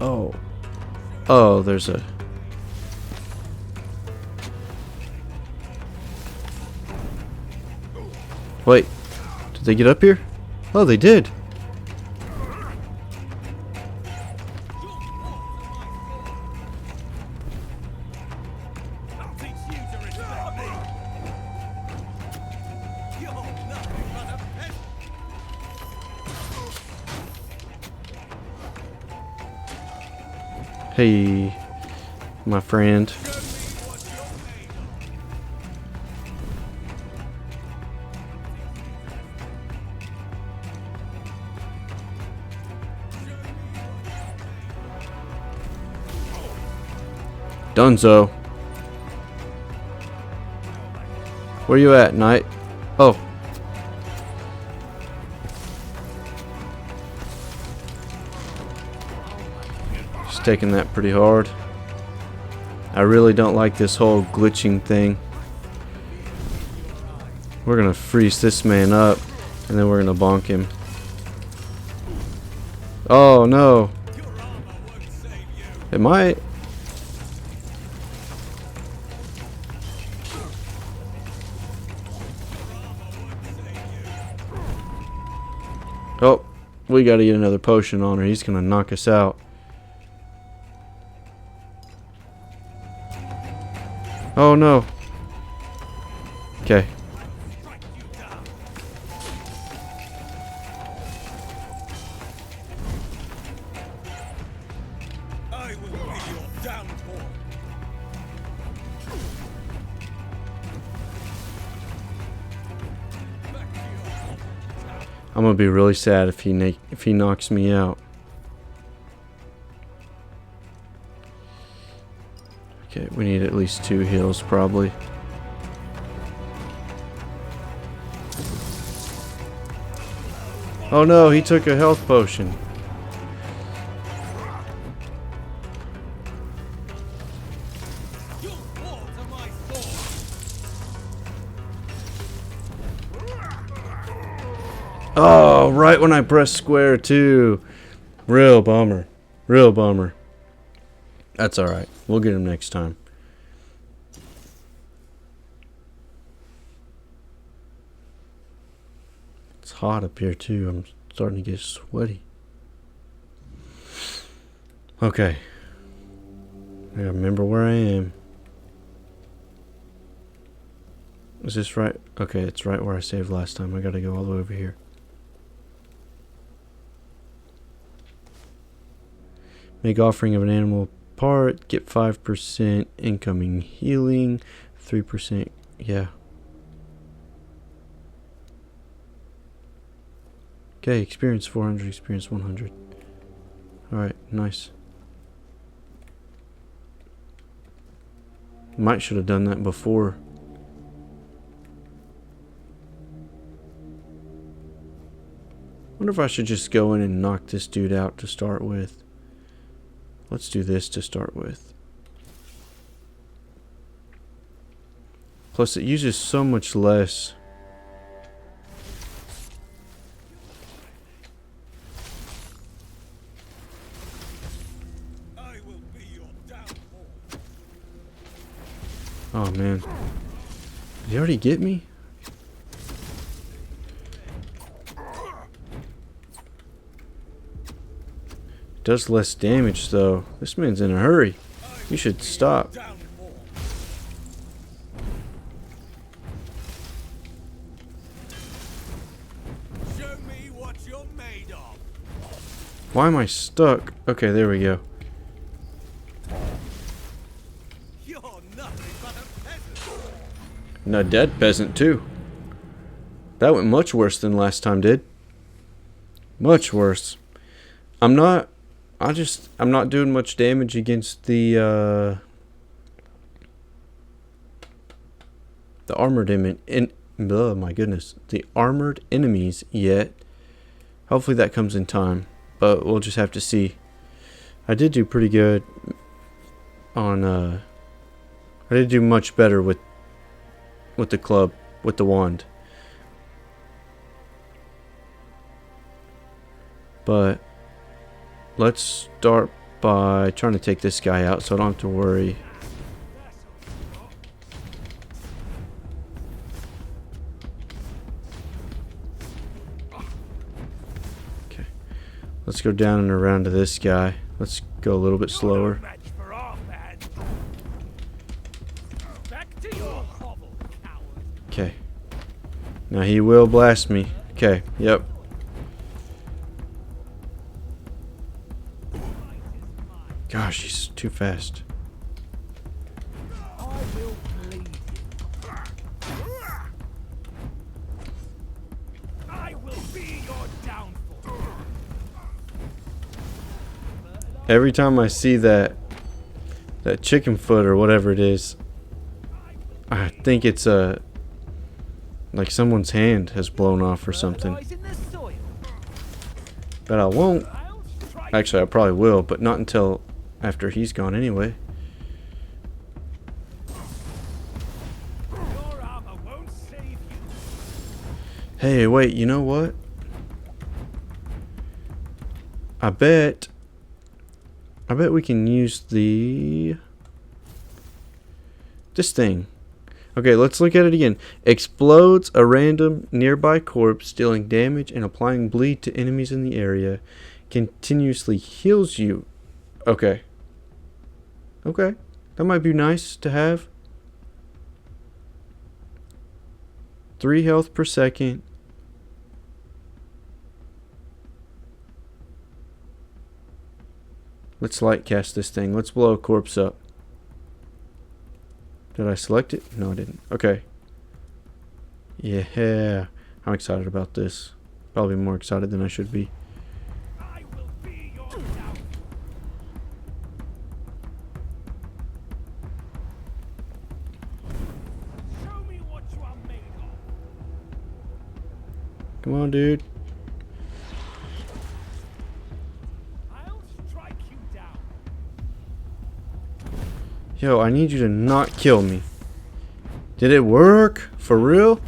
Oh, there's a... Wait, did they get up here? Oh, they did. Hey, my friend. Dunzo. Where you at, Knight? Oh. Just taking that pretty hard. I really don't like this whole glitching thing. We're gonna freeze this man up, and then we're gonna bonk him. Oh no. It might. Oh, we gotta get another potion on her. He's gonna knock us out. Oh no. Okay.
I will be your downfall.
I'm gonna be really sad if he knocks me out. Okay, we need at least 2 heals probably. Oh no, he took a health potion. Oh, right when I pressed square too. Real bummer. Real bummer. That's alright. We'll get him next time. It's hot up here too. I'm starting to get sweaty. Okay. I gotta remember where I am. Is this right? Okay, it's right where I saved last time. I gotta go all the way over here. Make offering of an animal part. Get 5% incoming healing. 3%. Yeah. Okay, experience 400. Experience 100. Alright, nice. Might should have done that before. Wonder if I should just go in and knock this dude out to start with. Let's do this to start with. Plus it uses so much less.
I will be your downfall.
Oh man. Did he already get me? Does less damage though. This man's in a hurry. You should stop.
Show me what you're made of.
Why am I stuck? Okay, there we go.
You're nothing but a peasant.
And a dead peasant too. That went much worse than last time did. Much worse. I'm not doing much damage against the armored oh my goodness, the armored enemies yet. Hopefully that comes in time, but we'll just have to see. I did do pretty good on I did do much better with the club, with the wand. But let's start by trying to take this guy out so I don't have to worry. Let's go down and around to this guy. Let's go a little bit slower. Okay. Now he will blast me. Okay, yep. Gosh, he's too fast. Every time I see that chicken foot or whatever it is, I think it's like someone's hand has blown off or something. But I won't. Actually, I probably will, but not until after he's gone anyway. Hey, wait, you know what? I bet we can use this thing. Okay, let's look at it again. Explodes a random nearby corpse, dealing damage and applying bleed to enemies in the area. Continuously heals you. Okay. Okay. That might be nice to have. 3 health per second. Let's light cast this thing. Let's blow a corpse up. Did I select it? No, I didn't. Okay. Yeah. I'm excited about this. Probably more excited than I should be.
I will be your downfall. Show me what you are made of.
Come on, dude.
I'll strike you down.
Yo, I need you to not kill me. Did it work? For real?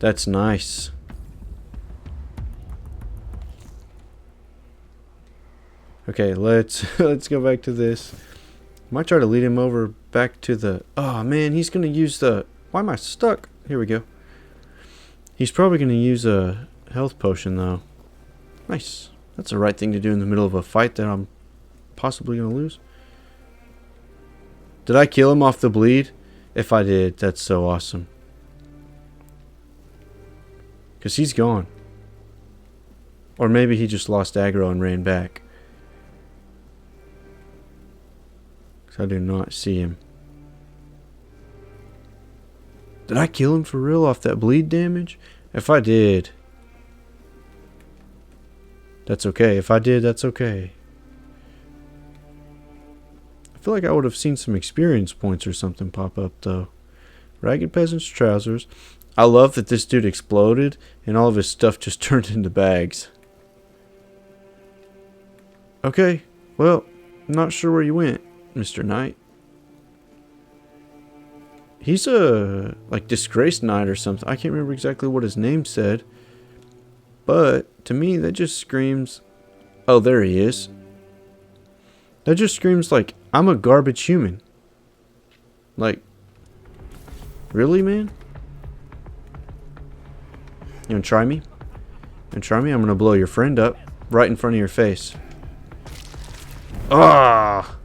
That's nice. Okay, let's go back to this. Might try to lead him over back to the... Oh, man, he's going to use the... Why am I stuck? Here we go. He's probably going to use a health potion, though. Nice. That's the right thing to do in the middle of a fight that I'm possibly going to lose. Did I kill him off the bleed? If I did, that's so awesome. Because he's gone. Or maybe he just lost aggro and ran back. Because I do not see him. Did I kill him for real off that bleed damage? If I did, that's okay. If I did, that's okay. I feel like I would have seen some experience points or something pop up, though. Ragged Peasant's trousers. I love that this dude exploded and all of his stuff just turned into bags. Okay, well, I'm not sure where you went, Mr. Knight. He's a, like, disgraced knight or something. I can't remember exactly what his name said. But, to me, that just screams... Oh, there he is. That just screams like, I'm a garbage human. Like, really, man? You wanna try me? You wanna try me? I'm gonna blow your friend up right in front of your face. Ah!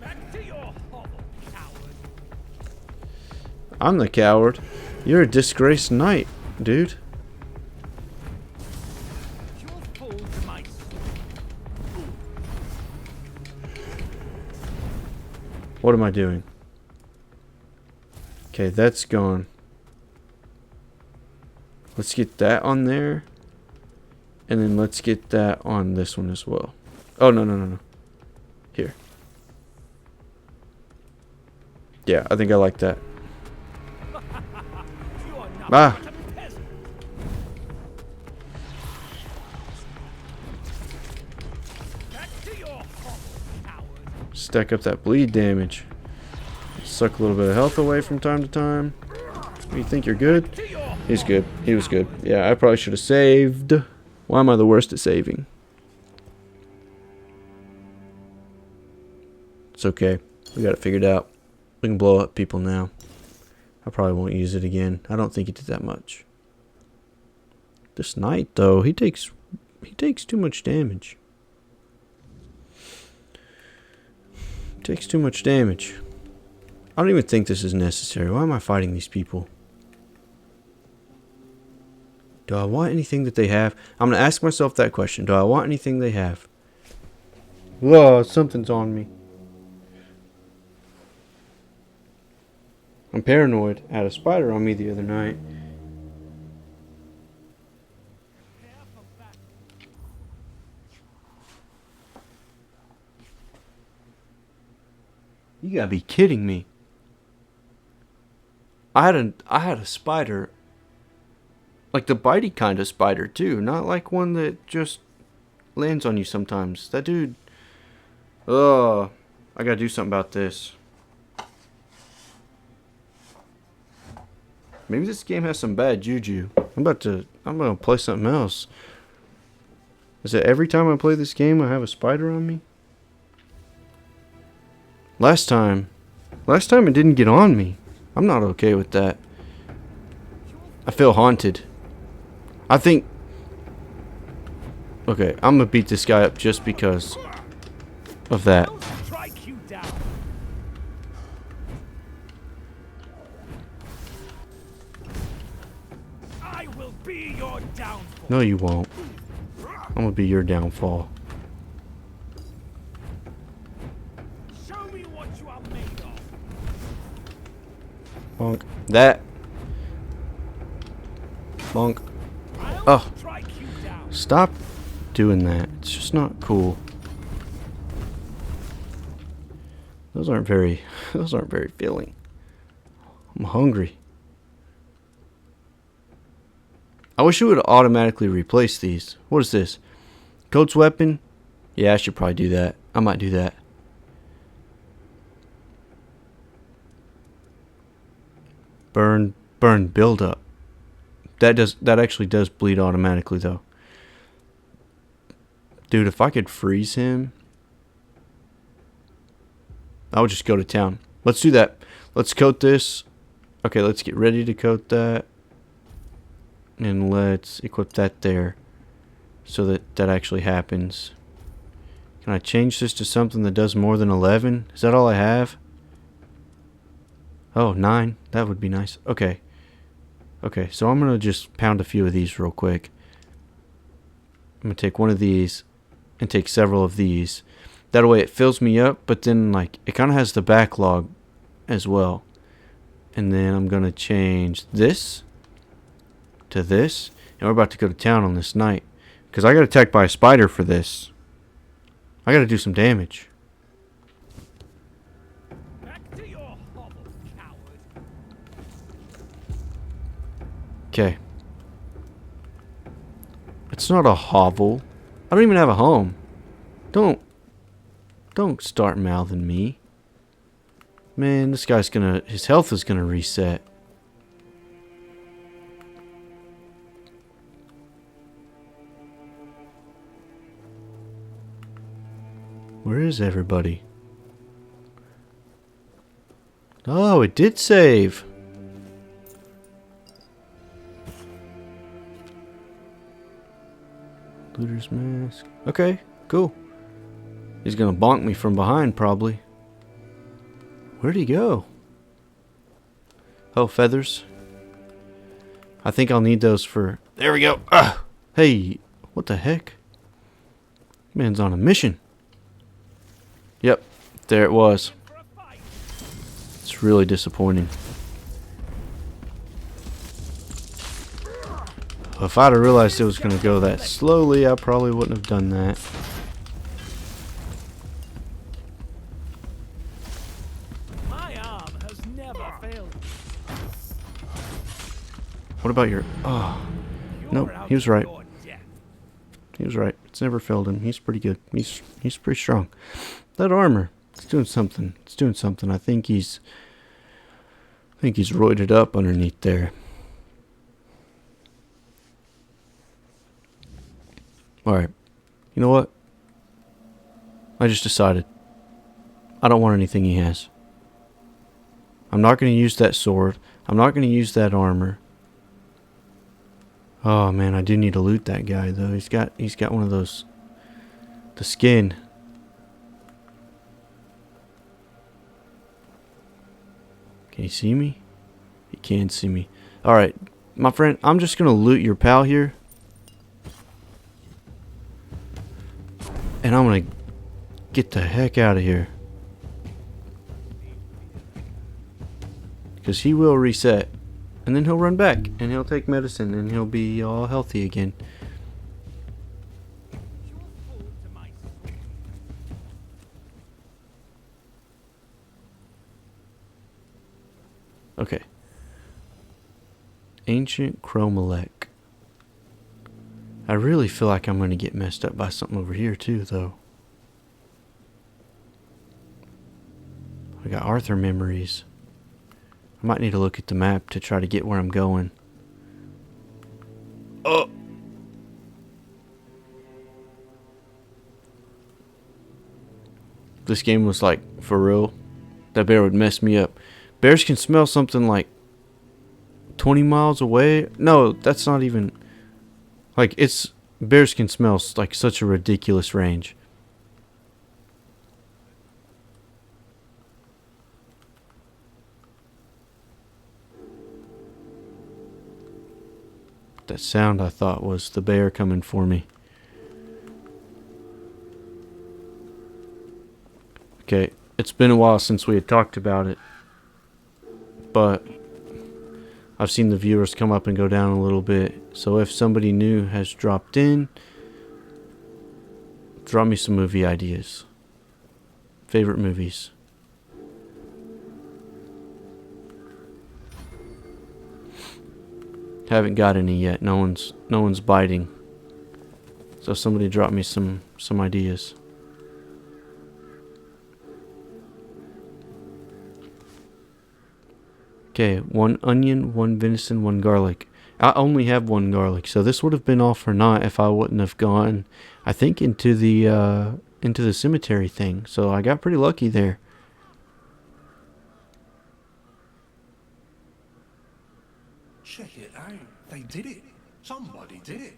Back to your hovel, coward.
I'm the coward. You're a disgraced knight, dude.
You'll fall to my sword.
What am I doing? Okay, that's gone. Let's get that on there. And then let's get that on this one as well. Oh, no. Here. Yeah, I think I like that.
You are not
Ah!
but a peasant. Back to your hovel, coward.
Stack up that bleed damage. Suck a little bit of health away from time to time. You think you're good?
To your
He's good. He was good. Yeah, I probably should have saved. Why am I the worst at saving? It's okay. We got it figured out. We can blow up people now. I probably won't use it again. I don't think he did that much. This knight, though, he takes He takes too much damage. Takes too much damage. I don't even think this is necessary. Why am I fighting these people? Do I want anything that they have? I'm going to ask myself that question. Do I want anything they have? Whoa, something's on me. I'm paranoid. I had a spider on me the other night. You gotta be kidding me. I had a spider, like the bitey kind of spider too, not like one that just lands on you sometimes. That dude, I gotta do something about this. Maybe this game has some bad juju. I'm gonna play something else. Is it every time I play this game I have a spider on me? Last time it didn't get on me. I'm not okay with that. I feel haunted. I think... Okay, I'm gonna beat this guy up just because of that.
I will be your downfall.
No, you won't. I'm gonna be your downfall.
Show me what you are made of.
Bonk. That. Bonk. Oh. Stop doing that. It's just not cool. Those aren't very filling. I'm hungry. I wish it would automatically replace these. What is this? Coat's weapon? Yeah, I should probably do that. I might do that. Burn buildup. That actually does bleed automatically though. Dude, if I could freeze him, I would just go to town. Let's do that. Let's coat this. Okay, let's get ready to coat that. And let's equip that there so that actually happens. Can I change this to something that does more than 11? Is that all I have? Oh, 9. That would be nice. Okay. Okay, so I'm going to just pound a few of these real quick. I'm going to take one of these and take several of these. That way it fills me up, but then like it kind of has the backlog as well. And then I'm going to change this to this, and we're about to go to town on this night because I got attacked by a spider for this. I got to do some damage.
Back to your hovel, coward.
Okay. It's not a hovel. I don't even have a home. Don't start mouthing me. Man, this guy's his health is gonna reset. Where is everybody? Oh, it did save. Looter's mask. Okay, cool. He's gonna bonk me from behind, probably. Where'd he go? Oh, feathers. I think I'll need those for... There we go. Ah! Hey, what the heck? Man's on a mission. Yep, there it was. It's really disappointing. If I'd have realized it was going to go that slowly, I probably wouldn't have done that.
My arm has never failed.
What about your... Oh, nope, he was right. He was right. It's never failed him. He's pretty good. He's pretty strong. That armor, it's doing something. It's doing something. I think he's roided up underneath there. Alright. You know what? I just decided. I don't want anything he has. I'm not going to use that sword. I'm not going to use that armor. Oh man, I do need to loot that guy though. He's got one of those, the skin. Can he see me? He can see me. Alright, my friend, I'm just gonna loot your pal here. And I'm gonna get the heck out of here. Because he will reset. And then he'll run back. And he'll take medicine. And he'll be all healthy again. Okay. Ancient Chromalech. I really feel like I'm going to get messed up by something over here too, though. I got Arthur memories. I might need to look at the map to try to get where I'm going. Oh! This game was like, for real, that bear would mess me up. Bears can smell something like 20 miles away. No, that's not even... Like, it's... Bears can smell like such a ridiculous range. That sound I thought was the bear coming for me. Okay, it's been a while since we had talked about it. But I've seen the viewers come up and go down a little bit. So if somebody new has dropped in, drop me some movie ideas. Favorite movies. Haven't got any yet. No one's biting. So somebody drop me some ideas. Okay, 1 onion, 1 venison, 1 garlic. I only have 1 garlic, so this would have been all for naught if I wouldn't have gone, I think, into the cemetery thing. So I got pretty lucky there.
Check it out. They did it. Somebody did it.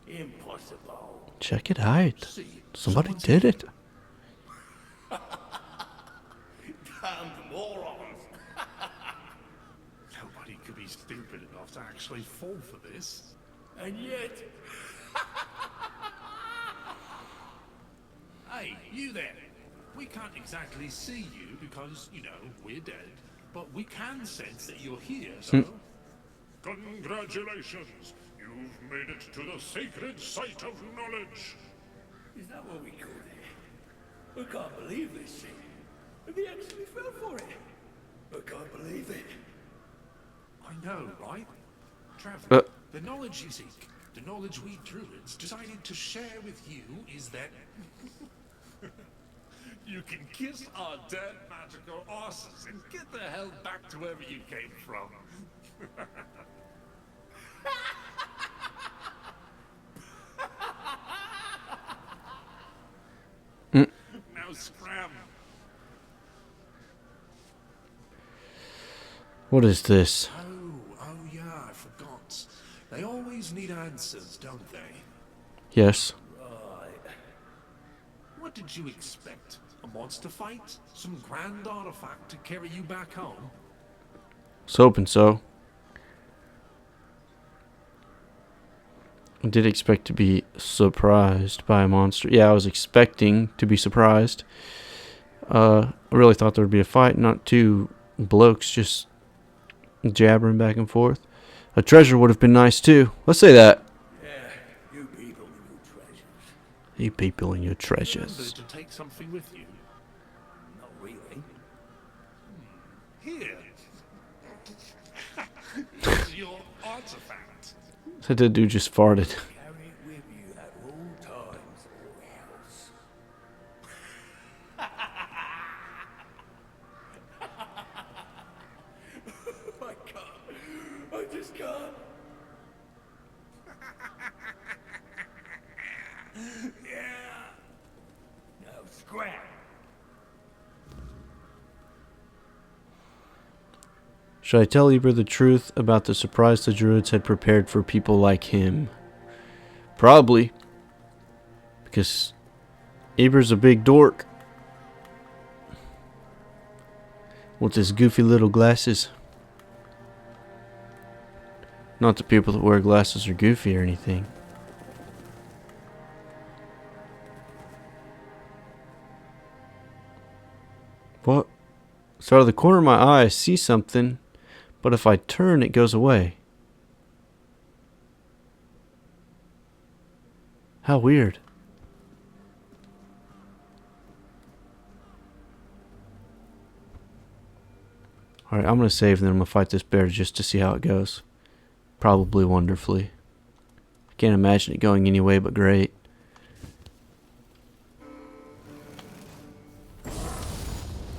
Impossible.
Check it out.
See,
Somebody
someone's
did it.
Damned morons.
Nobody could be stupid enough to actually fall for this.
And yet...
Hey, you there. We can't exactly see you because, you know, we're dead. But we can sense that you're here, so...
Congratulations! You've made it to the sacred site of knowledge!
Is that what we call it? I can't believe this thing. And he actually fell for it. I can't believe it.
I know, right? Traveler, the knowledge you seek, the knowledge we druids decided to share with you is that... you can kiss our dead magical asses and get the hell back to wherever you came from. Now scram.
What is this?
Oh yeah, I forgot. They always need answers, don't they?
Yes.
What did you expect? A monster fight? Some grand artifact to carry you back home?
Was hoping so. I did expect to be surprised by a monster. Yeah, I was expecting to be surprised. I really thought there would be a fight, not 2 blokes just jabbering back and forth. A treasure would have been nice too. Let's say that.
Yeah, you people and your treasures.
You people and your
Remember
treasures.
to take something with you.
Not really.
Here. Here's your artifact.
That dude just farted.
Carry it with you at all times or else. I can't. I just can't. Yeah. Now scram.
Should I tell Eber the truth about the surprise the druids had prepared for people like him? Probably. Because Eber's a big dork. With his goofy little glasses. Not that people that wear glasses are goofy or anything. What? So out of the corner of my eye I see something, but if I turn it goes away. How weird. Alright, I'm going to save and then I'm going to fight this bear just to see how it goes. Probably wonderfully. Can't imagine it going any way but great.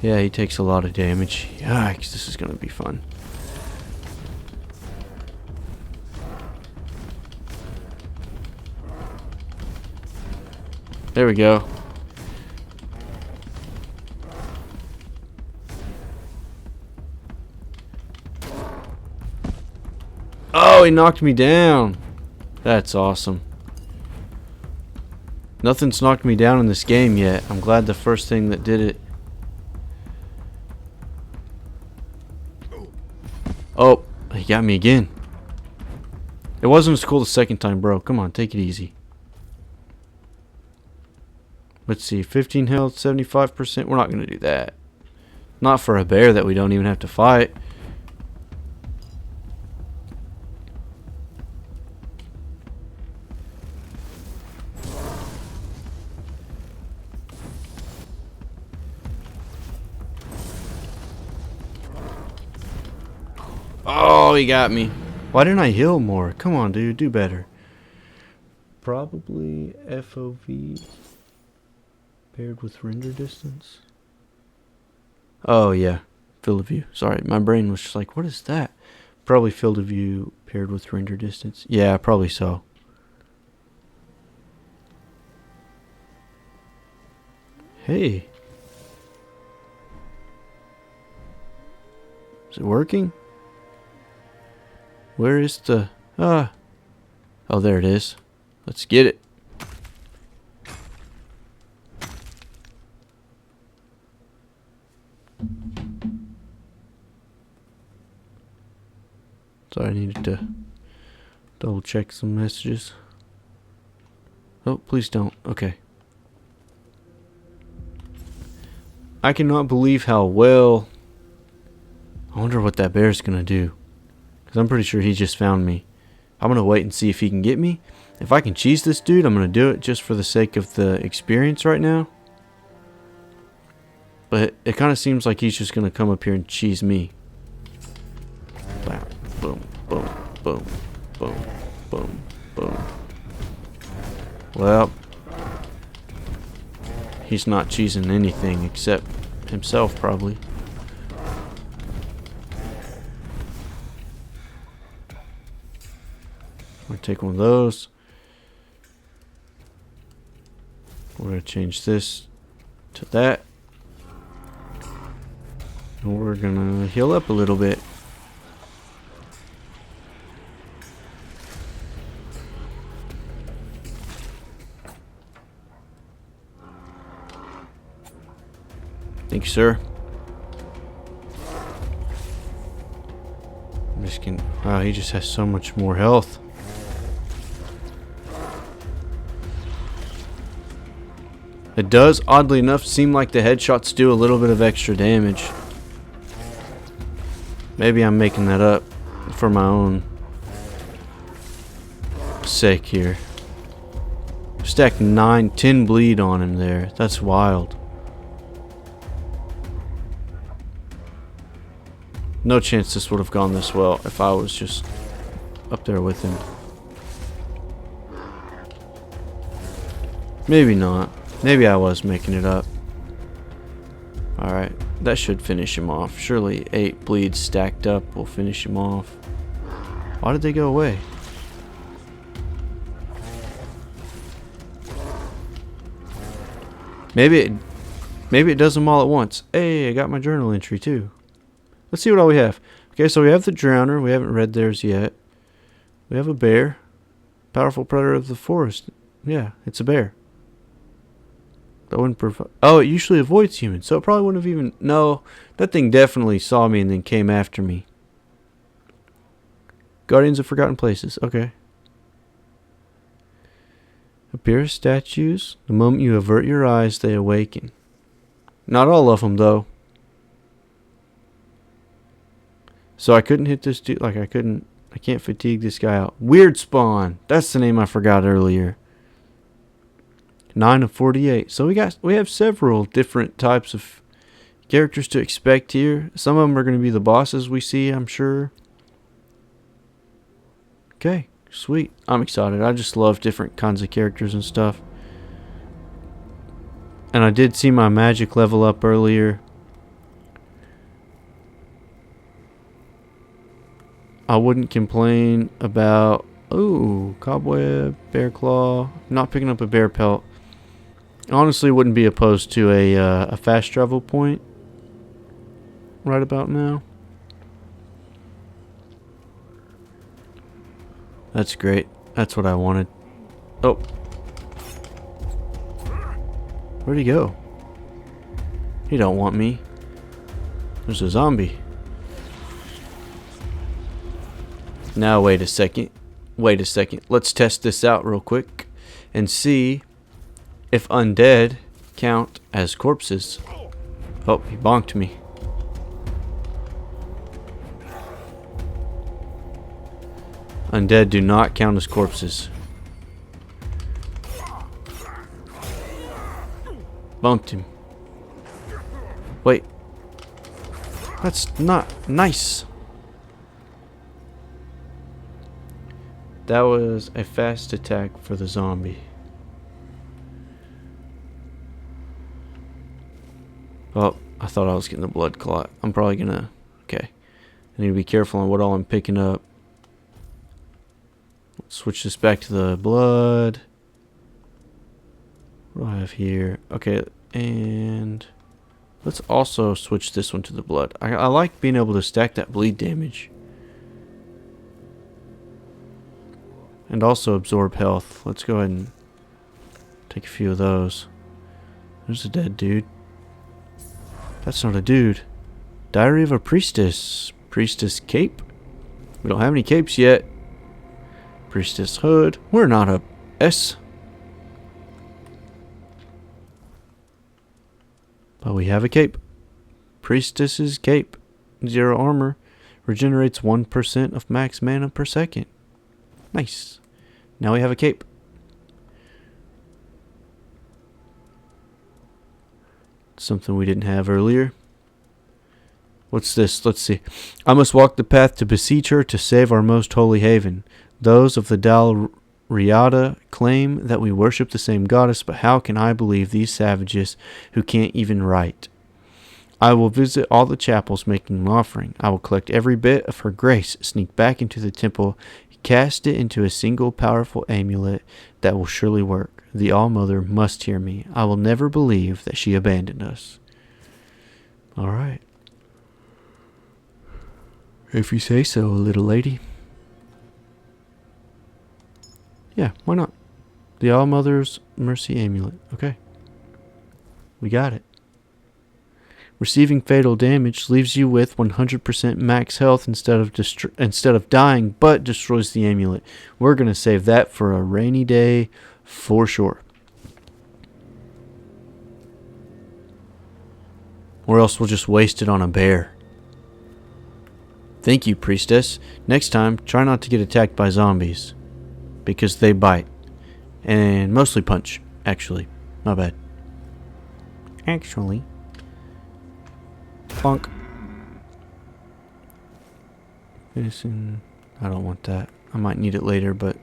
Yeah, he takes a lot of damage. Yikes, this is going to be fun. There we go. Oh, he knocked me down. That's awesome. Nothing's knocked me down in this game yet. I'm glad the first thing that did it. Oh, he got me again. It wasn't as cool the second time, bro. Come on, take it easy. Let's see, 15 health, 75%. We're not going to do that. Not for a bear that we don't even have to fight. Oh, he got me. Why didn't I heal more? Come on, dude. Do better. Probably FOV paired with render distance. Oh, yeah. Field of view. Sorry, my brain was just like, what is that? Probably field of view paired with render distance. Yeah, probably so. Hey. Is it working? Where is the... Oh, there it is. Let's get it. Sorry, I needed to double check some messages. Oh, please don't. Okay. I cannot believe how well... I wonder what that bear's gonna do. Because I'm pretty sure he just found me. I'm going to wait and see if he can get me. If I can cheese this dude, I'm going to do it just for the sake of the experience right now. But it kind of seems like he's just going to come up here and cheese me. Boom, boom, boom, boom, boom, boom, boom. Well, he's not cheesing anything except himself probably. I'm going to take one of those. We're going to change this to that. And we're going to heal up a little bit. Thank you, sir. I'm just kidding. Wow, he just has so much more health. It does, oddly enough, seem like the headshots do a little bit of extra damage. Maybe I'm making that up for my own sake here. Stacked 10 bleed on him there. That's wild. No chance this would have gone this well if I was just up there with him. Maybe not. Maybe I was making it up. Alright, that should finish him off. Surely 8 bleeds stacked up will finish him off. Why did they go away? Maybe it does them all at once. Hey, I got my journal entry too. Let's see what all we have. Okay, so we have the Drowner. We haven't read theirs yet. We have a bear. Powerful predator of the forest. Yeah, it's a bear. That wouldn't oh, it usually avoids humans, so it probably wouldn't have even... No, that thing definitely saw me and then came after me. Guardians of Forgotten Places. Okay. Appear as statues. The moment you avert your eyes, they awaken. Not all of them, though. So I couldn't hit this dude. Like, I can't fatigue this guy out. Weird Spawn. That's the name I forgot earlier. 9 of 48. So we have several different types of characters to expect here. Some of them are going to be the bosses we see, I'm sure. Okay, sweet. I'm excited. I just love different kinds of characters and stuff. And I did see my magic level up earlier. I wouldn't complain about... Ooh, cobweb, bear claw. Not picking up a bear pelt. Honestly, wouldn't be opposed to a fast travel point right about now. That's great. That's what I wanted. Oh. Where'd he go? He don't want me. There's a zombie. Now, wait a second. Wait a second. Let's test this out real quick and see if undead count as corpses. Oh, he bonked me. Undead do not count as corpses. Bumped him. Wait. That's not nice. That was a fast attack for the zombie. Oh, I thought I was getting the blood clot. I'm probably gonna... Okay. I need to be careful on what all I'm picking up. Let's switch this back to the blood. What do I have here? Okay, and... let's also switch this one to the blood. I like being able to stack that bleed damage. And also absorb health. Let's go ahead and take a few of those. There's a dead dude. That's not a dude. Diary of a Priestess. Priestess cape. We don't have any capes yet. Priestess hood. We're not a S. But we have a cape. Priestess's cape. 0 armor. Regenerates 1% of max mana per second. Nice. Now we have a cape. Something we didn't have earlier. What's this? Let's see. I must walk the path to beseech her to save our most holy haven. Those of the Dal Riata claim that we worship the same goddess, but how can I believe these savages who can't even write? I will visit all the chapels making an offering. I will collect every bit of her grace, sneak back into the temple, cast it into a single powerful amulet that will surely work. The All-Mother must hear me. I will never believe that she abandoned us. Alright. If you say so, little lady. Yeah, why not? The All-Mother's Mercy Amulet. Okay. We got it. Receiving fatal damage leaves you with 100% max health instead of dying, but destroys the amulet. We're going to save that for a rainy day for sure. Or else we'll just waste it on a bear. Thank you, Priestess. Next time, try not to get attacked by zombies. Because they bite. And mostly punch, actually. Not bad. Actually. Bonk. Medicine. I don't want that. I might need it later, but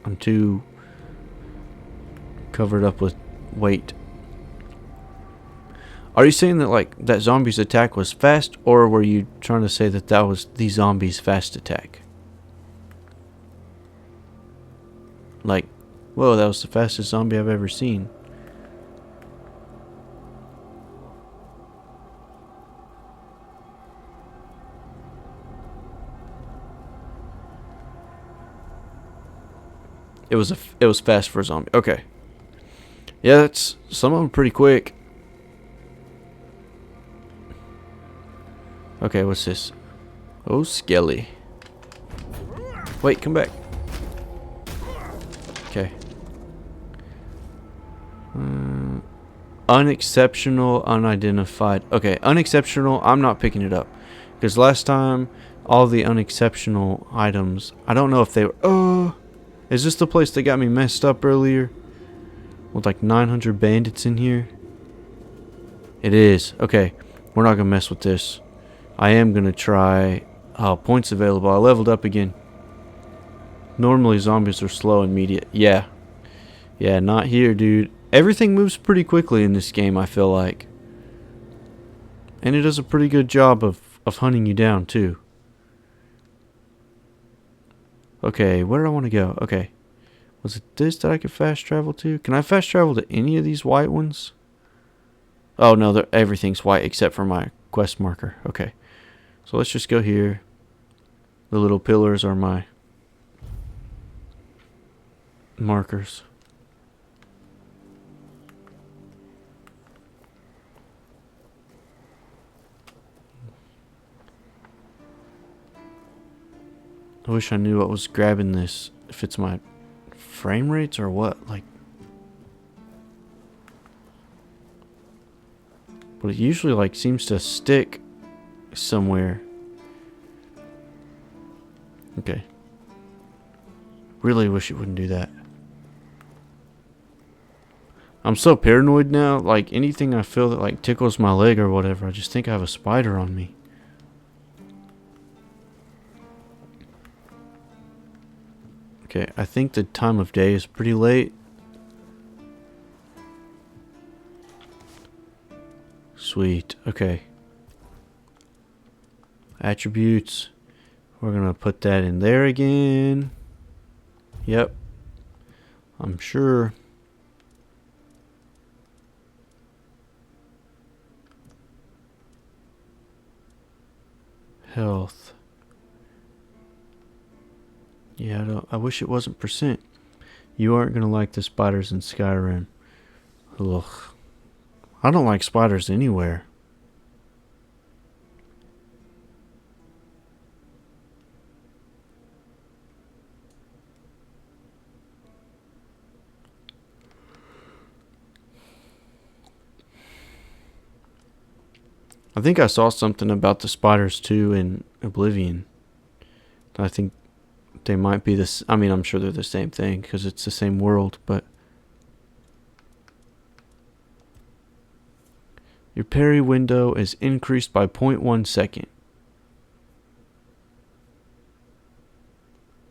I'm too covered up with weight. Are you saying that like that zombie's attack was fast, or were you trying to say that that was the zombie's fast attack? Like, whoa, that was the fastest zombie I've ever seen. It was fast for a zombie. Okay. Yeah, that's some of them pretty quick. Okay, what's this? Oh, Skelly. Wait, come back. Okay. Unexceptional, unidentified. Okay, unexceptional, I'm not picking it up. Because last time, all the unexceptional items, I don't know if they were... Oh! Is this the place that got me messed up earlier? With like 900 bandits in here? It is. Okay, we're not going to mess with this. I am going to try... Oh, points available. I leveled up again. Normally zombies are slow and immediate. Yeah. Yeah, not here, dude. Everything moves pretty quickly in this game, I feel like. And it does a pretty good job of hunting you down, too. Okay, where do I want to go? Okay. Was it this that I could fast travel to? Can I fast travel to any of these white ones? Oh, no, everything's white except for my quest marker. Okay. So let's just go here. The little pillars are my markers. I wish I knew what was grabbing this. If it's my frame rates or what. Like. But it usually like seems to stick somewhere. Okay. Really wish it wouldn't do that. I'm so paranoid now. Like anything I feel that like tickles my leg or whatever, I just think I have a spider on me. Okay, I think the time of day is pretty late. Sweet. Okay. Attributes. We're going to put that in there again. Yep. I'm sure. Health. Yeah, I wish it wasn't percent. You aren't going to like the spiders in Skyrim. Ugh. I don't like spiders anywhere. I think I saw something about the spiders too in Oblivion. I think they might be this. I mean, I'm sure they're the same thing because it's the same world, but your parry window is increased by 0.1 second.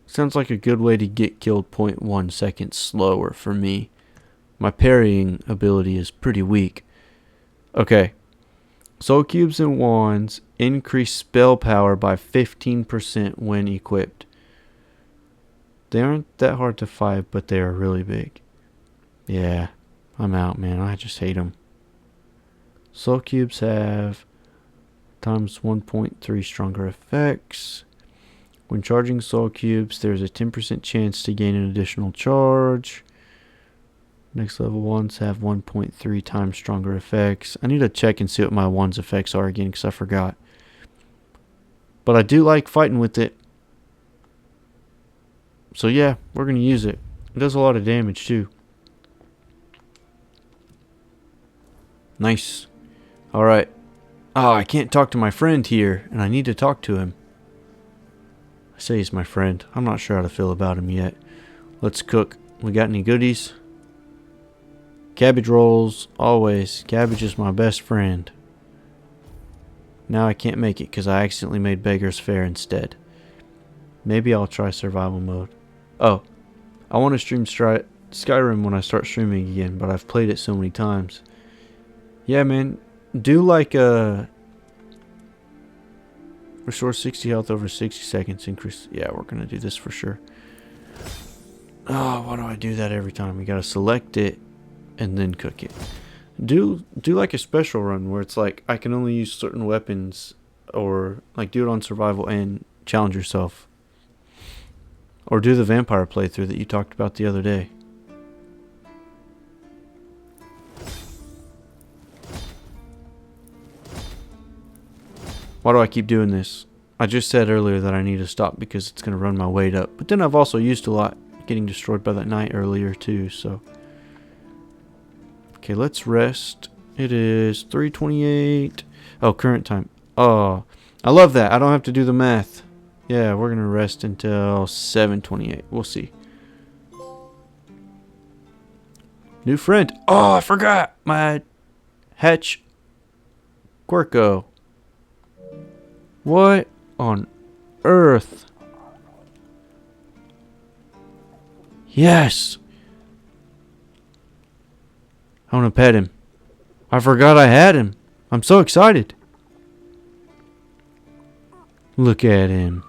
Sounds like a good way to get killed 0.1 seconds slower for me. My parrying ability is pretty weak. Okay. Soul cubes and wands increase spell power by 15% when equipped. They aren't that hard to fight, but they are really big. Yeah, I'm out, man. I just hate them. Soul cubes have times 1.3 stronger effects. When charging soul cubes, there's a 10% chance to gain an additional charge. Next level ones have 1.3 times stronger effects. I need to check and see what my one's effects are again because I forgot. But I do like fighting with it. So yeah, we're going to use it. It does a lot of damage too. Nice. Alright. Oh, I can't talk to my friend here, and I need to talk to him. I say he's my friend. I'm not sure how to feel about him yet. Let's cook. We got any goodies? Cabbage rolls, always. Cabbage is my best friend. Now I can't make it because I accidentally made Beggar's Fare instead. Maybe I'll try survival mode. Oh, I want to stream Skyrim when I start streaming again, but I've played it so many times. Yeah, man. Do like restore 60 health over 60 seconds. Increase. Yeah, we're going to do this for sure. Oh, why do I do that every time? We got to select it and then cook it. Do like a special run where it's like I can only use certain weapons, or like do it on survival and challenge yourself. Or do the vampire playthrough that you talked about the other day. Why do I keep doing this? I just said earlier that I need to stop because it's going to run my weight up. But then I've also used a lot getting destroyed by that knight earlier too, so. Okay, let's rest. It is 3:28. Oh, current time. Oh, I love that. I don't have to do the math. Yeah, we're going to rest until 7:28. We'll see. New friend. Oh, I forgot my Hatch Quirko. What on earth? Yes. I want to pet him. I forgot I had him. I'm so excited. Look at him.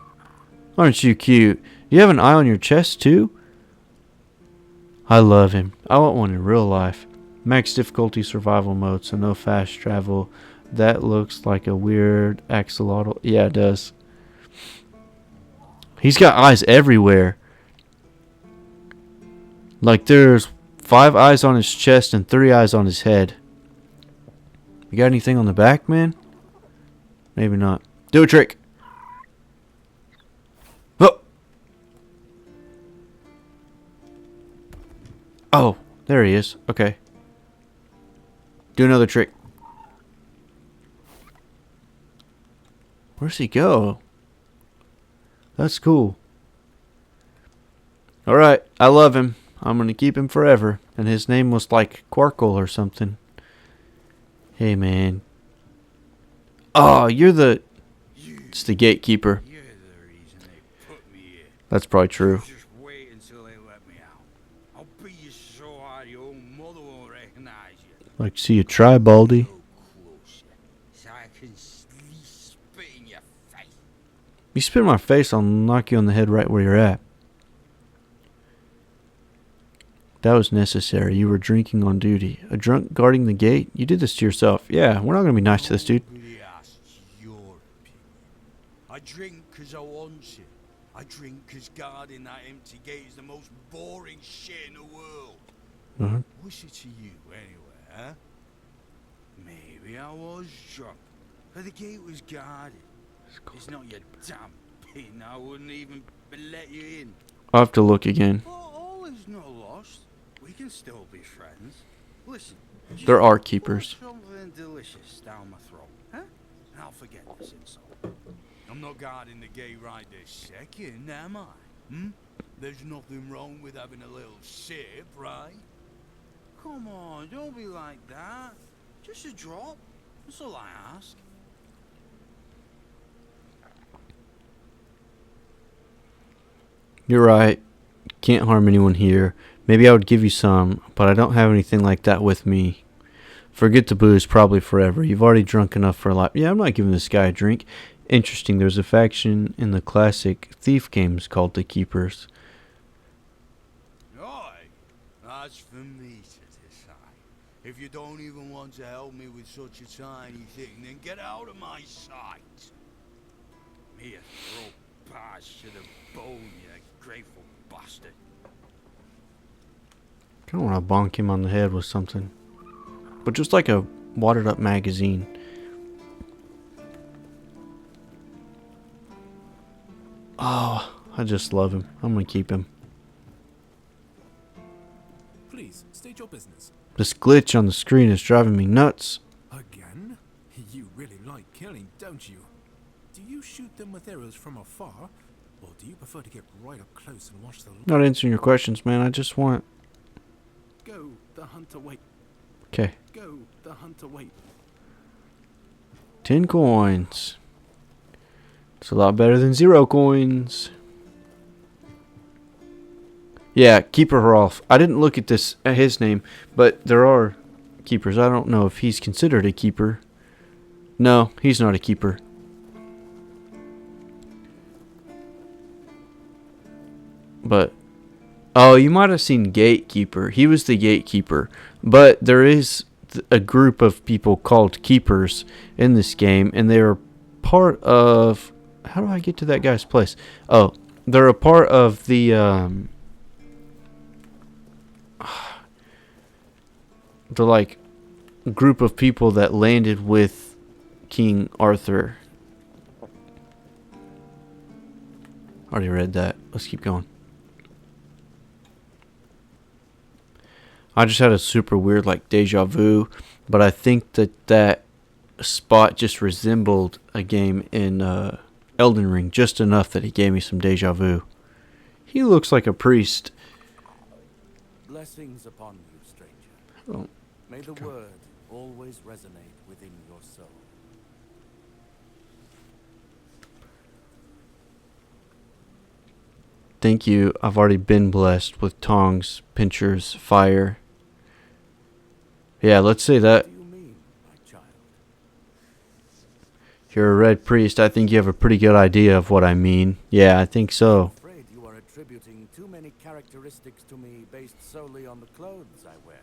Aren't you cute? You have an eye on your chest too? I love him. I want one in real life. Max difficulty survival mode, so no fast travel. That looks like a weird axolotl. Yeah, it does. He's got eyes everywhere. Like there's 5 eyes on his chest and 3 eyes on his head. You got anything on the back, man? Maybe not. Do a trick. Oh. Oh, there he is. Okay. Do another trick. Where's he go? That's cool. Alright, I love him. I'm going to keep him forever. And his name was like Quarkle or something. Hey, man. Oh, you're the... It's the gatekeeper.
You're the reason they put me here.
That's probably true.
Just wait until they let me out. I'll beat you so hard your own mother won't recognize you.
Like, see you try, Baldy.
Go closer, so I can spit in your face.
You spit in my face, I'll knock you on the head right where you're at. That was necessary. You were drinking on duty. A drunk guarding the gate? You did this to yourself. Yeah, we're not going to be nice to this dude.
Nobody asks your opinion. I drink because I want to. I drink because guarding that empty gate is the most boring shit in the world. What's it to you, anyway, huh? Maybe I was drunk, but the gate was guarded. It's not your damn pin. I wouldn't even let you in.
I'll have to look again.
All is not lost. We can still be friends. Listen.
There are keepers.
Pour something delicious down my throat, huh? And I'll forget this insult. I'm not guarding the gate right this second, am I? There's nothing wrong with having a little sip, right? Come on, don't be like that. Just a drop. That's all I ask.
You're right. Can't harm anyone here. Maybe I would give you some, but I don't have anything like that with me. Forget the booze probably forever. You've already drunk enough for a life. Yeah, I'm not giving this guy a drink. Interesting, there's a faction in the classic Thief games called the Keepers.
Aye, that's for me to decide. If you don't even want to help me with such a tiny thing, then get out of my sight. Me a throw pass to the bone, you grateful bastard.
I don't want to bonk him on the head with something. But just like a watered up magazine. Oh, I just love him. I'm going to keep him.
Please, state your business.
This glitch on the screen is driving me nuts.
Again? You really like killing, don't you? Do you shoot them with arrows from afar? Or do you prefer to get right up close and watch the...
Not answering your questions, man. I just want...
Go, the hunter wait.
Okay.
Go, the hunter wait.
10 coins. It's a lot better than 0 coins. Yeah, Keeper Hrolf. I didn't look at this at his name, but there are keepers. I don't know if he's considered a keeper. No, he's not a keeper. But oh, you might have seen Gatekeeper. He was the gatekeeper. But there is a group of people called keepers in this game, and they are part of... How do I get to that guy's place? Oh, they're a part of the like group of people that landed with King Arthur. Already read that. Let's keep going. I just had a super weird like deja vu, but I think that spot just resembled a game in Elden Ring just enough that he gave me some deja vu. He looks like a priest.
Blessings upon you, stranger.
Oh,
May the word always resonate within your soul.
thank you. I've already been blessed with tongs, pinchers, fire. Yeah, let's say that.
What do you mean, my child?
You're a red priest. I think you have a pretty good idea of what I mean. Yeah, I think so.
I'm afraid you are attributing too many characteristics to me based solely on the clothes I wear.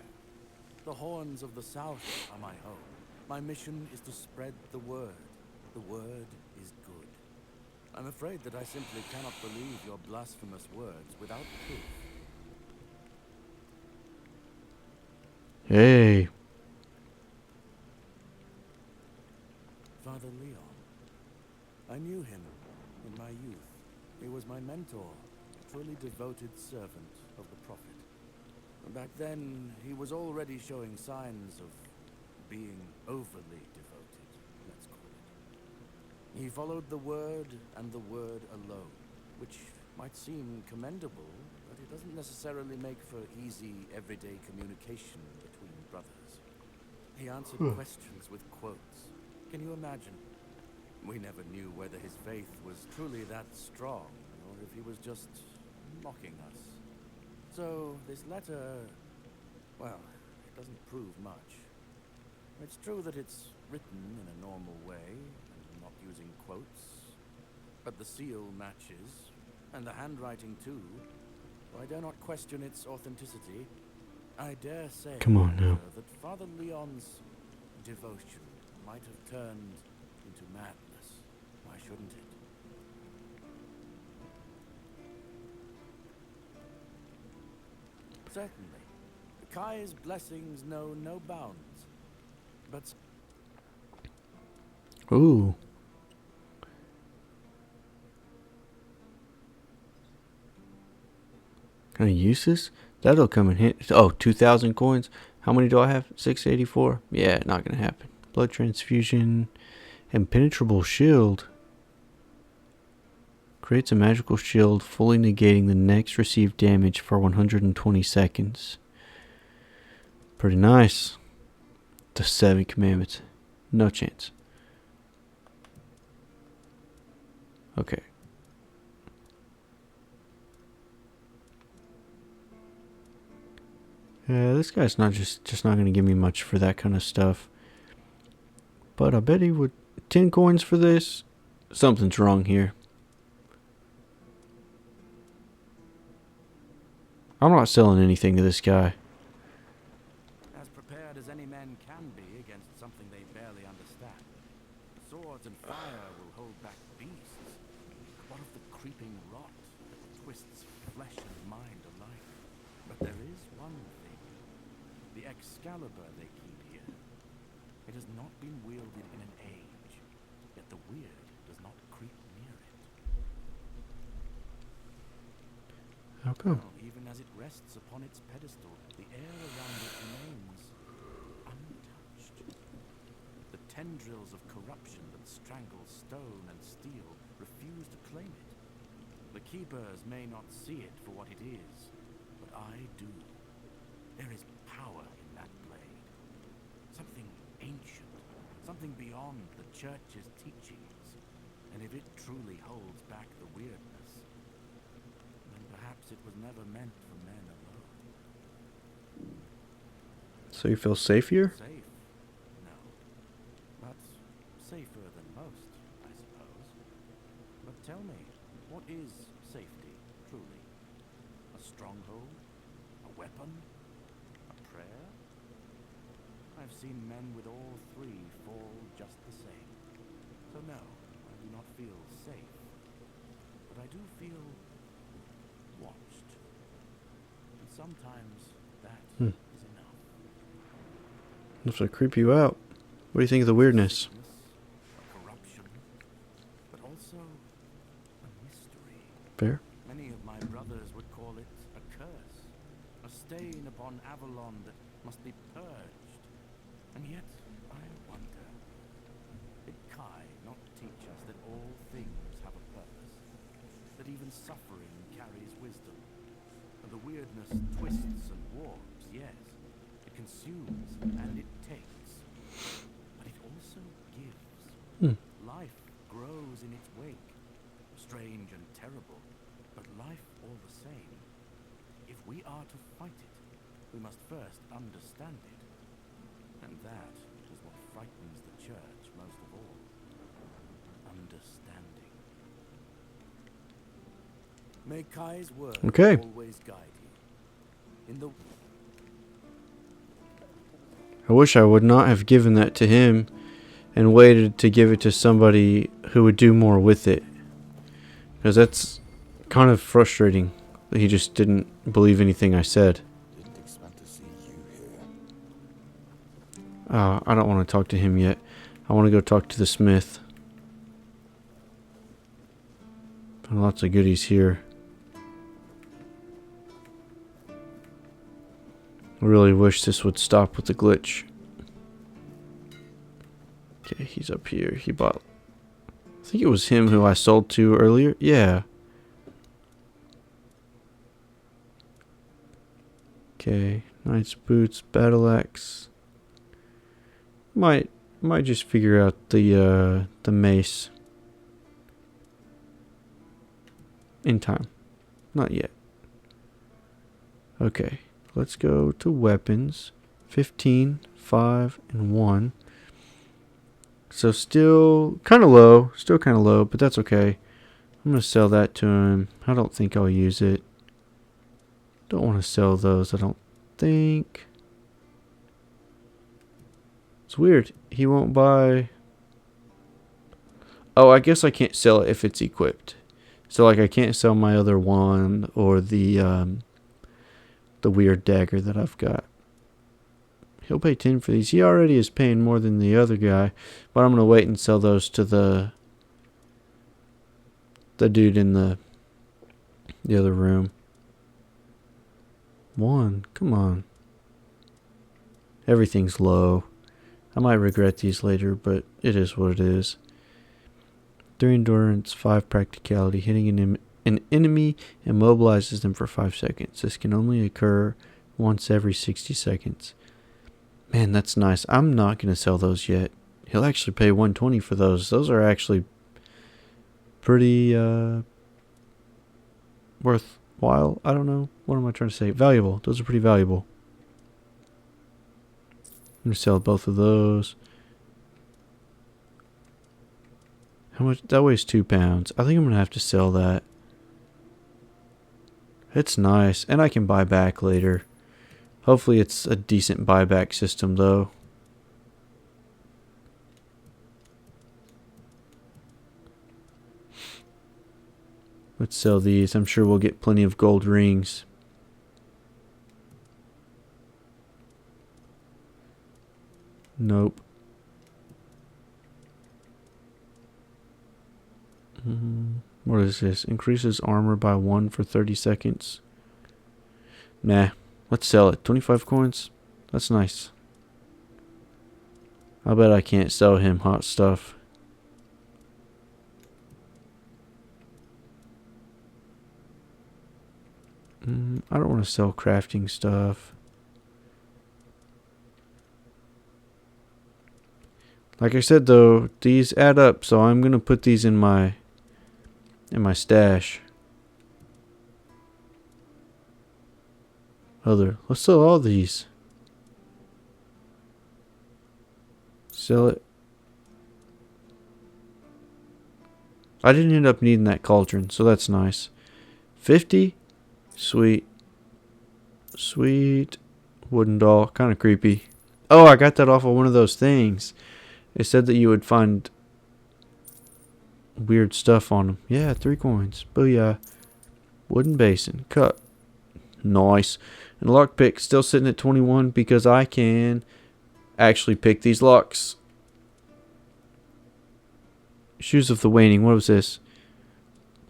The horns of the south are my home. My mission is to spread the word. The word is good. I'm afraid that I simply cannot believe your blasphemous words without proof.
Hey.
Father Leon. I knew him in my youth. He was my mentor, a truly devoted servant of the Prophet. Back then, he was already showing signs of being overly devoted, let's call it. He followed the word and the word alone, which might seem commendable, but it doesn't necessarily make for easy, everyday communication between brothers. He answered questions with quotes. Can you imagine? We never knew whether his faith was truly that strong, or if he was just mocking us. So, this letter, well, it doesn't prove much. It's true that it's written in a normal way, and not using quotes, but the seal matches, and the handwriting too. I dare not question its authenticity. I dare say
Come on now.
that Father Leon's devotion might have turned into madness. Why shouldn't it? Certainly. Kai's blessings know no bounds. But
Ooh. Can I use this? That'll come in handy. Oh, 2,000 coins. How many do I have? 684? Yeah, not going to happen. Blood transfusion. Impenetrable shield. Creates a magical shield, fully negating the next received damage for 120 seconds. Pretty nice. The 7 commandments. No chance. Okay. Yeah, this guy's not just not gonna give me much for that kind of stuff. But I bet he would. 10 coins for this? Something's wrong here. I'm not selling anything to this guy.
as prepared as any men can be against something they barely understand. Swords and fire will hold back beasts. What of the creeping rot that twists flesh and mind alike? But there is one thing. The Excalibur they keep here. It has not been wielded in an age, yet the weird does not creep near it.
How come?
Now, even as it rests upon its pedestal, the air around it remains untouched. The tendrils of corruption that strangle stone and steel refuse to claim it. The keepers may not see it for what it is, but I do. There is power in that blade. Something ancient, something beyond the church's teachings. And if it truly holds back the weirdness, then perhaps it was never meant for men alone.
So you feel safe here?
Safe? No. But safer than most, I suppose. But tell me, what is safety, truly? A stronghold? A weapon? A prayer? I've seen men with all three fall just the same. So no, I do not feel safe. But I do feel sometimes that
Hmm.
is enough.
If I creep you out. What do you think of the weirdness?
Sickness, a corruption, but also a mystery.
Fair?
Many of my brothers would call it a curse, a stain upon Avalon that must be purged. And yet, I wonder, did Kai not teach us that all things have a purpose? That even suffering carries wisdom? And the weirdness twists and warps, yes. It consumes and it takes. But it also gives.
Hmm.
Life grows in its wake. Strange and terrible, but life all the same. If we are to fight it, we must first understand it. And that is what frightens the church most of all. Understanding. May Kai's word
Okay.
always guide you. In the
I wish I would not have given that to him and waited to give it to somebody who would do more with it. Because that's kind of frustrating that he just didn't believe anything I said.
Didn't expect to see you here.
I don't want to talk to him yet. I want to go talk to the smith. Lots of goodies here. I really wish this would stop with the glitch. Okay, he's up here. He bought... I think it was him who I sold to earlier. Yeah. Okay, knight's boots, battle axe. Might just figure out the mace in time. Not yet. Okay, let's go to weapons. 15, 5, and 1. So still kind of low. Still kind of low, but that's okay. I'm going to sell that to him. I don't think I'll use it. Don't want to sell those, I don't think. It's weird. He won't buy... Oh, I guess I can't sell it if it's equipped. So, like, I can't sell my other wand or the weird dagger that I've got. He'll pay 10 for these. He already is paying more than the other guy. But I'm going to wait and sell those to the dude in the other room. 1. Come on. Everything's low. I might regret these later, but it is what it is. 3 endurance, 5 practicality. Hitting an enemy immobilizes them for 5 seconds. This can only occur once every 60 seconds. Man, that's nice. I'm not going to sell those yet. He'll actually pay 120 for those. Those are actually pretty worthwhile. I don't know. What am I trying to say? Valuable. Those are pretty valuable. I'm going to sell both of those. How much? That weighs 2 pounds. I think I'm going to have to sell that. It's nice. And I can buy back later. Hopefully it's a decent buyback system though. Let's sell these. I'm sure we'll get plenty of gold rings. Nope. What is this? Increases armor by 1 for 30 seconds. Nah. Let's sell it. 25 coins? That's nice. I bet I can't sell him hot stuff. I don't want to sell crafting stuff. Like I said though, these add up, so I'm going to put these in my stash. Let's sell all these. Sell it. I didn't end up needing that cauldron, so that's nice. 50? Sweet. Sweet. Wooden doll. Kind of creepy. Oh, I got that off of one of those things. It said that you would find weird stuff on them. Yeah, 3 coins. Booyah. Wooden basin. Cut. Nice. And lockpick still sitting at 21 because I can actually pick these locks. Shoes of the Waning. What was this?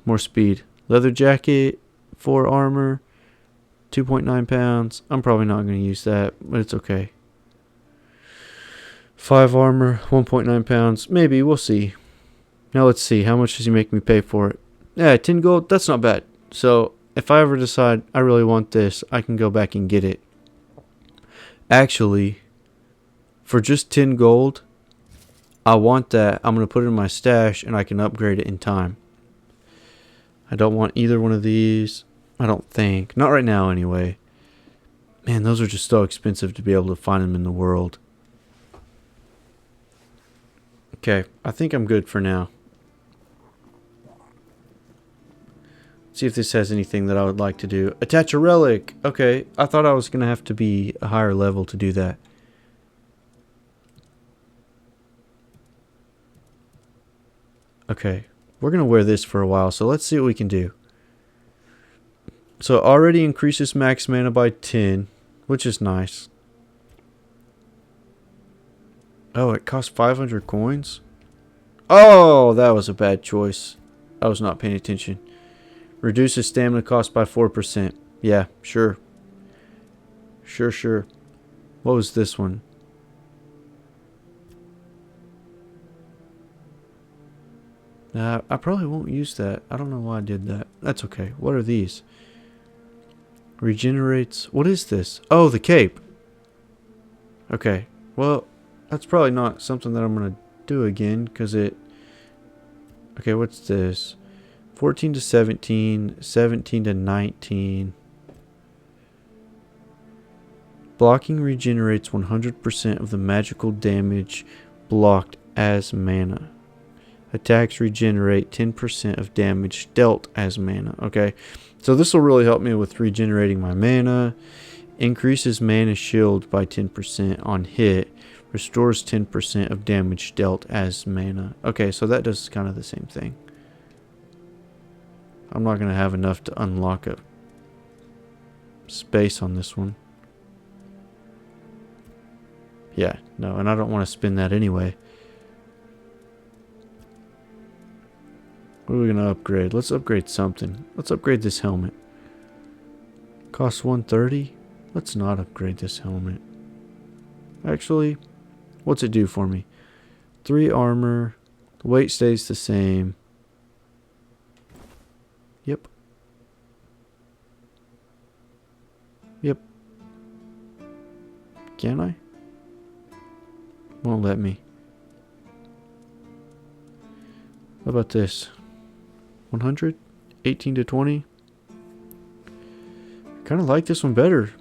More speed. Leather jacket. 4 armor. 2.9 pounds. I'm probably not going to use that, but it's okay. 5 armor. 1.9 pounds. Maybe. We'll see. Now let's see. How much does he make me pay for it? Yeah, 10 gold. That's not bad. So if I ever decide I really want this, I can go back and get it. Actually, for just 10 gold, I want that. I'm going to put it in my stash and I can upgrade it in time. I don't want either one of these. I don't think. Not right now anyway. Man, those are just so expensive to be able to find them in the world. Okay, I think I'm good for now. See if this has anything that I would like to do. Attach a relic. Okay, I thought I was going to have to be a higher level to do that. Okay, we're going to wear this for a while, so let's see what we can do. So it already increases max mana by 10, which is nice. Oh, it costs 500 coins? Oh, that was a bad choice. I was not paying attention. Reduces stamina cost by 4%. Yeah, sure. Sure. What was this one? I probably won't use that. I don't know why I did that. That's okay. What are these? Regenerates. What is this? Oh, the cape. Okay. Well, that's probably not something that I'm going to do again because it... Okay, what's this? 14 to 17. 17 to 19. Blocking regenerates 100% of the magical damage blocked as mana. Attacks regenerate 10% of damage dealt as mana. Okay, so this will really help me with regenerating my mana. Increases mana shield by 10% on hit. Restores 10% of damage dealt as mana. Okay, so that does kind of the same thing. I'm not going to have enough to unlock a space on this one. Yeah, no, and I don't want to spend that anyway. What are we going to upgrade? Let's upgrade something. Let's upgrade this helmet. Costs 130. Let's not upgrade this helmet. Actually, what's it do for me? 3 armor. The weight stays the same. Yep. Can I? Won't let me. How about this? 100? 18 to 20? Kind of like this one better.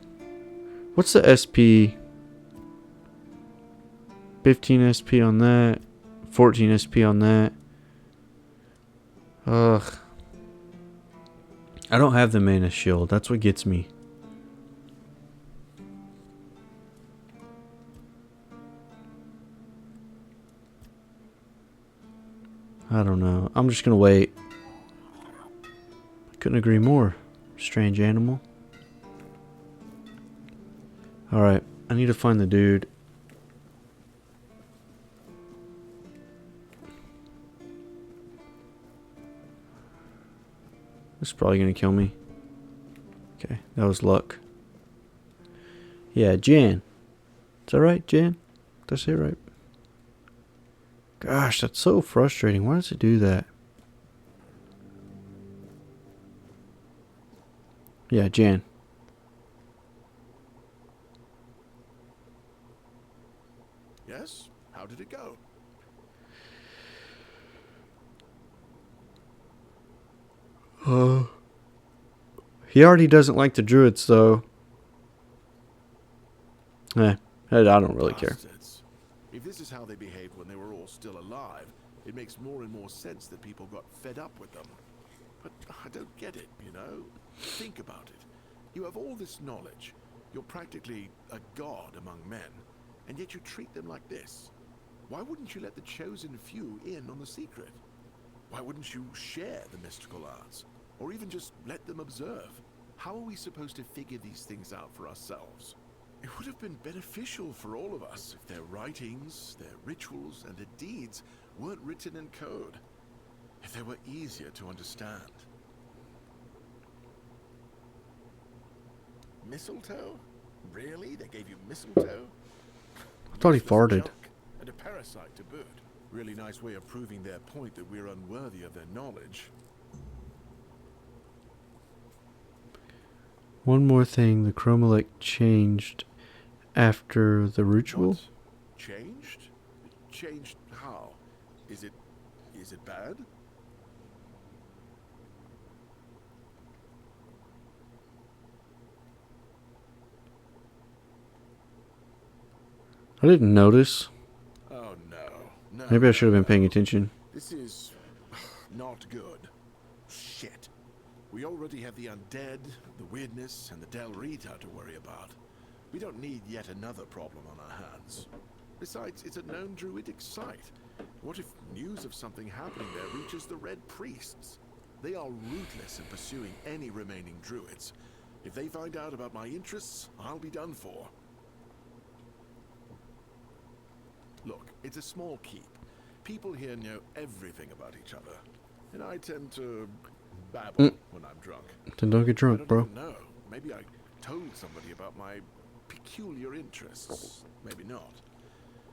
What's the SP? 15 SP on that. 14 SP on that. Ugh. I don't have the mana shield. That's what gets me. I don't know. I'm just going to wait. Couldn't agree more. Strange animal. Alright. I need to find the dude. This is probably going to kill me. Okay. That was luck. Yeah, Jan. Is that right, Jan? Did I say it right? Gosh, that's so frustrating. Why does it do that? Yeah, Jan.
Yes? How did it go?
He already doesn't like the druids, though. I don't really care.
Bastards. If this is how they behaved when they were all still alive, it makes more and more sense that people got fed up with them. But I don't get it, you know? Think about it. You have all this knowledge. You're practically a god among men, and yet you treat them like this. Why wouldn't you let the chosen few in on the secret? Why wouldn't you share the mystical arts? Or even just let them observe?
How are we supposed to figure these things out for ourselves? It would have been beneficial for all of us if their writings, their rituals, and their deeds weren't written in code. If they were easier to understand. Mistletoe? Really? They gave you mistletoe?
I thought he
Useless
farted.
junk, and a parasite to boot. Really nice way of proving their point that we're unworthy of their knowledge.
One more thing, the Chromalec changed after the ritual?
What? Changed? Changed how? Is it bad?
I didn't notice.
Oh no.
Maybe I should have been paying attention.
This is not good. Shit. We already have the undead, the weirdness, and the Del Rita to worry about. We don't need yet another problem on our hands. Besides, it's a known druidic site. What if news of something happening there reaches the Red Priests? They are ruthless in pursuing any remaining druids. If they find out about my interests, I'll be done for. Look, it's a small keep. People here know everything about each other. And I tend to babble when I'm drunk.
Then don't get drunk, bro.
No, maybe I told somebody about my peculiar interests. Maybe not.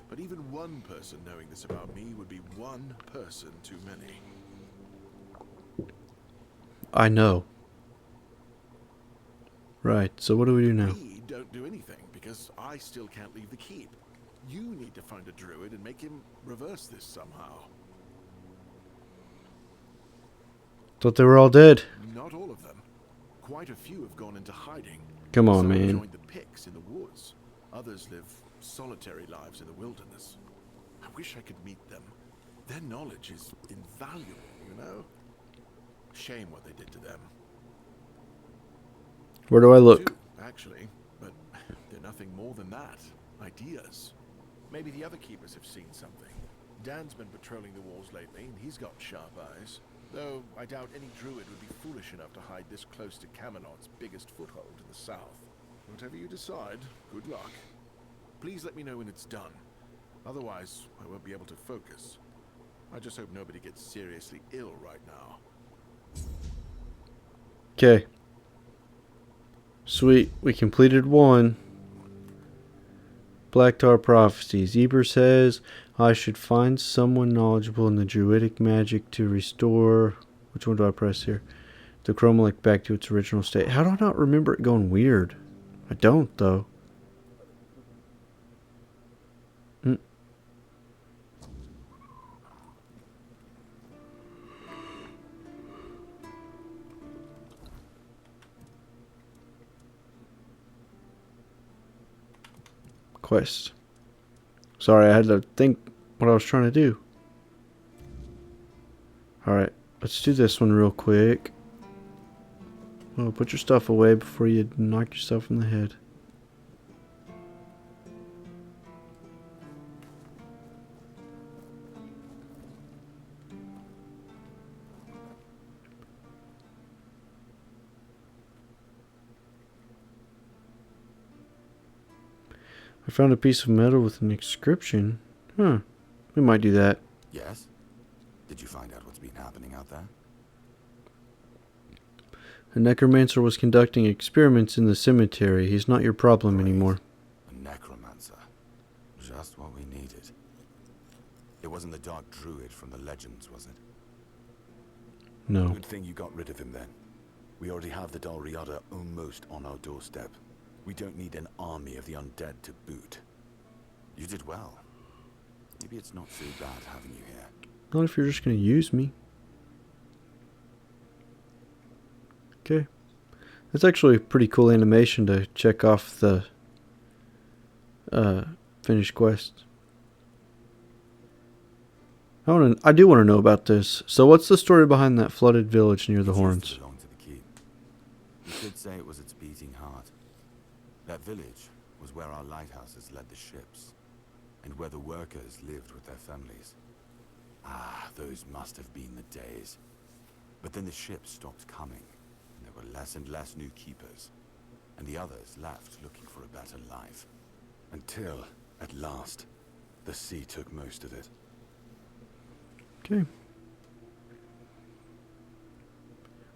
But even one person knowing this about me would be one person too many.
I know. Right, so what do we do now?
We don't do anything because I still can't leave the keep. You need to find a druid and make him reverse this somehow.
Thought they were all dead.
Not all of them. Quite a few have gone into hiding.
Come on,
Some have
man.
joined the Picts in the woods. Others live solitary lives in the wilderness. I wish I could meet them. Their knowledge is invaluable, you know? Shame what they did to them.
Where do I look?
Too, actually, but they're nothing more than that. Ideas. Maybe the other keepers have seen something. Dan's been patrolling the walls lately, and he's got sharp eyes. Though I doubt any druid would be foolish enough to hide this close to Camelot's biggest foothold in the south. Whatever you decide, good luck. Please let me know when it's done. Otherwise, I won't be able to focus. I just hope nobody gets seriously ill right now.
Okay. Sweet. We completed one. Black Tar Prophecies. Eber says I should find someone knowledgeable in the druidic magic to restore... Which one do I press here? The Chromalec back to its original state. How do I not remember it going weird? I don't, though. Quest. Sorry, I had to think what I was trying to do. Alright, let's do this one real quick. Oh, put your stuff away before you knock yourself in the head. I found a piece of metal with an inscription. Huh. We might do that.
Yes? Did you find out what's been happening out there?
A necromancer was conducting experiments in the cemetery. He's not your problem anymore.
A necromancer. Just what we needed. It wasn't the dark druid from the legends, was it?
No.
Good thing you got rid of him then. We already have the Dal Riata almost on our doorstep. We don't need an army of the undead to boot. You did well. Maybe it's not so bad having you here.
Not if you're just going to use me. Okay. That's actually a pretty cool animation to check off the finished quest. I do want to know about this. So what's the story behind that flooded village near the horns?
It belonged to the keep. You could say it was its beating heart. That village was where our lighthouses led the ships, and where the workers lived with their families. Ah, those must have been the days. But then the ships stopped coming, and there were less and less new keepers, and the others left looking for a better life. Until, at last, the sea took most of it.
Okay.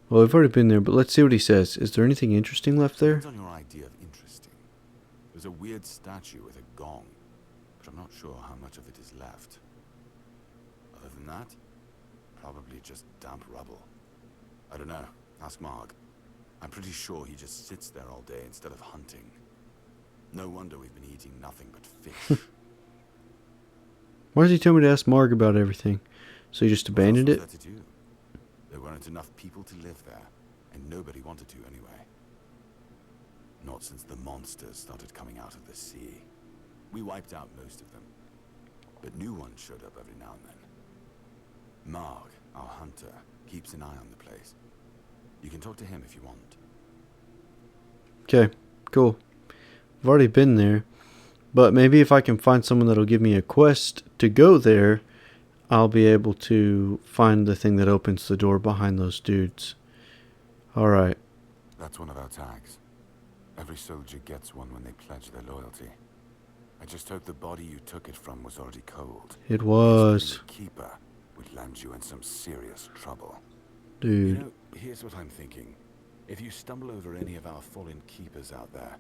Well, I've already been there, but let's see what he says. Is there anything interesting left there?
Depends on your idea of interesting. There's a weird statue with a gong, but I'm not sure how much of it is left. Other than that, probably just damp rubble. I don't know. Ask Marg. I'm pretty sure he just sits there all day instead of hunting. No wonder we've been eating nothing but fish.
Why does he tell me to ask Marg about everything? So you just abandoned it?
What else was there to do? There weren't enough people to live there, and nobody wanted to anyway. Not since the monsters started coming out of the sea. We wiped out most of them, but new ones showed up every now and then. Marg, our hunter, keeps an eye on the place. You can talk to him if you want.
Okay, cool. I've already been there, but maybe if I can find someone that'll give me a quest to go there, I'll be able to find the thing that opens the door behind those dudes. Alright.
That's one of our tags. Every soldier gets one when they pledge their loyalty. I just hope the body you took it from was already cold.
It was.
The keeper would land you in some serious trouble.
Dude.
You know, here's what I'm thinking. If you stumble over any of our fallen keepers out there,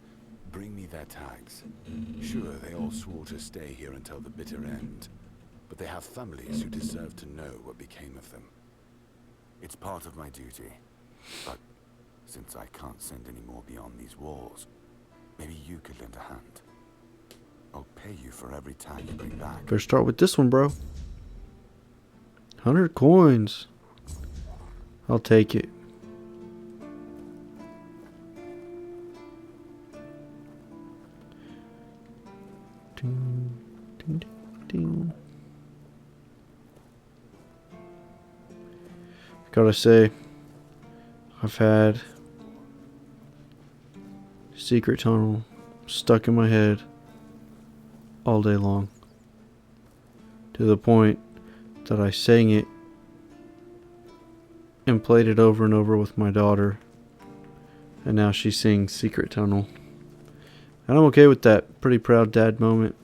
bring me their tags. Sure, they all swore to stay here until the bitter end, but they have families who deserve to know what became of them. It's part of my duty, but since I can't send any more beyond these walls, maybe you could lend a hand. I'll pay you for every tag you bring back.
Better start with this one, bro. 100 coins. I'll take it. Ding, ding, ding, ding. Gotta say, I've had Secret Tunnel stuck in my head all day long, to the point that I sang it and played it over and over with my daughter, and now she sings Secret Tunnel, and I'm okay with that. Pretty proud dad moment.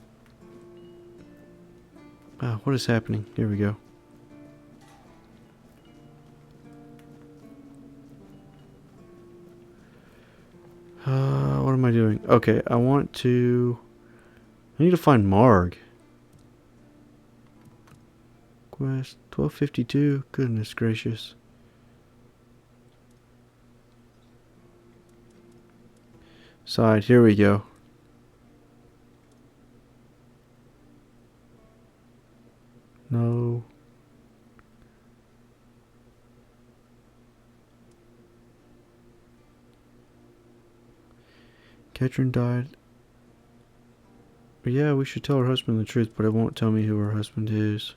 Wow, what is happening? Here we go. What am I doing? Okay, I need to find Marg. Quest 1252. Goodness gracious. Side, here we go. No. Ketrin died. But yeah, we should tell her husband the truth, but it won't tell me who her husband is.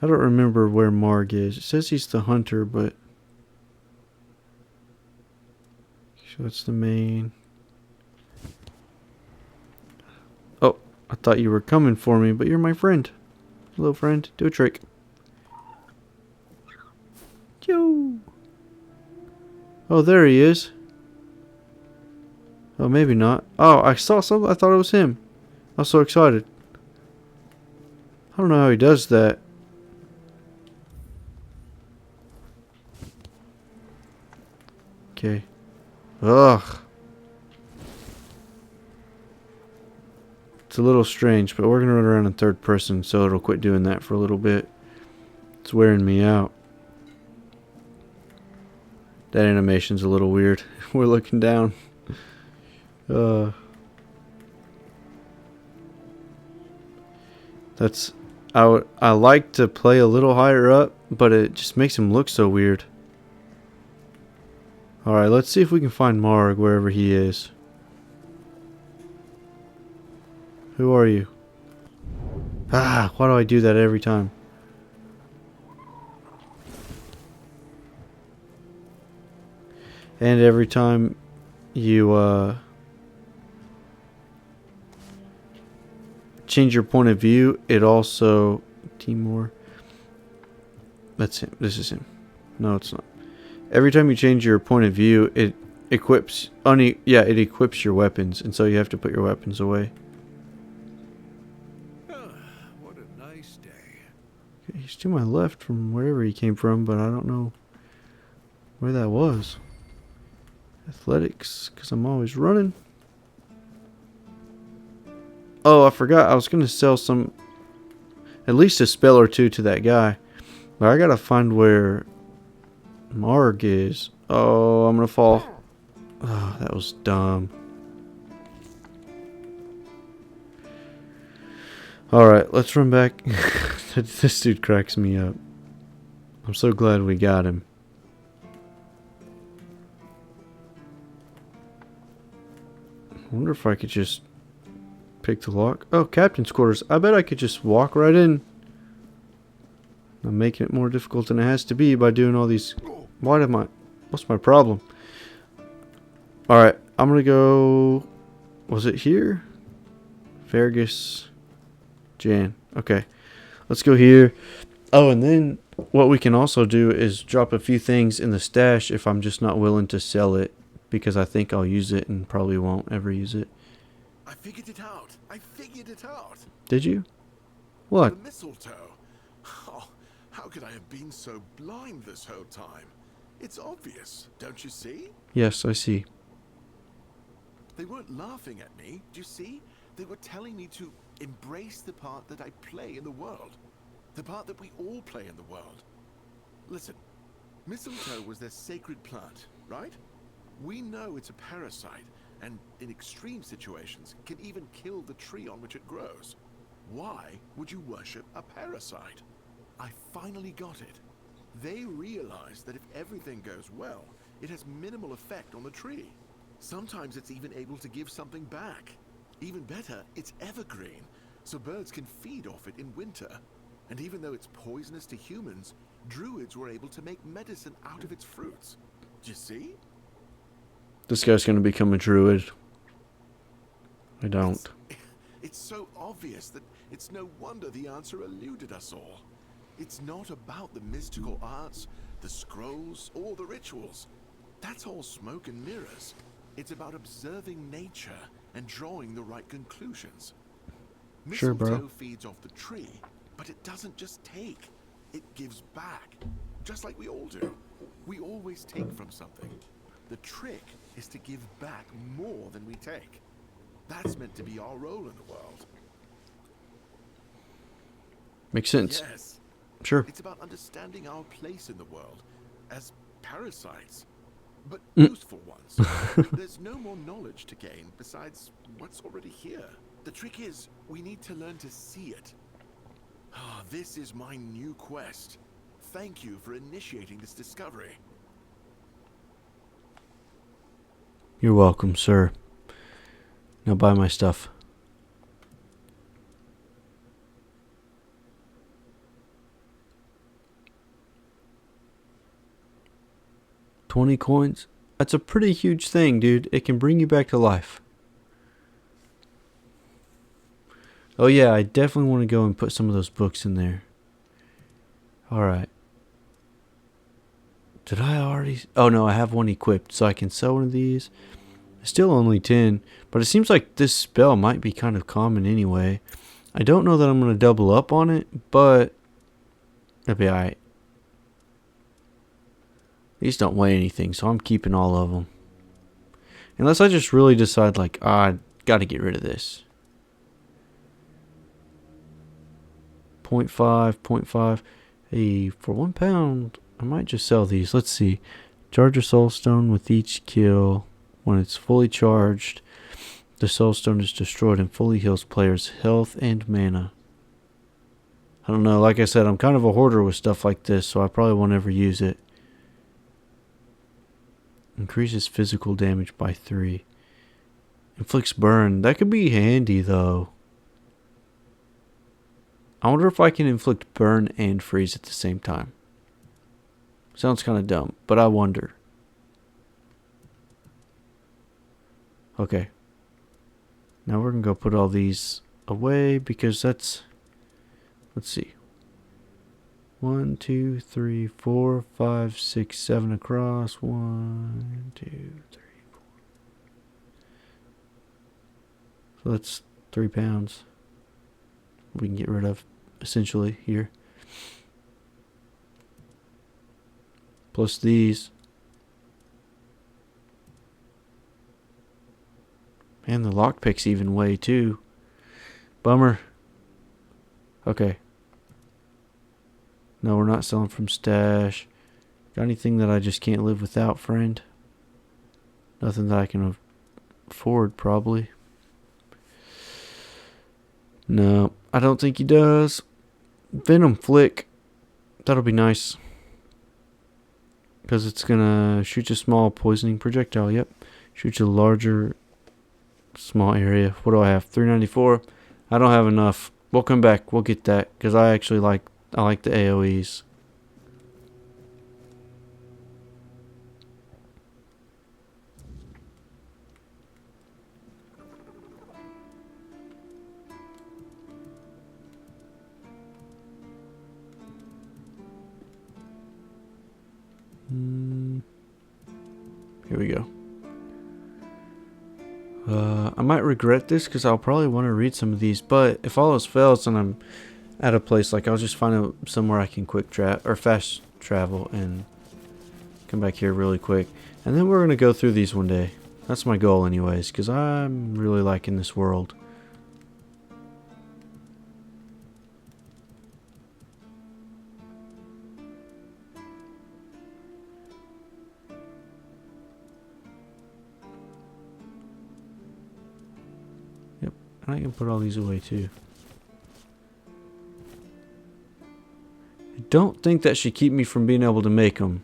I don't remember where Marg is. It says he's the hunter, but... So that's the main... Oh, I thought you were coming for me, but you're my friend. Hello, friend. Do a trick. Yo! Oh, there he is. Oh, maybe not. Oh, I saw something. I thought it was him. I was so excited. I don't know how he does that. Okay. Ugh. It's a little strange, but we're going to run around in third person, so it'll quit doing that for a little bit. It's wearing me out. That animation's a little weird. We're looking down. That's... I like to play a little higher up, but it just makes him look so weird. Alright, let's see if we can find Marg wherever he is. Who are you? Ah, why do I do that every time? And every time you change your point of view, it also... Timor. That's him. This is him. No, it's not. Every time you change your point of view, it equips it equips your weapons, and so you have to put your weapons away.
What a nice day.
Okay, he's to my left from wherever he came from, but I don't know where that was. Athletics, because I'm always running. Oh, I forgot. I was going to sell at least a spell or two to that guy. But I got to find where Marg is. Oh, I'm going to fall. Oh, that was dumb. Alright, let's run back. This dude cracks me up. I'm so glad we got him. I wonder if I could just pick the lock. Oh, captain's quarters. I bet I could just walk right in. I'm making it more difficult than it has to be by doing all these. What's my problem? Alright, I'm gonna go. Was it here? Fergus Jan. Okay. Let's go here. Oh, and then what we can also do is drop a few things in the stash if I'm just not willing to sell it. Because I think I'll use it and probably won't ever use it.
I figured it out.
Did you? What?
The mistletoe. Oh, how could I have been so blind this whole time? It's obvious, don't you see?
Yes, I see.
They weren't laughing at me, do you see? They were telling me to embrace the part that I play in the world. The part that we all play in the world. Listen, mistletoe was their sacred plant, right? We know it's a parasite, and in extreme situations, can even kill the tree on which it grows. Why would you worship a parasite? I finally got it. They realize that if everything goes well, it has minimal effect on the tree. Sometimes it's even able to give something back. Even better, it's evergreen, so birds can feed off it in winter. And even though it's poisonous to humans, druids were able to make medicine out of its fruits. Do you see?
This guy's gonna become a druid. I don't.
It's so obvious that it's no wonder the answer eluded us all. It's not about the mystical arts, the scrolls, or the rituals. That's all smoke and mirrors. It's about observing nature and drawing the right conclusions.
Sure, bro.
Mistletoe feeds off the tree, but it doesn't just take. It gives back, just like we all do. We always take from something. The trick is to give back more than we take. That's meant to be our role in the world.
Makes sense.
Yes.
Sure.
It's about understanding our place in the world as parasites, but useful ones. There's no more knowledge to gain besides what's already here. The trick is, we need to learn to see it. Ah, this is my new quest. Thank you for initiating this discovery.
You're welcome, sir. Now buy my stuff. $20 coins? That's a pretty huge thing, dude. It can bring you back to life. Oh yeah, I definitely want to go and put some of those books in there. Alright. Did I already... Oh no, I have one equipped, so I can sell one of these. Still only 10, but it seems like this spell might be kind of common anyway. I don't know that I'm going to double up on it, but it'll be alright. These don't weigh anything, so I'm keeping all of them. Unless I just really decide, like, I got to get rid of this. 0.5, 0.5. Hey, for £1, I might just sell these. Let's see. Charge a soulstone with each kill. When it's fully charged, the soulstone is destroyed and fully heals players' health and mana. I don't know, like I said, I'm kind of a hoarder with stuff like this, so I probably won't ever use it. Increases physical damage by 3. Inflicts burn. That could be handy, though. I wonder if I can inflict burn and freeze at the same time. Sounds kind of dumb, but I wonder. Okay. Now we're going to go put all these away because that's... Let's see. 1, 2, 3, 4, 5, 6, 7 across. 1, 2, 3, 4. So that's 3 pounds. We can get rid of essentially here. Plus these. Man, the lockpicks even weigh too. Bummer. Okay. No, we're not selling from stash. Got anything that I just can't live without, friend? Nothing that I can afford, probably. No, I don't think he does. Venom Flick. That'll be nice. Because it's going to shoot you a small poisoning projectile. Yep. Shoot you a larger, small area. What do I have? 394. I don't have enough. We'll come back. We'll get that. Because I actually like the AoEs. Here we go. I might regret this because I'll probably want to read some of these, but if all else fails and I'm at a place, like I'll just find somewhere I can fast travel and come back here really quick. And then we're going to go through these one day. That's my goal anyways, because I'm really liking this world. I can put all these away too. I don't think that should keep me from being able to make them.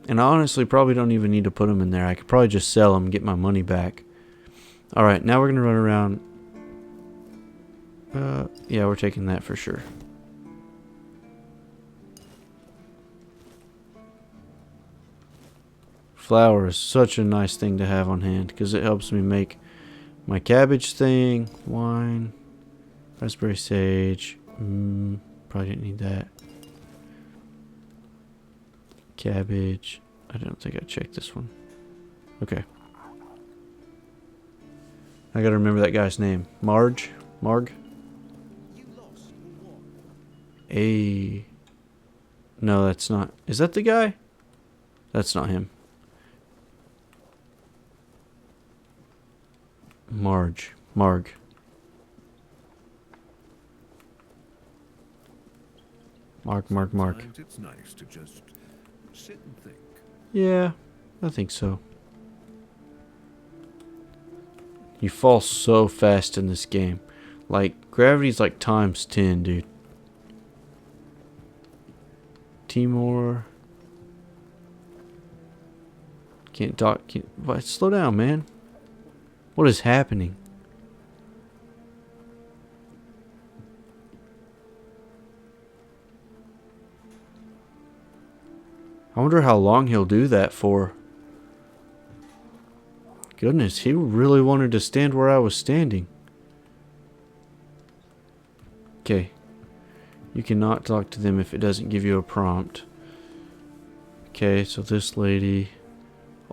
And I honestly probably don't even need to put them in there. I could probably just sell them and get my money back. Alright, now we're going to run around. Yeah, we're taking that for sure. Flour is such a nice thing to have on hand because it helps me make my cabbage thing, wine, raspberry sage. Probably didn't need that. Cabbage. I don't think I checked this one. Okay. I gotta remember that guy's name. Marg? No, that's not. Is that the guy? That's not him. Marg. Mark.
It's nice to just sit and think.
Yeah, I think so. You fall so fast in this game. Like, gravity's like times 10, dude. Timor. Can't talk. What? Slow down, man. What is happening? I wonder how long he'll do that for. Goodness, he really wanted to stand where I was standing. Okay. You cannot talk to them if it doesn't give you a prompt. Okay, so this lady,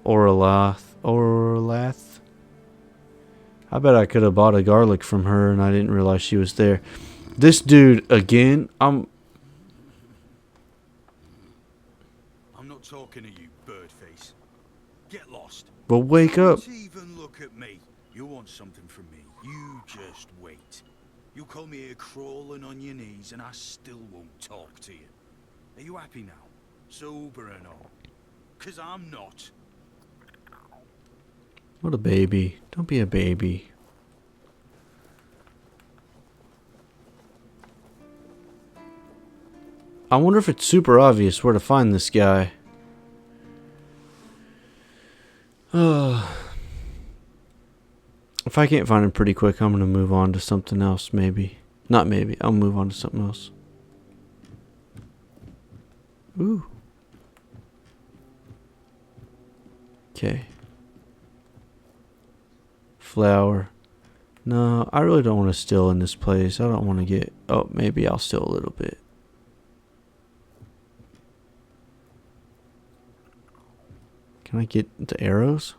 Orlath. I bet I could have bought a garlic from her and I didn't realize she was there. This dude, again, I'm
not talking to you, birdface. Get lost.
Well, wake up.
Don't even look at me. You want something from me. You just wait. You come here crawling on your knees and I still won't talk to you. Are you happy now? Sober and all? 'Cause I'm not.
What a baby. Don't be a baby. I wonder if it's super obvious where to find this guy. If I can't find him pretty quick, I'm going to move on to something else, maybe. Not maybe. I'll move on to something else. Ooh. Okay. Flour. No, I really don't want to steal in this place. I don't want to get... Oh, maybe I'll steal a little bit. Can I get the arrows?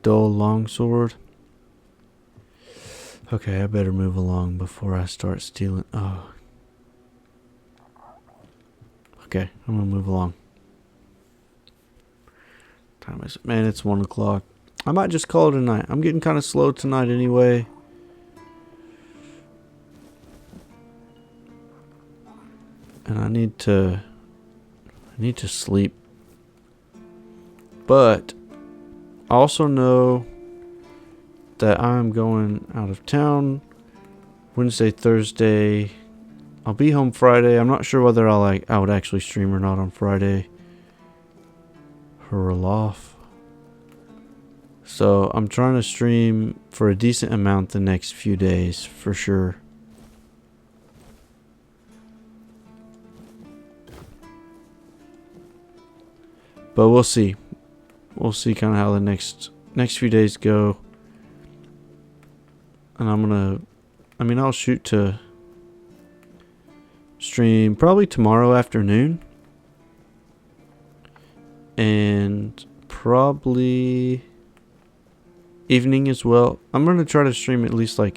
Dull longsword. Okay, I better move along before I start stealing. Oh. Okay, I'm gonna move along. Time is it? Man, it's 1 o'clock. I might just call it a night. I'm getting kind of slow tonight anyway. And I need to sleep. But I also know that I'm going out of town Wednesday, Thursday. I'll be home Friday. I'm not sure whether I would actually stream or not on Friday. Off. So I'm trying to stream for a decent amount the next few days for sure. But we'll see. We'll see kind of how the next few days go. And I'll shoot to stream probably tomorrow afternoon. And probably evening as well. I'm going to try to stream at least so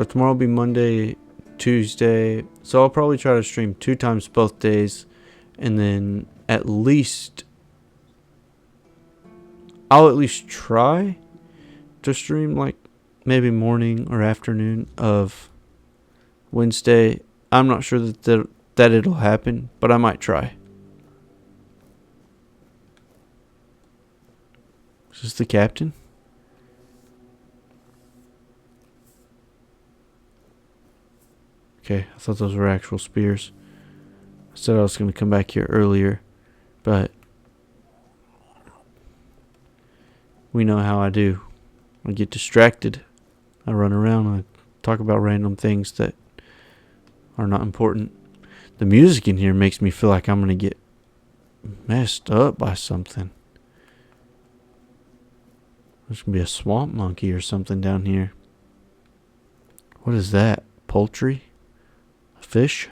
tomorrow will be Monday, Tuesday. So I'll probably try to stream 2 times both days. And then I'll at least try to stream maybe morning or afternoon of Wednesday. I'm not sure that it'll happen, but I might try. Is this the captain? Okay, I thought those were actual spears. I said I was going to come back here earlier, but we know how I do. I get distracted. I run around. I talk about random things that are not important. The music in here makes me feel like I'm going to get messed up by something. There's going to be a swamp monkey or something down here. What is that? Poultry? A fish?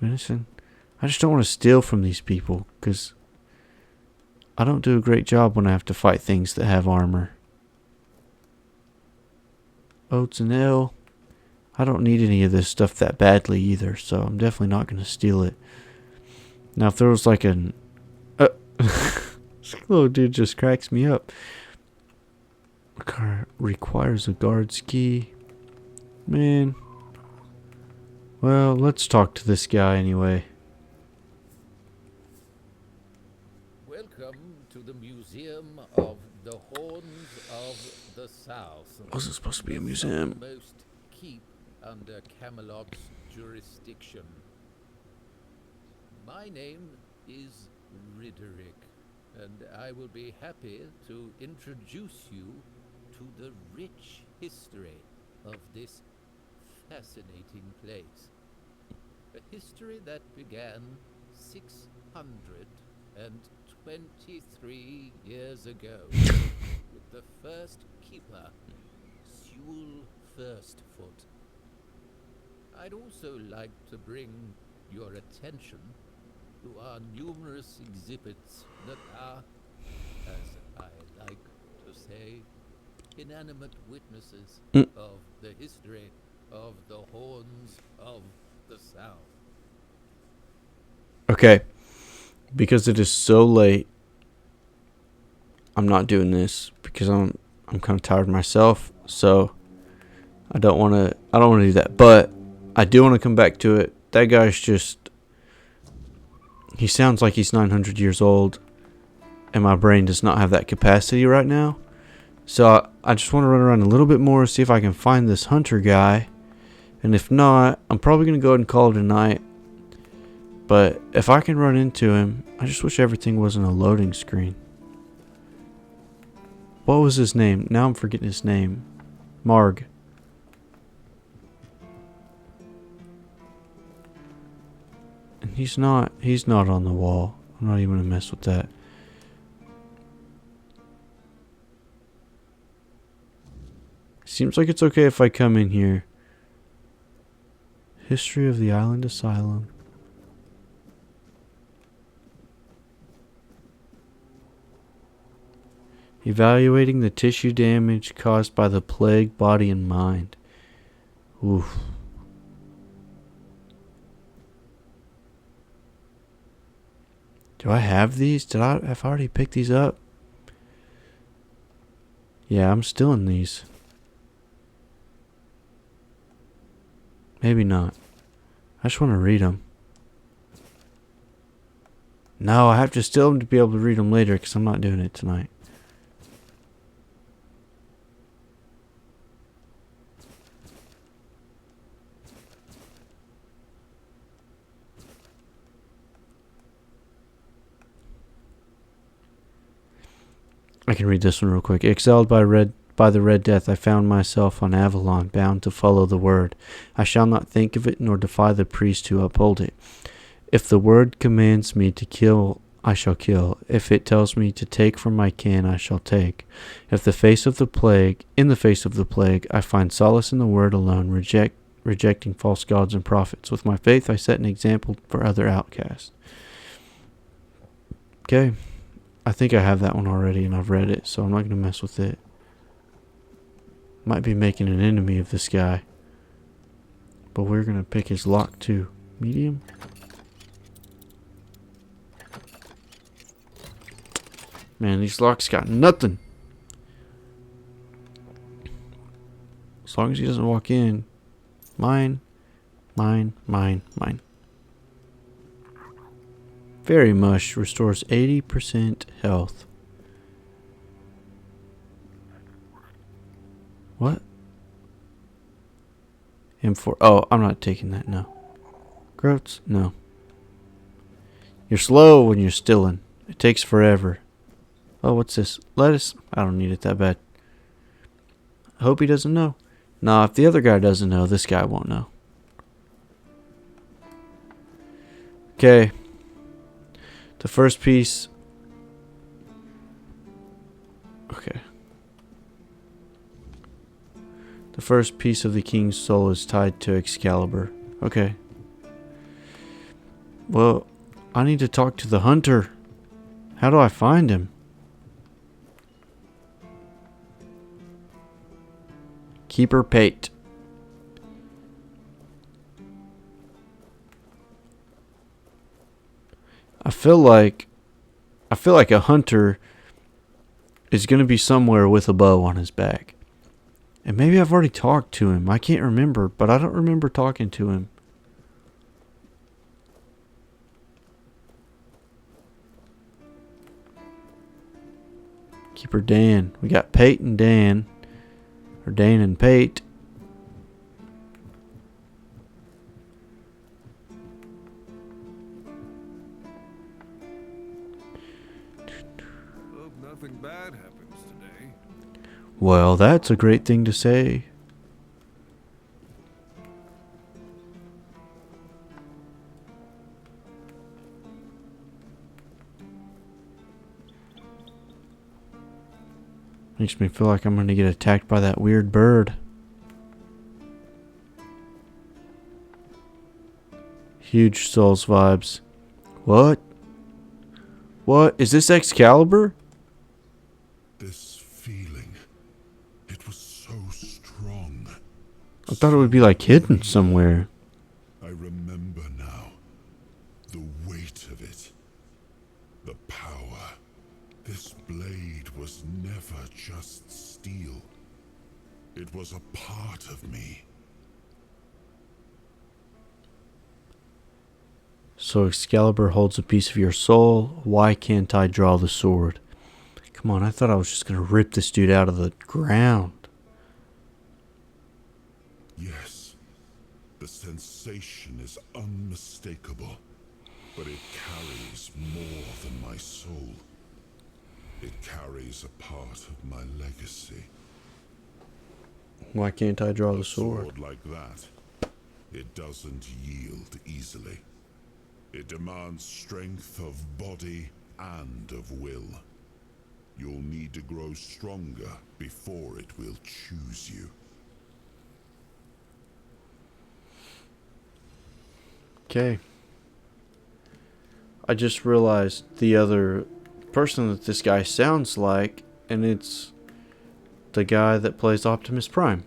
Venison? I just don't want to steal from these people because I don't do a great job when I have to fight things that have armor. Oats and ale. I don't need any of this stuff that badly either, so I'm definitely not going to steal it. Now, if there was an... this little dude just cracks me up. A car requires a guard's key. Man. Well, let's talk to this guy anyway.
Welcome to the Museum of the Horns of the South.
Was it supposed to be a museum?
Most keep under Camelot's jurisdiction. My name is Riderick, and I will be happy to introduce you to the rich history of this fascinating place. A history that began 623 years ago with the first keeper, Sewell Firstfoot. I'd also like to bring your attention to our numerous exhibits that are, as I like to say, inanimate witnesses of the history of the Horns of the South.
Okay. Because it is so late, I'm not doing this because I'm kind of tired myself, so I don't want to do that. But I do want to come back to it. That guy's he sounds like he's 900 years old, and my brain does not have that capacity right now. So I just want to run around a little bit more, see if I can find this hunter guy. And if not, I'm probably going to go ahead and call it a night. But if I can run into him, I just wish everything wasn't a loading screen. What was his name? Now I'm forgetting his name. Marg. And he's not on the wall. I'm not even going to mess with that. Seems like it's okay if I come in here. History of the Island Asylum. Evaluating the tissue damage caused by the plague, body, and mind. Oof. Do I have these? Have I already picked these up? Yeah, I'm still in these. Maybe not. I just want to read them. No, I have to steal them to be able to read them later because I'm not doing it tonight. I can read this one real quick. Exiled by the Red Death, I found myself on Avalon, bound to follow the word. I shall not think of it, nor defy the priest who uphold it. If the word commands me to kill, I shall kill. If it tells me to take from my kin, I shall take. In the face of the plague, I find solace in the word alone, rejecting false gods and prophets. With my faith, I set an example for other outcasts. Okay. I think I have that one already and I've read it, so I'm not going to mess with it. Might be making an enemy of this guy. But we're going to pick his lock too. Medium? Man, these locks got nothing. As long as he doesn't walk in. Mine. Fairy Mush restores 80% health. What? M4. Oh, I'm not taking that, no. Groats? No. You're slow when you're stilling. It takes forever. Oh, what's this? Lettuce? I don't need it that bad. I hope he doesn't know. Nah, if the other guy doesn't know, this guy won't know. Okay. The first piece. Okay. The first piece of the king's soul is tied to Excalibur. Okay. Well, I need to talk to the hunter. How do I find him? Keeper Pate. I feel like a hunter is going to be somewhere with a bow on his back. And maybe I've already talked to him. I can't remember, but I don't remember talking to him. Keeper Dan. We got Pate and Dan. Or Dan and Pate.
Hope nothing bad happens today.
Well, that's a great thing to say. Makes me feel like I'm going to get attacked by that weird bird. Huge Souls vibes. What? What? Is this Excalibur?
This feeling, it was so strong.
I thought it would be like hidden somewhere.
I remember now. The weight of it. The power. This blade was never just steel. It was a part of me.
So Excalibur holds a piece of your soul. Why can't I draw the sword? Come on, I thought I was just going to rip this dude out of the ground.
Yes, the sensation is unmistakable, but it carries more than my soul. It carries a part of my legacy.
Why can't I draw the
A
sword?
sword like that, it doesn't yield easily. It demands strength of body and of will. You'll need to grow stronger before it will choose you.
Okay. I just realized the other person that this guy sounds like, and it's the guy that plays Optimus Prime.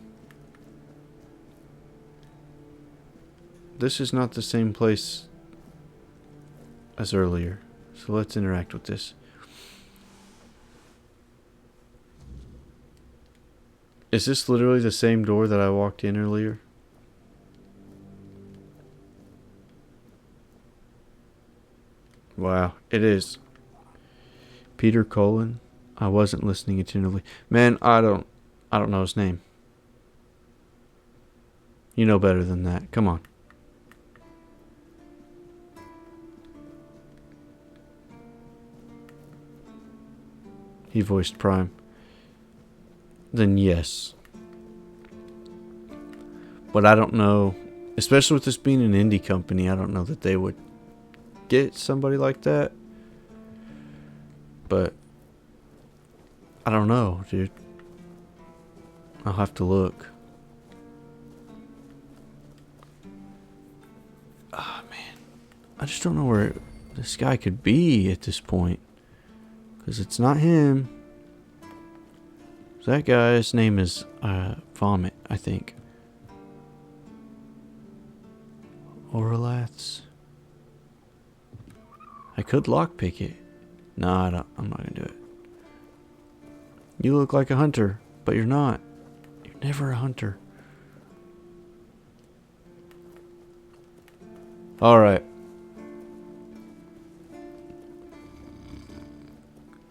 This is not the same place as earlier, so let's interact with this. Is this literally the same door that I walked in earlier? Wow, it is. Peter Cullen. I wasn't listening attentively. Man, I don't know his name. You know better than that. Come on. He voiced Prime. Then yes. But I don't know, especially with this being an indie company, I don't know that they would get somebody like that. But I don't know, dude. I'll have to look. Ah, man. I just don't know where this guy could be at this point. Because it's not him. That guy's name is Vomit, I think. Orlaths. I could lockpick it. No, I don't. I'm not gonna do it. You look like a hunter, but you're not. You're never a hunter. Alright.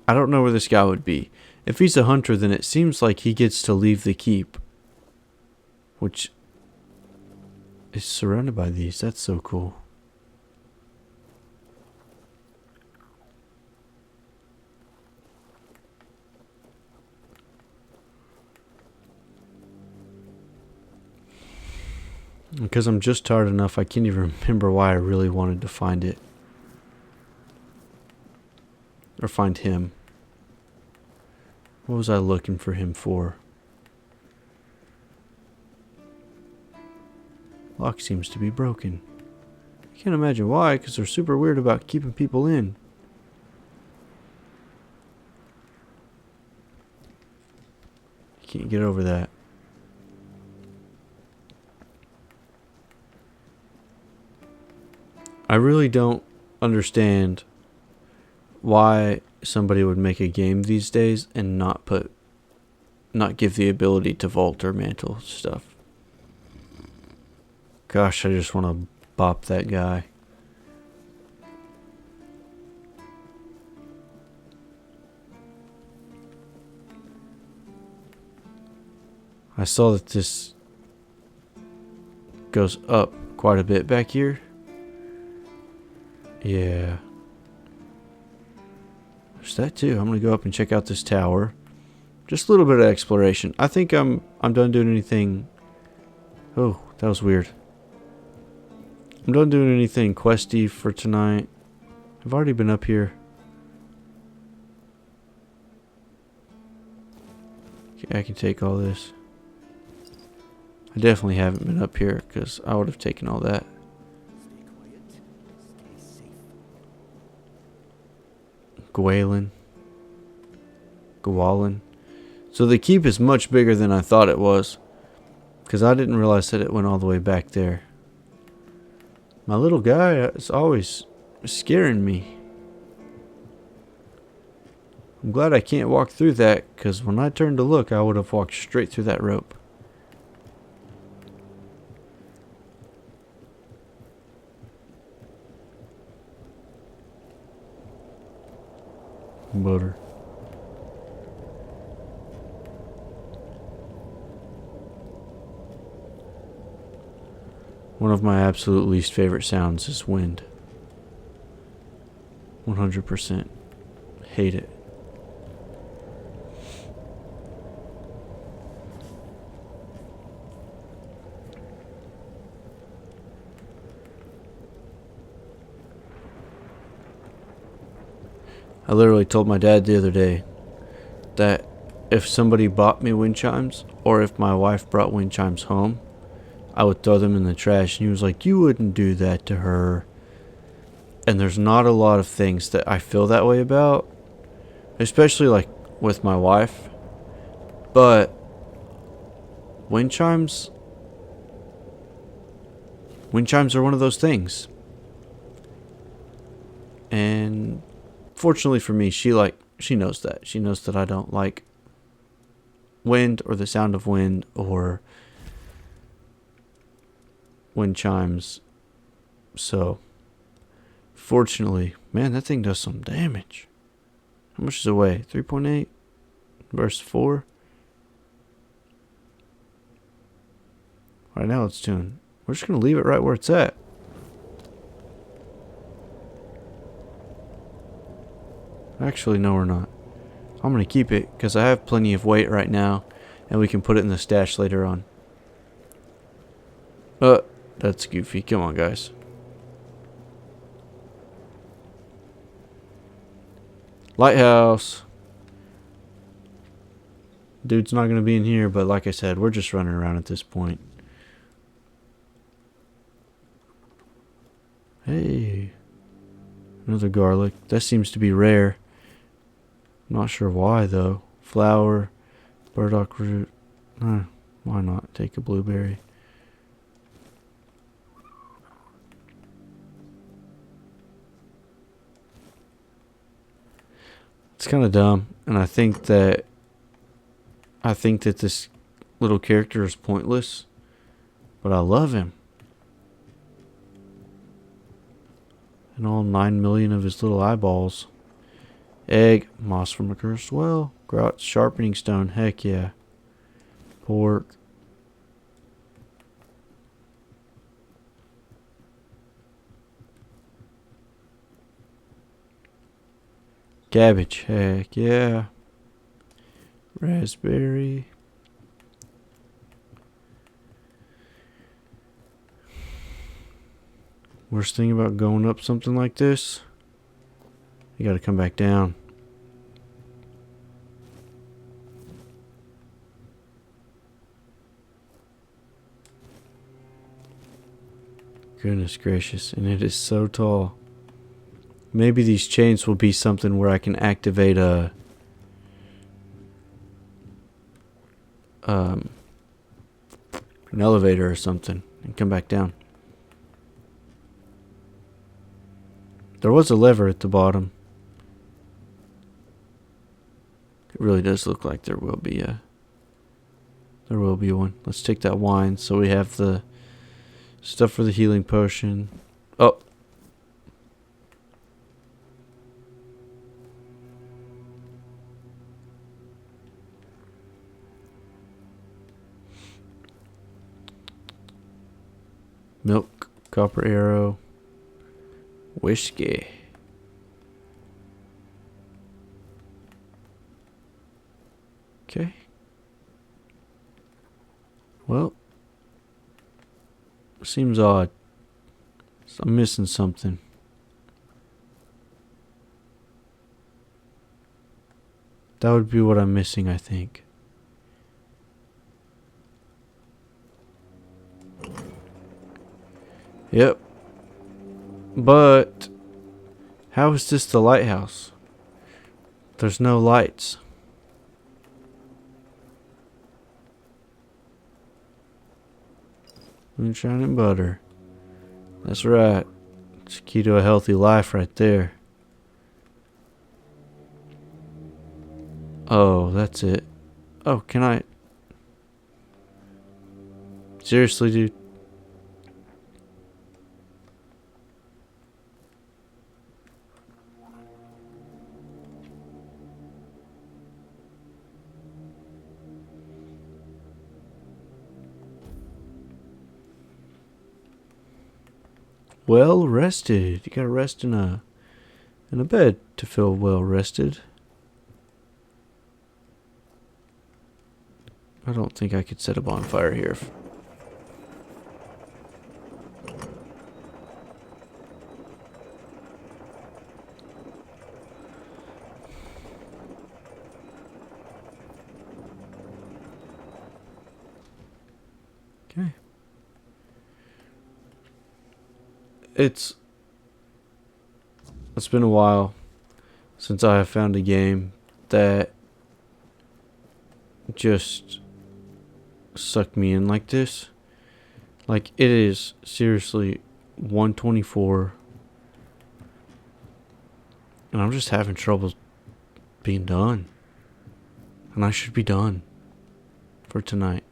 I don't know where this guy would be. If he's a hunter, then it seems like he gets to leave the keep. Which is surrounded by these. That's so cool. Because I'm just tired enough, I can't even remember why I really wanted to find it. Or find him. What was I looking for him for? Lock seems to be broken. I can't imagine why, because they're super weird about keeping people in. Can't get over that. I really don't understand why somebody would make a game these days and not give the ability to vault or mantle stuff. Gosh, I just want to bop that guy. I saw that this goes up quite a bit back here. Yeah. There's that too. I'm gonna go up and check out this tower. Just a little bit of exploration. I think I'm done doing anything. Oh, that was weird. I'm done doing anything questy for tonight. I've already been up here. Okay, I can take all this. I definitely haven't been up here because I would have taken all that. Gwalen. So the keep is much bigger than I thought it was. Because I didn't realize that it went all the way back there. My little guy is always scaring me. I'm glad I can't walk through that. Because when I turned to look, I would have walked straight through that rope. Butter. One of my absolute least favorite sounds is wind. 100%. Hate it. I literally told my dad the other day that if somebody bought me wind chimes, or if my wife brought wind chimes home, I would throw them in the trash. And he was like, you wouldn't do that to her. And there's not a lot of things that I feel that way about, especially like with my wife. But wind chimes are one of those things. And fortunately for me, she knows that. She knows that I don't like wind or the sound of wind or wind chimes. So fortunately, man, that thing does some damage. How much does it weigh? 3.8 versus 4. Right now it's tuned. We're just going to leave it right where it's at. Actually, no, we're not. I'm going to keep it because I have plenty of weight right now, and we can put it in the stash later on. That's goofy. Come on, guys. Lighthouse. Dude's not going to be in here, but like I said, we're just running around at this point. Hey. Another garlic. That seems to be rare. Not sure why, though. Flower. Burdock root. Why not? Take a blueberry. It's kind of dumb, and I think that this little character is pointless, but I love him. And all 9 million of his little eyeballs. Egg, moss from a cursed well, grout, sharpening stone, heck yeah. Pork. Cabbage, heck yeah. Raspberry. Worst thing about going up something like this, you gotta come back down. Goodness gracious, and it is so tall. Maybe these chains will be something where I can activate an elevator or something and come back down. There was a lever at the bottom. It really does look like there will be one. Let's take that wine so we have the stuff for the healing potion. Oh. Milk, copper arrow, whiskey. Okay. Well, seems odd. I'm missing something. That would be what I'm missing, I think. Yep. But how is this the lighthouse? There's no lights. Moonshine and butter. That's right. It's key to a healthy life right there. Oh, that's it. Oh, can I? Seriously, dude? Well rested. You gotta rest in a bed to feel well rested. I don't think I could set a bonfire here. Okay. It's been a while since I have found a game that just sucked me in like this. Like, it is seriously 124, and I'm just having trouble being done. And I should be done for tonight.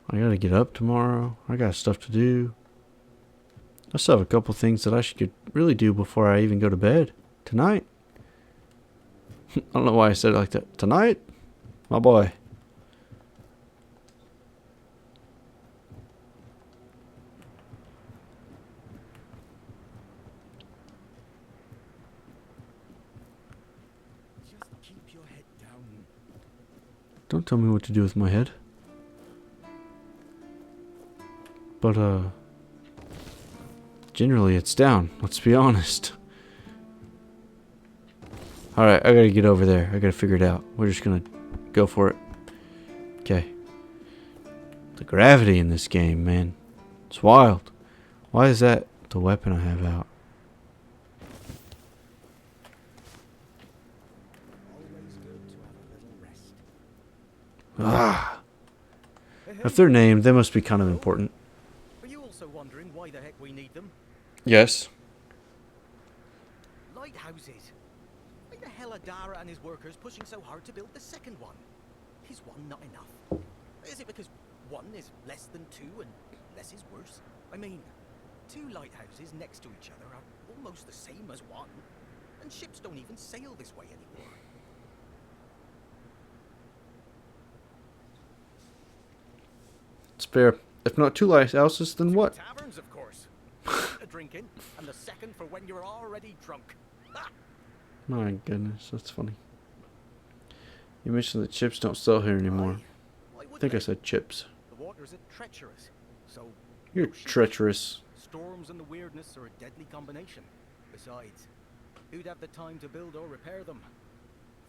I gotta get up tomorrow. I got stuff to do. I still have a couple things that I should really do before I even go to bed tonight. I don't know why I said it like that. Tonight? My boy.
Just keep your head down.
Don't tell me what to do with my head. But, generally it's down. Let's be honest. Alright, I gotta get over there. I gotta figure it out. We're just gonna go for it. Okay. The gravity in this game, man. It's wild. Why is that the weapon I have out?
Always good to have a little rest.
Ah. If they're named, they must be kind of important.
Are you also wondering why the heck we need them?
Yes.
Lighthouses. Why the hell are Dara and his workers pushing so hard to build the second one? Is one not enough? Is it because one is less than two and less is worse? I mean, two lighthouses next to each other are almost the same as one, and ships don't even sail this way anymore.
It's fair. If not two lighthouses, then what?
Taverns, of course. A drinking, and the second for when you're already drunk. Ha!
My goodness, that's funny. You mentioned that chips don't sell here anymore.
Why
I
would
think I
they?
said chips.
The waters are treacherous, so
You're
no ships.
treacherous.
Storms and the weirdness are a deadly combination. Besides, who'd have the time to build or repair them?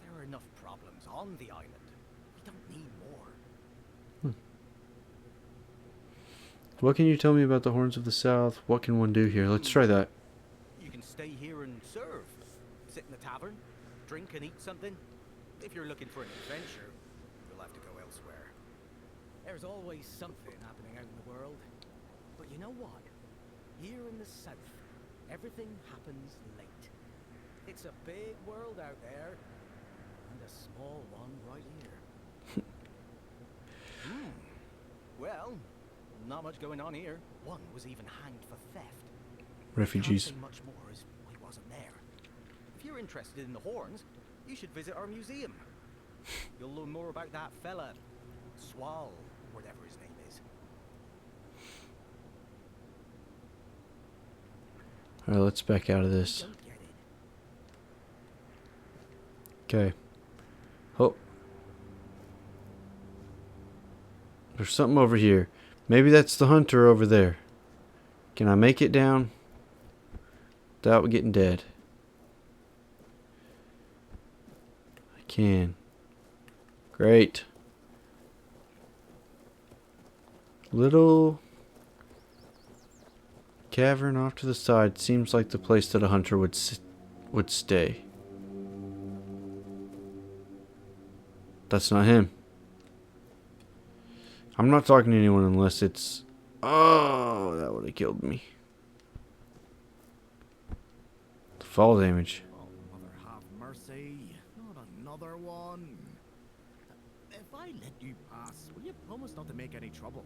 There are enough problems on the island. We don't need more.
What can you tell me about the Horns of the South? What can one do here? Let's try that.
You can stay here and serve. Sit in the tavern, drink and eat something. If you're looking for an adventure, you'll have to go elsewhere. There's always something happening out in the world. But you know what? Here in the south, everything happens late. It's a big world out there, and a small one right here. Well, not much going on here. One was even hanged for theft.
Refugees.
Can't say much more as I wasn't there. If you're interested in the horns, you should visit our museum. You'll learn more about that fella, Swal, whatever his name is.
Alright, let's back out of this.
Don't get it.
Okay. Oh. There's something over here. Maybe that's the hunter over there. Can I make it down without getting dead? I can. Great. Little cavern off to the side seems like the place that a hunter would stay. That's not him. I'm not talking to anyone unless it's... Oh, that would have killed me. The fall damage.
Oh, mother have mercy. Not another one. If I let you pass, will you promise not to make any trouble?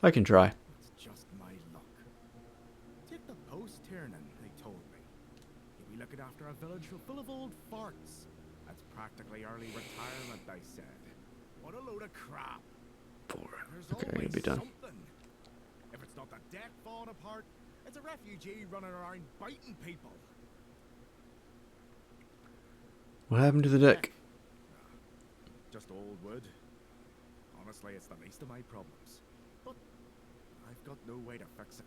I can try.
It's just my luck. Take the post turning, they told me. You'll be looking after a village full of old farts. That's practically early retirement, they said. What a load of crap.
4.
There's
Okay, I'm
always
gonna be done.
something. If it's not the deck falling apart, it's a refugee running around biting people.
What happened to the deck?
Just old wood. Honestly, it's the least of my problems. But I've got no way to fix it.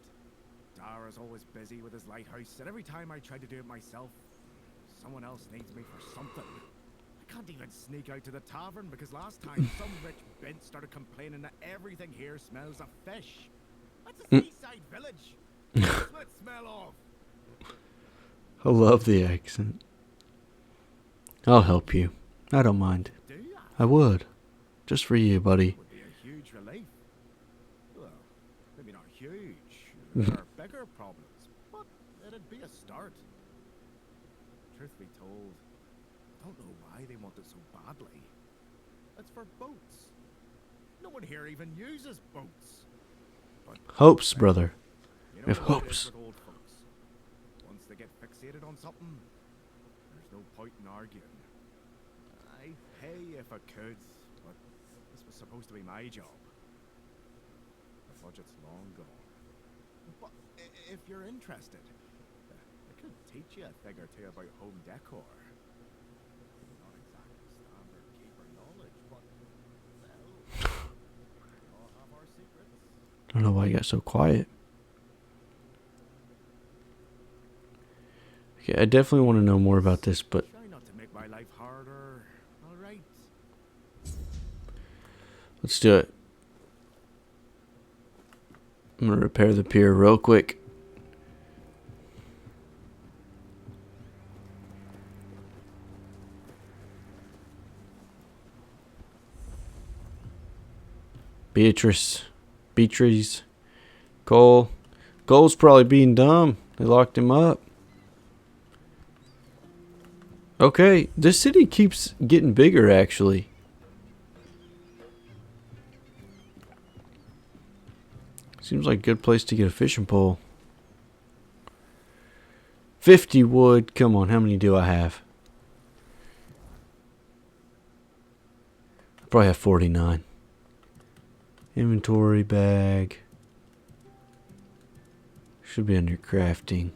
Dara's always busy with his lighthouse, and every time I try to do it myself, someone else needs me for something. I can't even sneak out to the tavern because last time some rich bint started complaining that everything here smells of fish. That's a seaside village. What's that smell of?
I love the accent. I'll help you. I don't mind.
Do ya?
I would. Just for you, buddy.
Would be a huge relief. Well, maybe not huge. There are bigger problems, but it'd be a start. Truth be told, I don't know why they want it so badly. It's for boats. No one here even uses boats. But
Hopes, brother.
you
We have
how it is
hopes.
with old folks. Once they get fixated on something, there's no point in arguing. I'd pay if I could, but this was supposed to be my job. The budget's long gone. But if you're interested, I could teach you a thing or two about home decor. Not exactly standard keeper knowledge, but well, we all have our secrets.
I don't know why you got so quiet. Okay, I definitely want to know more about this, but
Try not to make my life harder. All right.
let's do it. I'm going to repair the pier real quick. Beatrice, Cole. Cole's probably being dumb. They locked him up. Okay, this city keeps getting bigger, actually. Seems like a good place to get a fishing pole. 50 wood. Come on, how many do I have? I probably have 49. Inventory bag. Should be under crafting.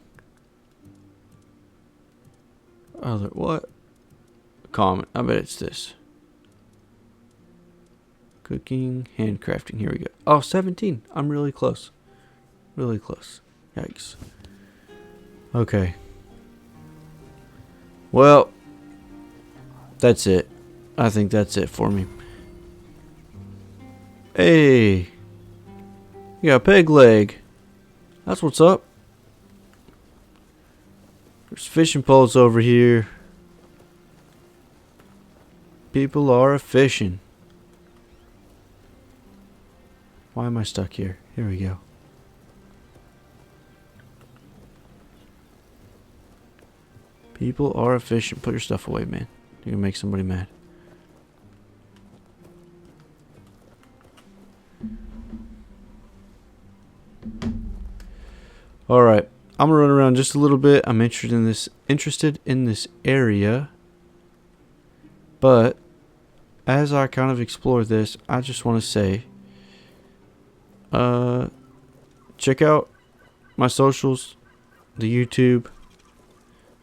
Other what? Common. I bet it's this. Cooking, handcrafting. Here we go. Oh, 17. I'm really close. Really close. Yikes. Okay. Well, that's it. I think that's it for me. Hey. You got a peg leg. That's what's up. There's fishing poles over here. People are fishing. Why am I stuck here? Here we go. People are fishing. Put your stuff away, man. You're gonna make somebody mad. Alright. I'm gonna run around just a little bit. I'm interested in this area. But as I kind of explore this, I just want to say check out my socials, the YouTube.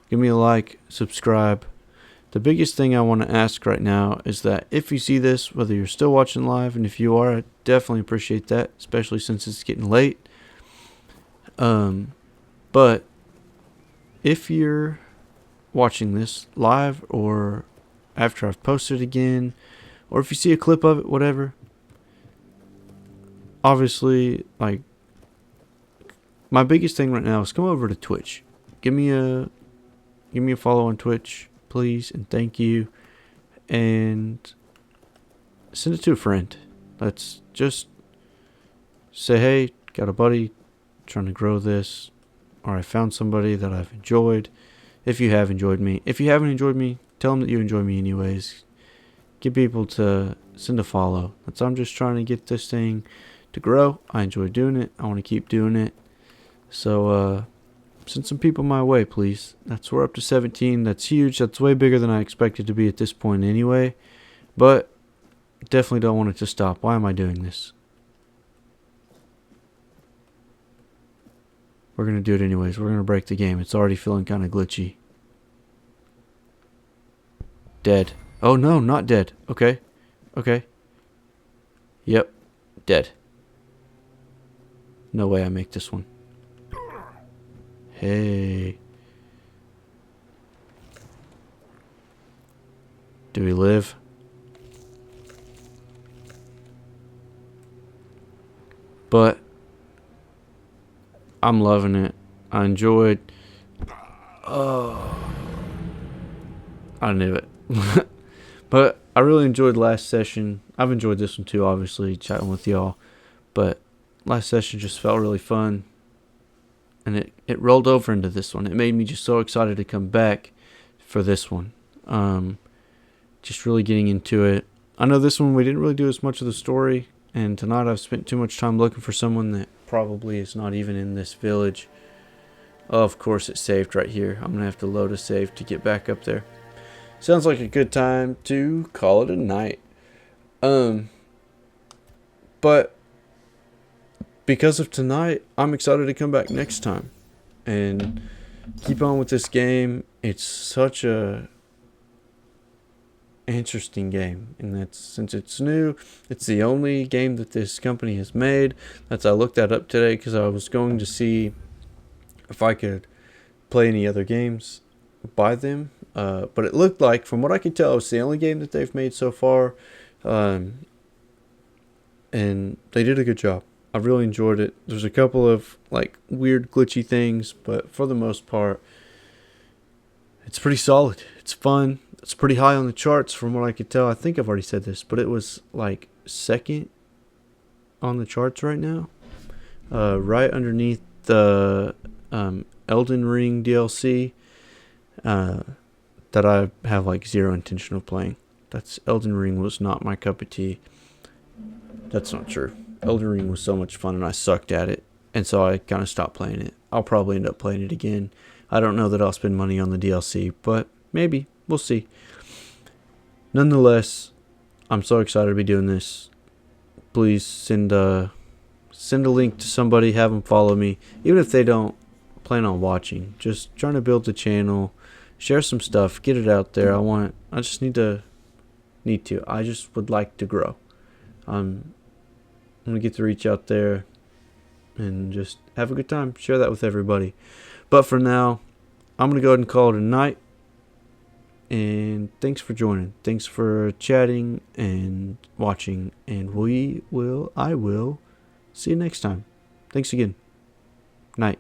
Give me a like, subscribe. The biggest thing I want to ask right now is that if you see this, whether you're still watching live, and if you are, I definitely appreciate that, especially since it's getting late. But if you're watching this live or after I've posted it again, or if you see a clip of it, whatever, obviously, like, my biggest thing right now is come over to Twitch. Give me a follow on Twitch, please, and thank you. And send it to a friend. Let's just say, hey, got a buddy trying to grow this, or I found somebody that I've enjoyed. If you have enjoyed me. If you haven't enjoyed me, tell them that you enjoy me anyways. Get people to send a follow. I'm just trying to get this thing to grow. I enjoy doing it. I want to keep doing it. So, send some people my way, please. We're up to 17. That's huge. That's way bigger than I expected to be at this point anyway. But definitely don't want it to stop. Why am I doing this? We're going to do it anyways. We're going to break the game. It's already feeling kind of glitchy. Dead. Oh, no, not dead. Okay. Okay. Yep. Dead. No way I make this one. Hey. Do we live? But I'm loving it. I enjoyed. Oh, I knew it. But I really enjoyed last session. I've enjoyed this one too, obviously, chatting with y'all. But last session just felt really fun. And it rolled over into this one. It made me just so excited to come back for this one. Just really getting into it. I know this one we didn't really do as much of the story. And tonight I've spent too much time looking for someone that probably is not even in this village. Oh, of course it saved right here. I'm going to have to load a save to get back up there. Sounds like a good time to call it a night. But because of tonight, I'm excited to come back next time and keep on with this game. It's such a interesting game, and that's since it's new, it's the only game that this company has made. I looked that up today because I was going to see if I could play any other games by them, but it looked like, from what I can tell, it's the only game that they've made so far, and they did a good job. I really enjoyed it. There's a couple of like weird glitchy things, but for the most part, it's pretty solid. It's fun. It's pretty high on the charts from what I could tell. I think I've already said this, but it was like second on the charts right now, right underneath the Elden Ring DLC that I have like zero intention of playing. Elden Ring was not my cup of tea. That's not true. Elden Ring was so much fun and I sucked at it, and so I kind of stopped playing it. I'll probably end up playing it again. I don't know that I'll spend money on the DLC, but maybe. We'll see. Nonetheless, I'm so excited to be doing this. Please send a link to somebody, have them follow me, even if they don't plan on watching. Just trying to build the channel, share some stuff, get it out there. I just need to. I just would like to grow. I'm gonna get to reach out there and just have a good time. Share that with everybody. But for now, I'm gonna go ahead and call it a night. And thanks for joining. Thanks for chatting and watching. And I will see you next time. Thanks again. Night.